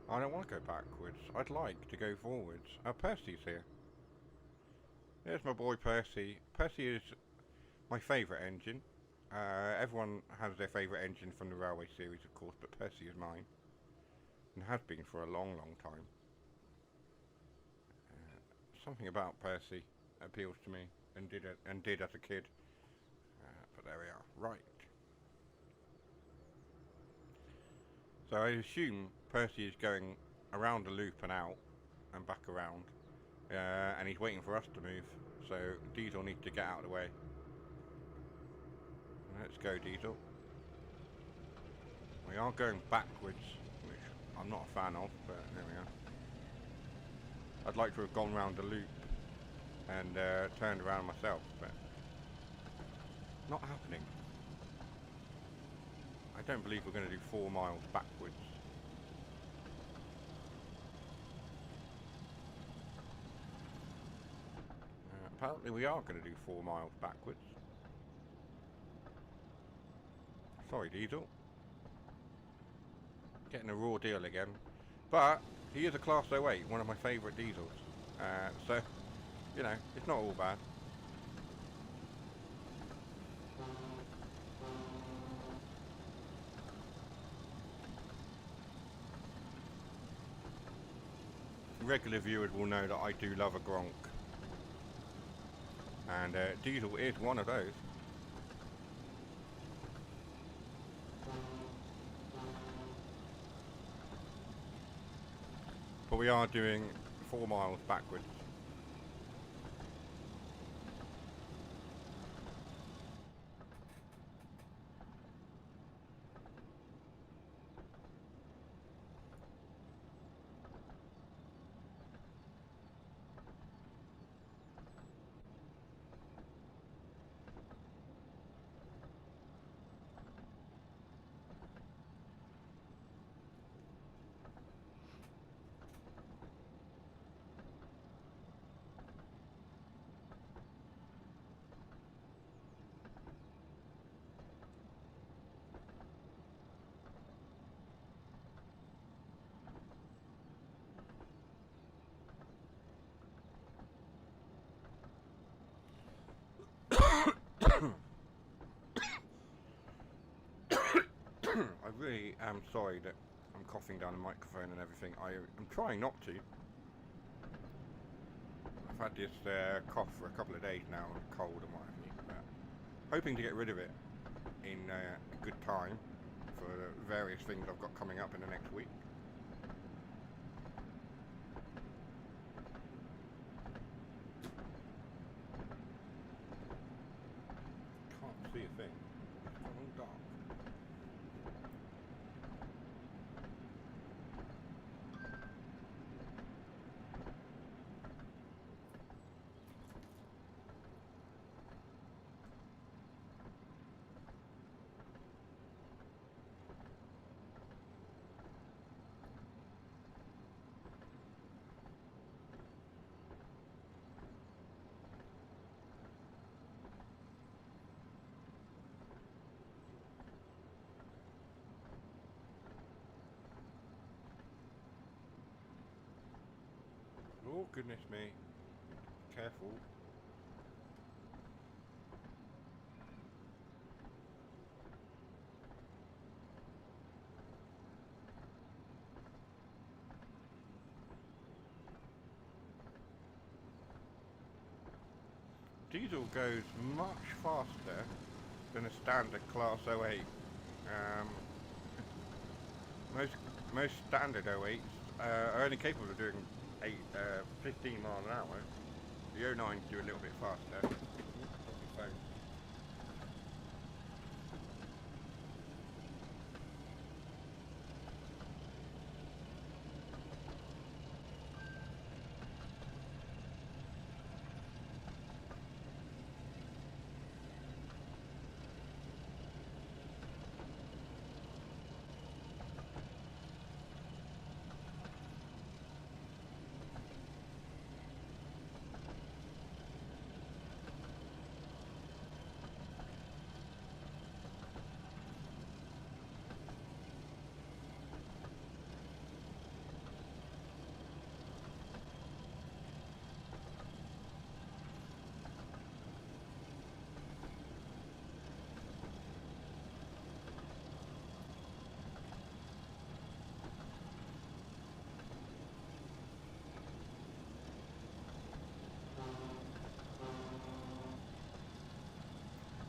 Speaker 1: I don't want to go backwards. I'd like to go forwards. Oh, Percy's here. There's my boy Percy. Percy is my favourite engine. Everyone has their favourite engine from the Railway series, of course, but Percy is mine. And has been for a long, long time. Something about Percy appeals to me, and did as a kid. But there we are. Right. So I assume Percy is going around the loop and out, and back around. And he's waiting for us to move, so Diesel needs to get out of the way. Let's go, Diesel. We are going backwards, which I'm not a fan of, but there we are. I'd like to have gone round the loop and turned around myself, but not happening. I don't believe we're going to do 4 miles backwards. Apparently we are going to do 4 miles backwards. Sorry, Diesel. Getting a raw deal again. But he is a Class 08, one of my favourite diesels. So, you know, it's not all bad. Regular viewers will know that I do love a Gronk. And Diesel is one of those. But we are doing 4 miles backwards. I really am sorry that I'm coughing down the microphone and everything. I'm trying not to. I've had this cough for a couple of days now, and cold and what have you. But hoping to get rid of it in a good time for the various things I've got coming up in the next week. Can't see a thing. It's gone all dark. Oh, goodness me. Careful. Diesel goes much faster than a standard Class 08. Most standard 08s are only capable of doing 15 miles an hour. The 09s do a little bit faster. So,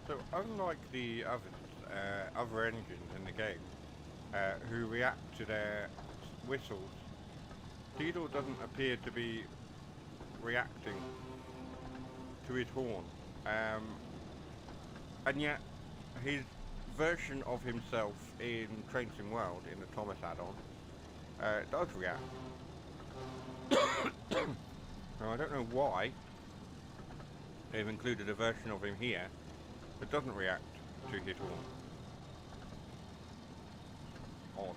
Speaker 1: So unlike the other engines in the game, who react to their whistles, Diesel doesn't appear to be reacting to his horn, and yet his version of himself in TrainSim World, in the Thomas add-on, does react. Now I don't know why they've included a version of him here that doesn't react to his horn. Odd.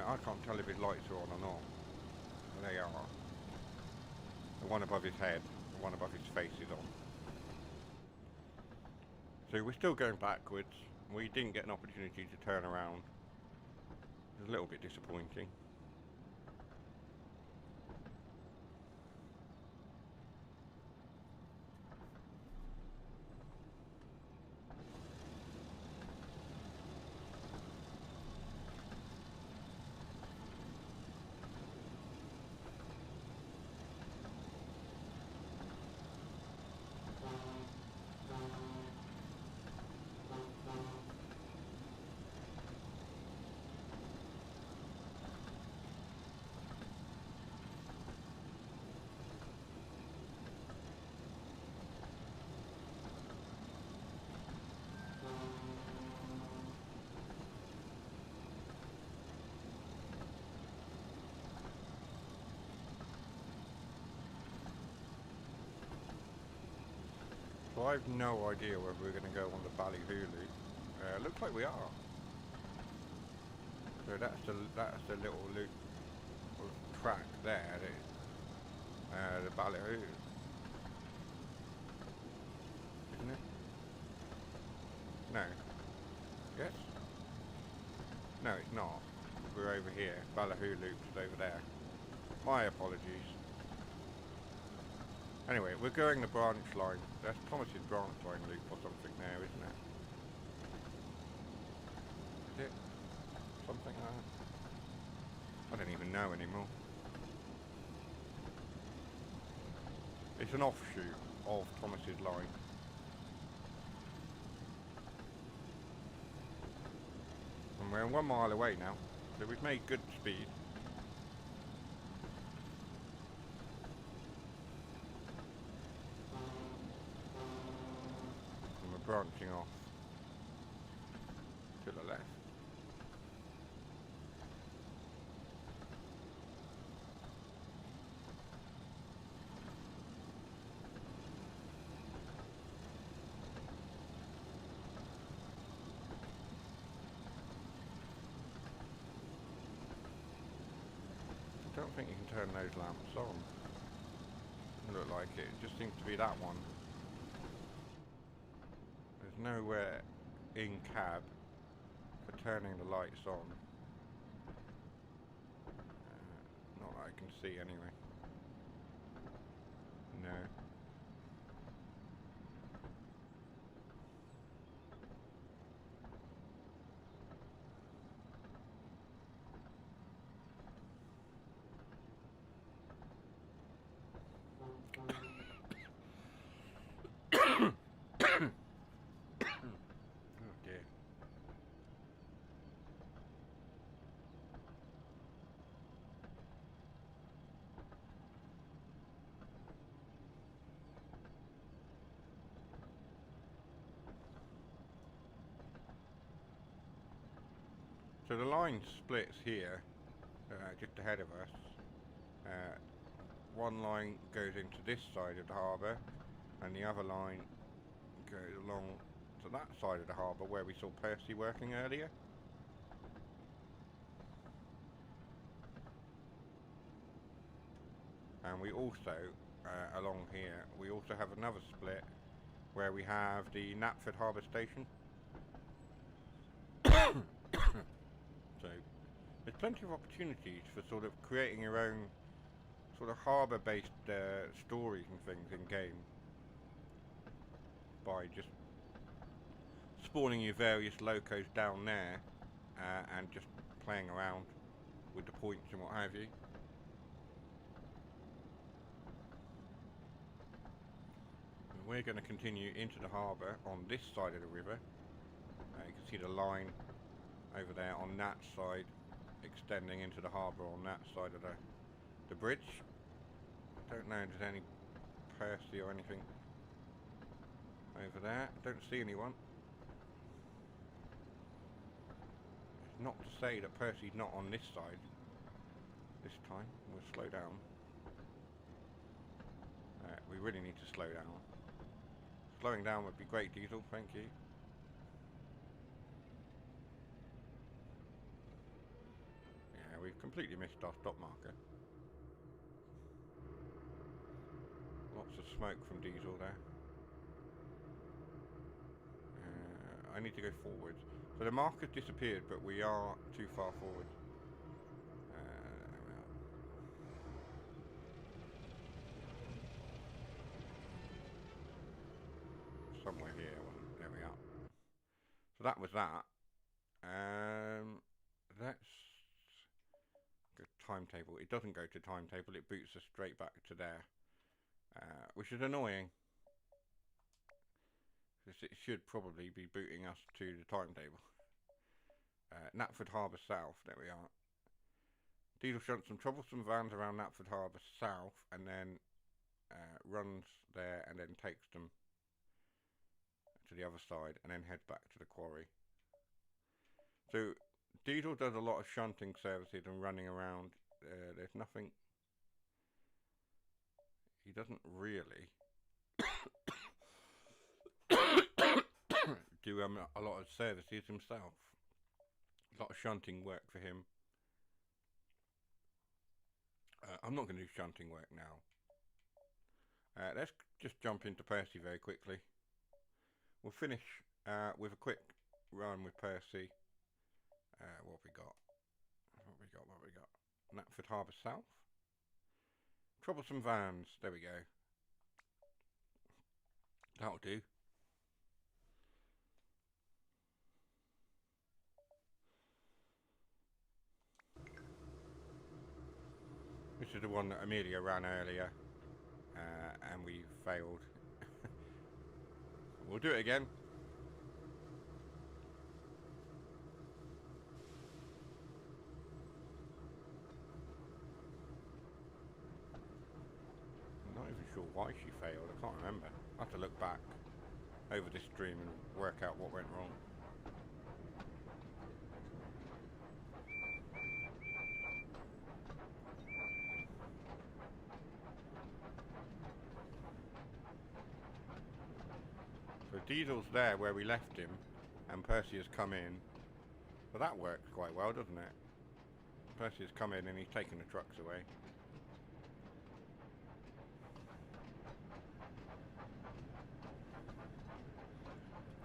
Speaker 1: I can't tell if his lights are on or not. They are. The one above his head, the one above his face is on. So we're still going backwards. We didn't get an opportunity to turn around. It was a little bit disappointing. So I have no idea whether we're going to go on the ballyhoo loop. Looks like we are. So that's the little loop or track there. The ballyhoo, isn't it? No. Yes. No, it's not. We're over here. Ballyhoo loop's over there. My apologies. Anyway, we're going the branch line. That's Thomas's branch line loop or something there, isn't it? Is it? Something like that? I don't even know anymore. It's an offshoot of Thomas's line. And we're 1 mile away now, so we've made good speed. Branching off to the left. I don't think you can turn those lamps on. Doesn't look like it. It just seems to be that one. There's nowhere in cab for turning the lights on. Not that I can see anyway. No. Oh dear. So the line splits here, just ahead of us. One line goes into this side of the harbour, and the other line goes along to that side of the harbour where we saw Percy working earlier. And we also, along here, we also have another split where we have the Knapford Harbour Station. So there's plenty of opportunities for sort of creating your own sort of harbour based stories and things in game by just spawning your various locos down there and just playing around with the points and what have you. And we're going to continue into the harbour on this side of the river. You can see the line over there on that side extending into the harbour on that side of the bridge. Don't know if there's any Percy or anything over there. Don't see anyone. It's not to say that Percy's not on this side this time. We'll slow down. We really need to slow down. Slowing down would be great, Diesel, thank you. Yeah, we've completely missed our stop marker. Lots of smoke from Diesel there. I need to go forward. So the marker's disappeared, but we are too far forward. There we are. Somewhere here. There we are. So that was that. Let's go timetable. It doesn't go to timetable. It boots us straight back to there, which is annoying. Because it should probably be booting us to the timetable. Knapford Harbour South. There we are. Diesel shunts some troublesome vans around Knapford Harbour South, and then runs there, and then takes them to the other side, and then heads back to the quarry. So Diesel does a lot of shunting services and running around. There's nothing. He doesn't really do a lot of services himself. A lot of shunting work for him. I'm not going to do shunting work now. Let's just jump into Percy very quickly. We'll finish with a quick run with Percy. What have we got? What have we got? Knapford Harbour South. Troublesome vans. There we go. That'll do. This is the one that Amelia ran earlier, and we failed. We'll do it again. I'm not even sure why she failed. I can't remember. I have to look back over this stream and work out what went wrong. So Diesel's there where we left him, and Percy has come in. So that works quite well, doesn't it? Percy has come in and he's taken the trucks away.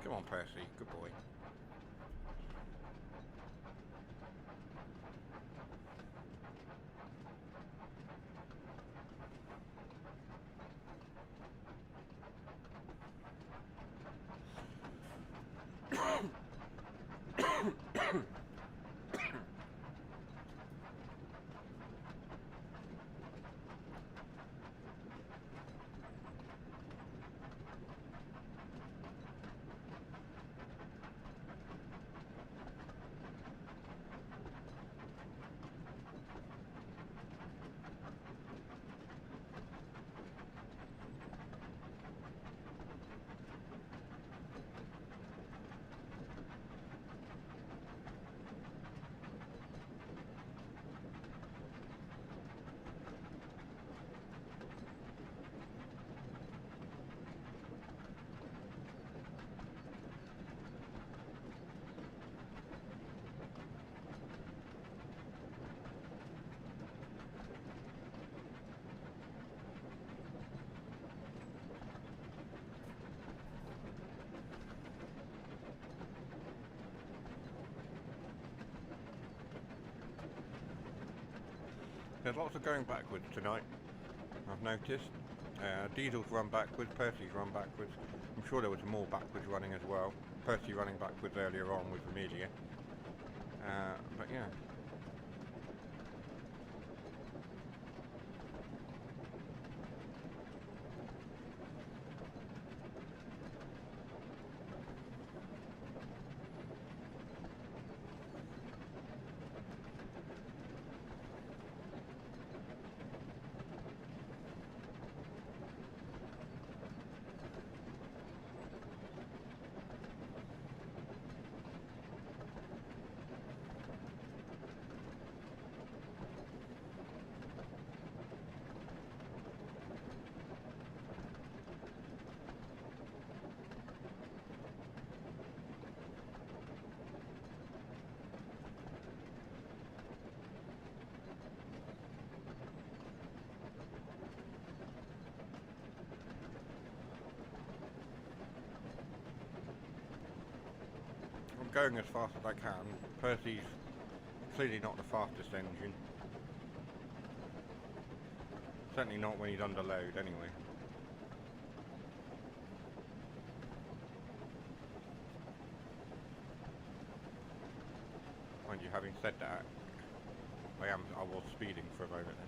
Speaker 1: Come on, Percy, good boy. There's lots of going backwards tonight, I've noticed. Diesel's run backwards, Percy's run backwards. I'm sure there was more backwards running as well. Percy running backwards earlier on with Amelia. But yeah. going as fast as I can. Percy's clearly not the fastest engine. Certainly not when he's under load, anyway. Mind you, having said that, I was speeding for a moment then.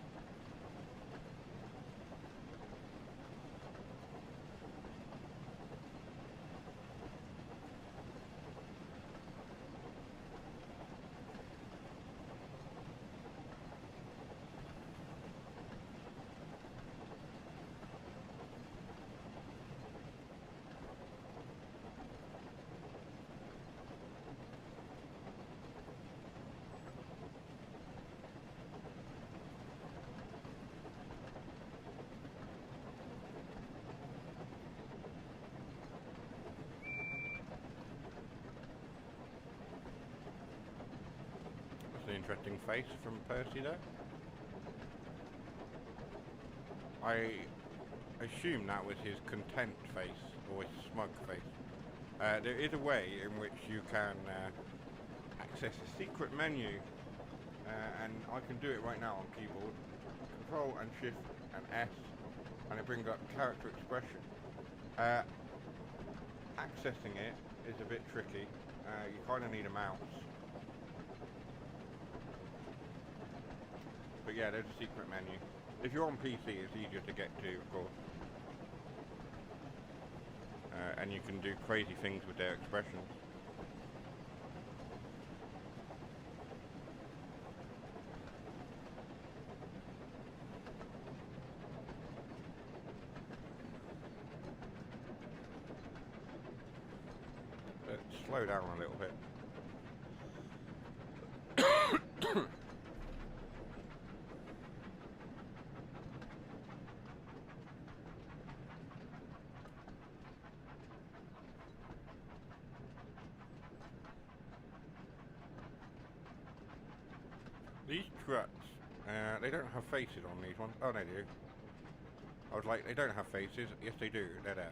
Speaker 1: An interesting face from Percy there. I assume that was his content face, or his smug face. There is a way in which you can access a secret menu, and I can do it right now on keyboard. Control and Shift and S, and it brings up character expression. Accessing it is a bit tricky. You kind of need a mouse. But yeah, there's a secret menu. If you're on PC, it's easier to get to, of course. And you can do crazy things with their expressions. But slow down a little bit. These trucks, they don't have faces on these ones. Oh, they do. I was like, they don't have faces. Yes, they do. They're there.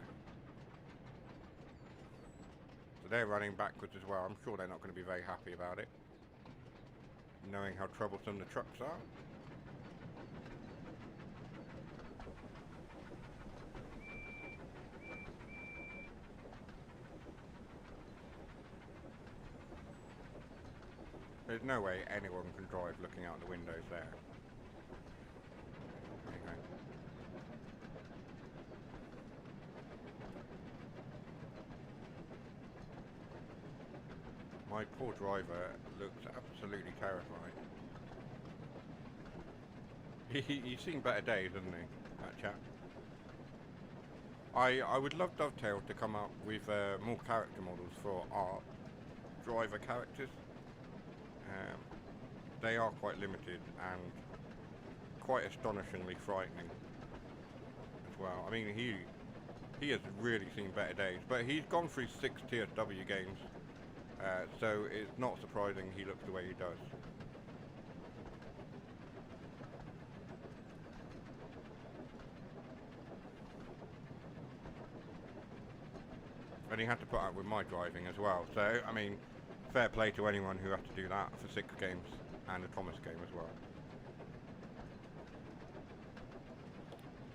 Speaker 1: So they're running backwards as well. I'm sure they're not going to be very happy about it, knowing how troublesome the trucks are. There's no way anyone can drive looking out the windows there. There you go. My poor driver looks absolutely terrified. He's seen better days, hasn't he, that chap? I would love Dovetail to come up with more character models for our driver characters. They are quite limited and quite astonishingly frightening as well. I mean, he has really seen better days, but he's gone through 6 TSW games, so it's not surprising he looks the way he does. And he had to put up with my driving as well, so I mean, fair play to anyone who has to do that for 6 games, and a Thomas game as well.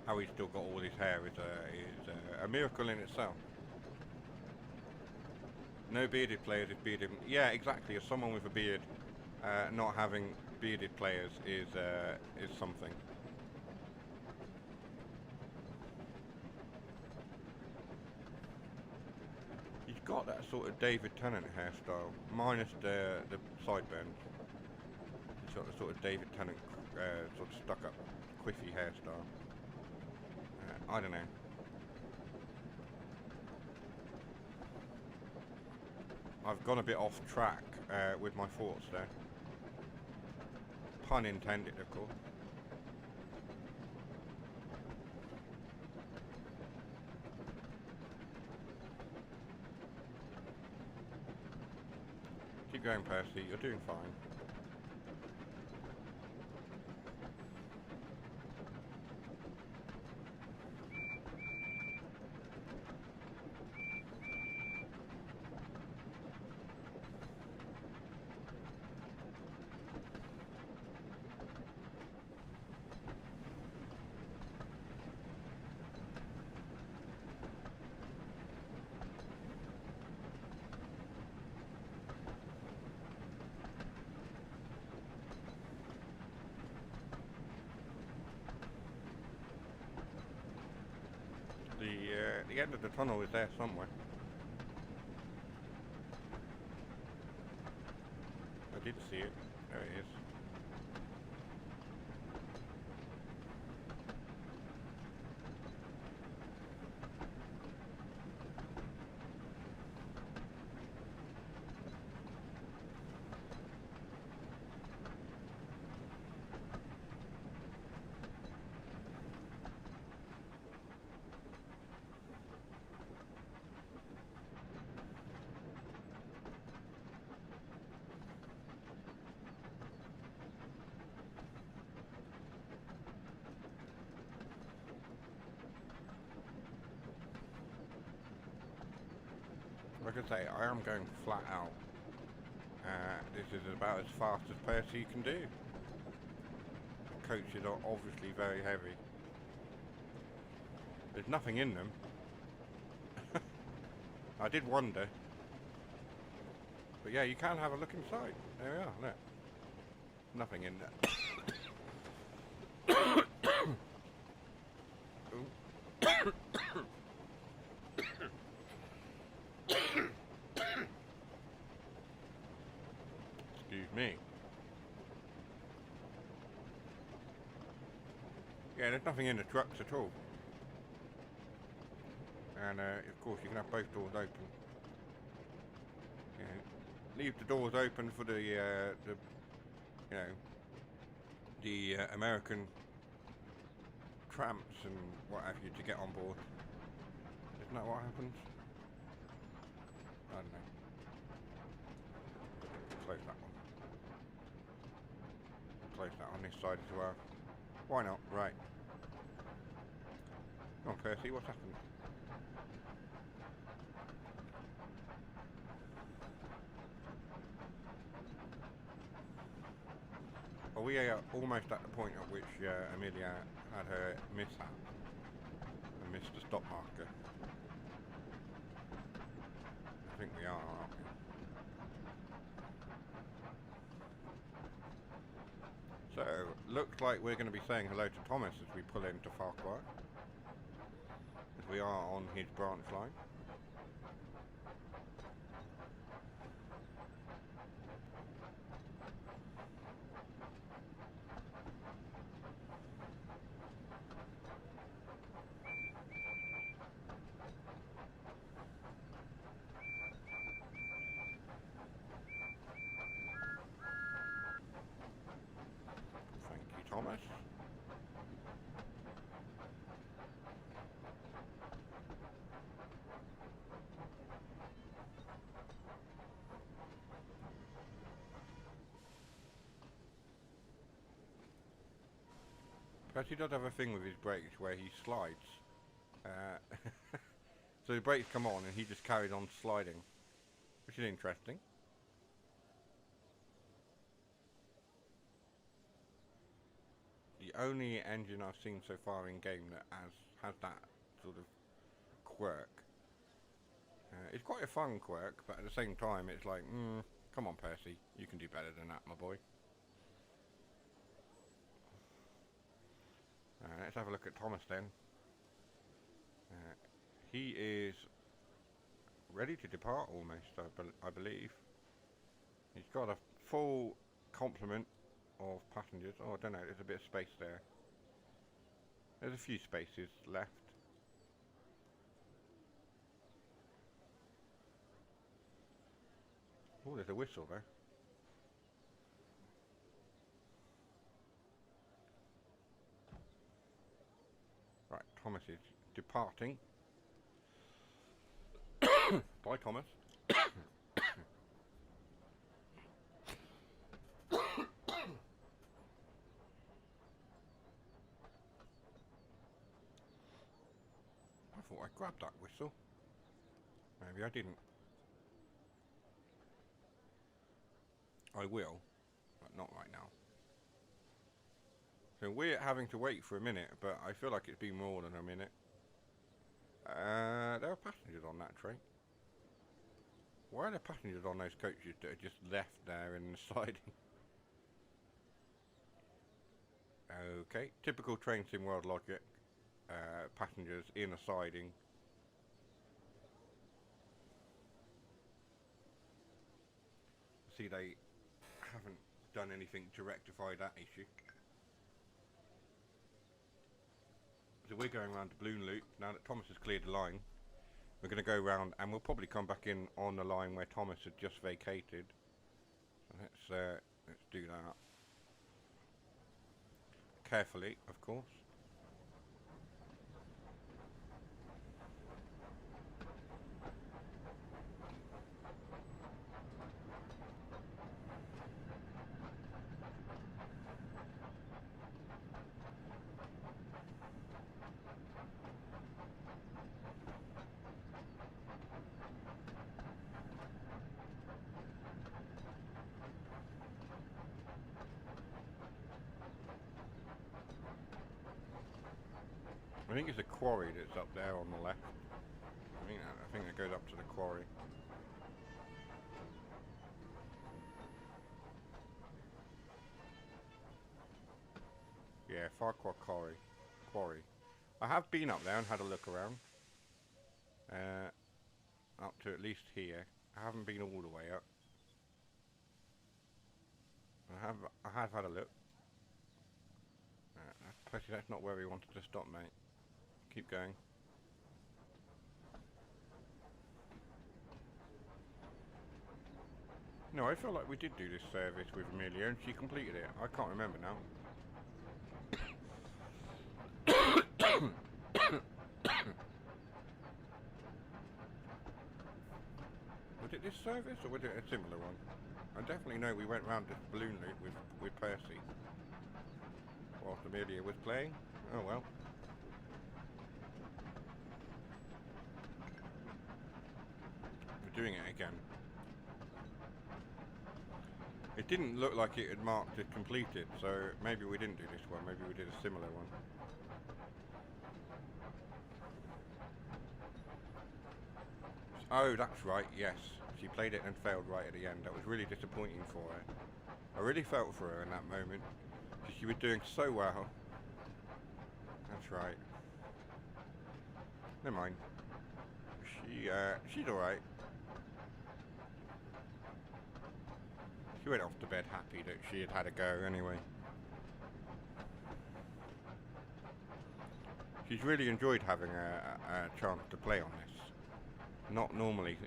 Speaker 1: How he's still got all his hair is a miracle in itself. No bearded players is bearded. Yeah, exactly. As someone with a beard, not having bearded players is something. He's got that sort of David Tennant hairstyle, minus the sideburns. He's got the sort of David Tennant sort of stuck-up, quiffy hairstyle. I don't know. I've gone a bit off track with my thoughts there. Pun intended, of course. Keep going, Percy. You're doing fine. end of the tunnel is there somewhere. I did see it. There it is. Like I say, I am going flat out. This is about as fast as Percy can do. The coaches are obviously very heavy. There's nothing in them. I did wonder. But yeah, you can have a look inside. There we are, look. Nothing in there. Excuse me. Yeah, there's nothing in the trucks at all. And of course you can have both doors open. Yeah. Leave the doors open for the you know, the American tramps and what have you to get on board. Isn't that what happens? I don't know. Close that one. Close that on this side as well. Why not? Right. Come on, Percy, what's happened? Are we almost at the point at which Amelia had her mishap and missed the stop marker? I think we are, aren't we? So, looks like we're going to be saying hello to Thomas as we pull into Farquhar. As we are on his branch line. Thank you, Thomas. Percy does have a thing with his brakes where he slides. So the brakes come on and he just carries on sliding, which is interesting. The only engine I've seen so far in game that has that sort of quirk. It's quite a fun quirk, but at the same time it's like, come on Percy, you can do better than that, my boy. Let's have a look at Thomas then. He is ready to depart almost, I believe. He's got a full complement of passengers. Oh, I don't know, there's a bit of space there. There's a few spaces left. Oh, there's a whistle there. Right, Thomas is departing. Bye, Thomas. I thought I grabbed that whistle. Maybe I didn't. I will, but not right now. So we're having to wait for a minute, but I feel like it's been more than a minute. There are passengers on that train. Why are there passengers on those coaches that are just left there in the siding? Okay, typical TrainSim world logic. Passengers in a siding see they haven't done anything to rectify that issue. So we're going around the balloon loop now that Thomas has cleared the line. We're going to go round and we'll probably come back in on the line where Thomas had just vacated. So let's do that. Carefully, of course. I think it's a quarry that's up there on the left. I think it goes up to the quarry. Yeah, Farquhar Quarry. I have been up there and had a look around. Up to at least here. I haven't been all the way up. I have had a look. That's not where we wanted to stop, mate. Keep going. No, I feel like we did do this service with Amelia and she completed it. I can't remember now. Was it this service or was it a similar one? I definitely know we went round this balloon loop with Percy whilst Amelia was playing. Oh well. We're doing it again. It didn't look like it had marked it completed, so maybe we didn't do this one, maybe we did a similar one. Oh, that's right, yes. She played it and failed right at the end. That was really disappointing for her. I really felt for her in that moment. She was doing so well. That's right. Never mind. She's alright. She went off to bed happy that she had had a go anyway. She's really enjoyed having a chance to play on this. Not normally,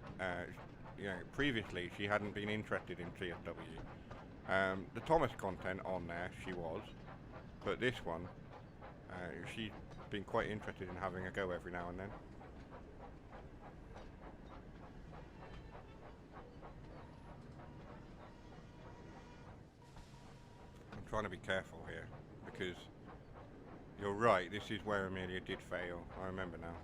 Speaker 1: you know, previously she hadn't been interested in CSW. The Thomas content on there, she was. But this one, she's been quite interested in having a go every now and then. I'm trying to be careful here, because you're right, this is where Amelia did fail. I remember now.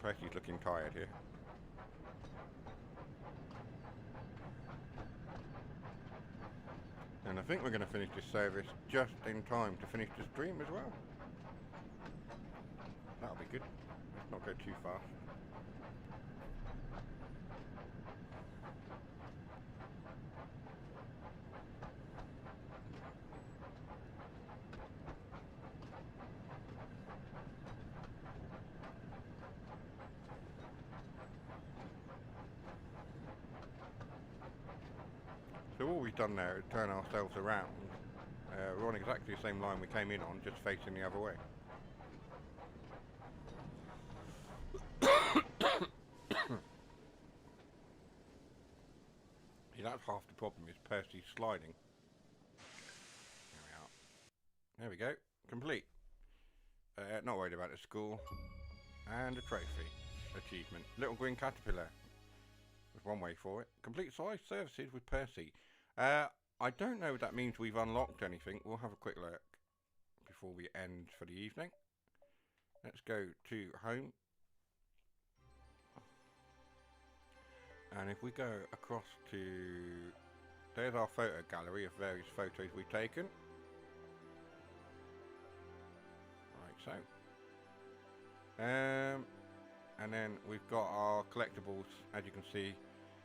Speaker 1: Percy's looking tired here. And I think we're going to finish this service just in time to finish the stream as well. That'll be good. Let's not go too fast. So all we've done there is turn ourselves around. We're on exactly the same line we came in on, just facing the other way. See, that's half the problem, is Percy sliding. There we are. There we go. Complete. Not worried about the school. And a trophy. Achievement. Little green caterpillar. There's one way for it. Complete size services with Percy. I don't know if that means we've unlocked anything. We'll have a quick look before we end for the evening. Let's go to home. And if we go across to... There's our photo gallery of various photos we've taken. Like so. And then we've got our collectibles, as you can see.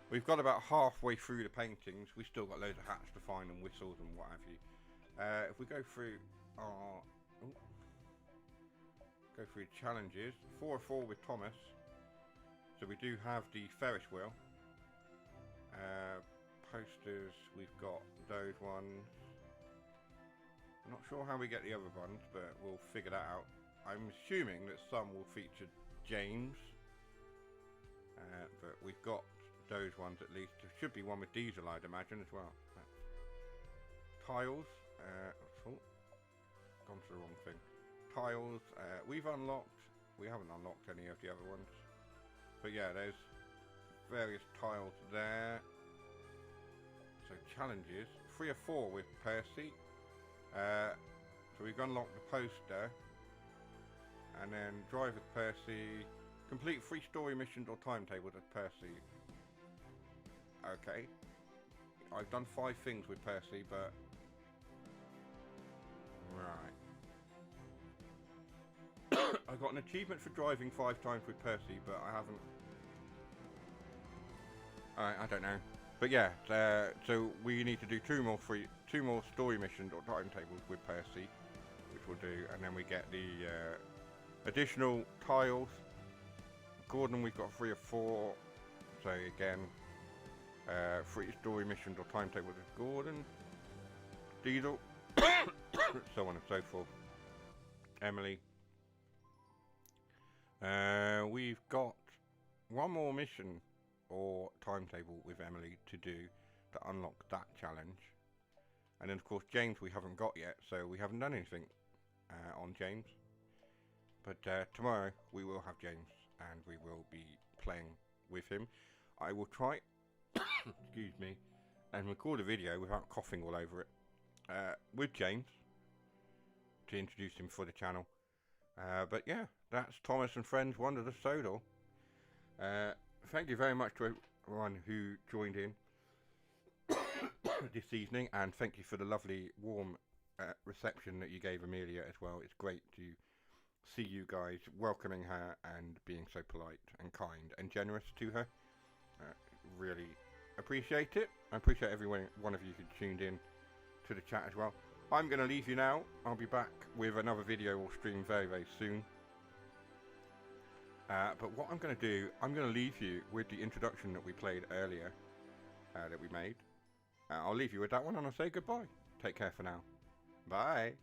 Speaker 1: We've got about halfway through the paintings. We've still got loads of hats to find and whistles and what have you. If we go through are... Ooh, go through challenges. 4 of 4 with Thomas. So we do have the Ferris wheel. Posters, we've got those ones. I'm not sure how we get the other ones, but we'll figure that out. I'm assuming that some will feature James. But we've got those ones at least. There should be one with Diesel, I'd imagine, as well. Tiles. Oh, gone to the wrong thing. Tiles. We've unlocked. We haven't unlocked any of the other ones. But yeah, there's various tiles there. So challenges. 3 or 4 with Percy. So we've unlocked the poster. And then drive with Percy. Complete 3 story missions or timetables with Percy. Okay. I've done 5 things with Percy, but... Right. I got an achievement for driving 5 times with Percy, but I haven't... I don't know. But yeah, so we need to do 2 more story missions or timetables with Percy, which we'll do, and then we get the additional tiles. Gordon, we've got 3 or 4. So again, 3 story missions or timetables with Gordon. Diesel, so on and so forth. Emily. We've got 1 more mission or timetable with Emily to do to unlock that challenge. And then of course James we haven't got yet, so we haven't done anything on James. But tomorrow we will have James and we will be playing with him. I will try, excuse me, and record a video without coughing all over it with James to introduce him for the channel. But yeah, that's Thomas and Friends Wonders of Sodor. Thank you very much to everyone who joined in this evening, and thank you for the lovely warm reception that you gave Amelia as well. It's great to see you guys welcoming her and being so polite and kind and generous to her. Really appreciate it. I appreciate every one of you who tuned in to the chat as well. I'm going to leave you now. I'll be back with another video or stream very, very soon. But what I'm going to do, I'm going to leave you with the introduction that we played earlier, that we made. I'll leave you with that one and I'll say goodbye. Take care for now. Bye.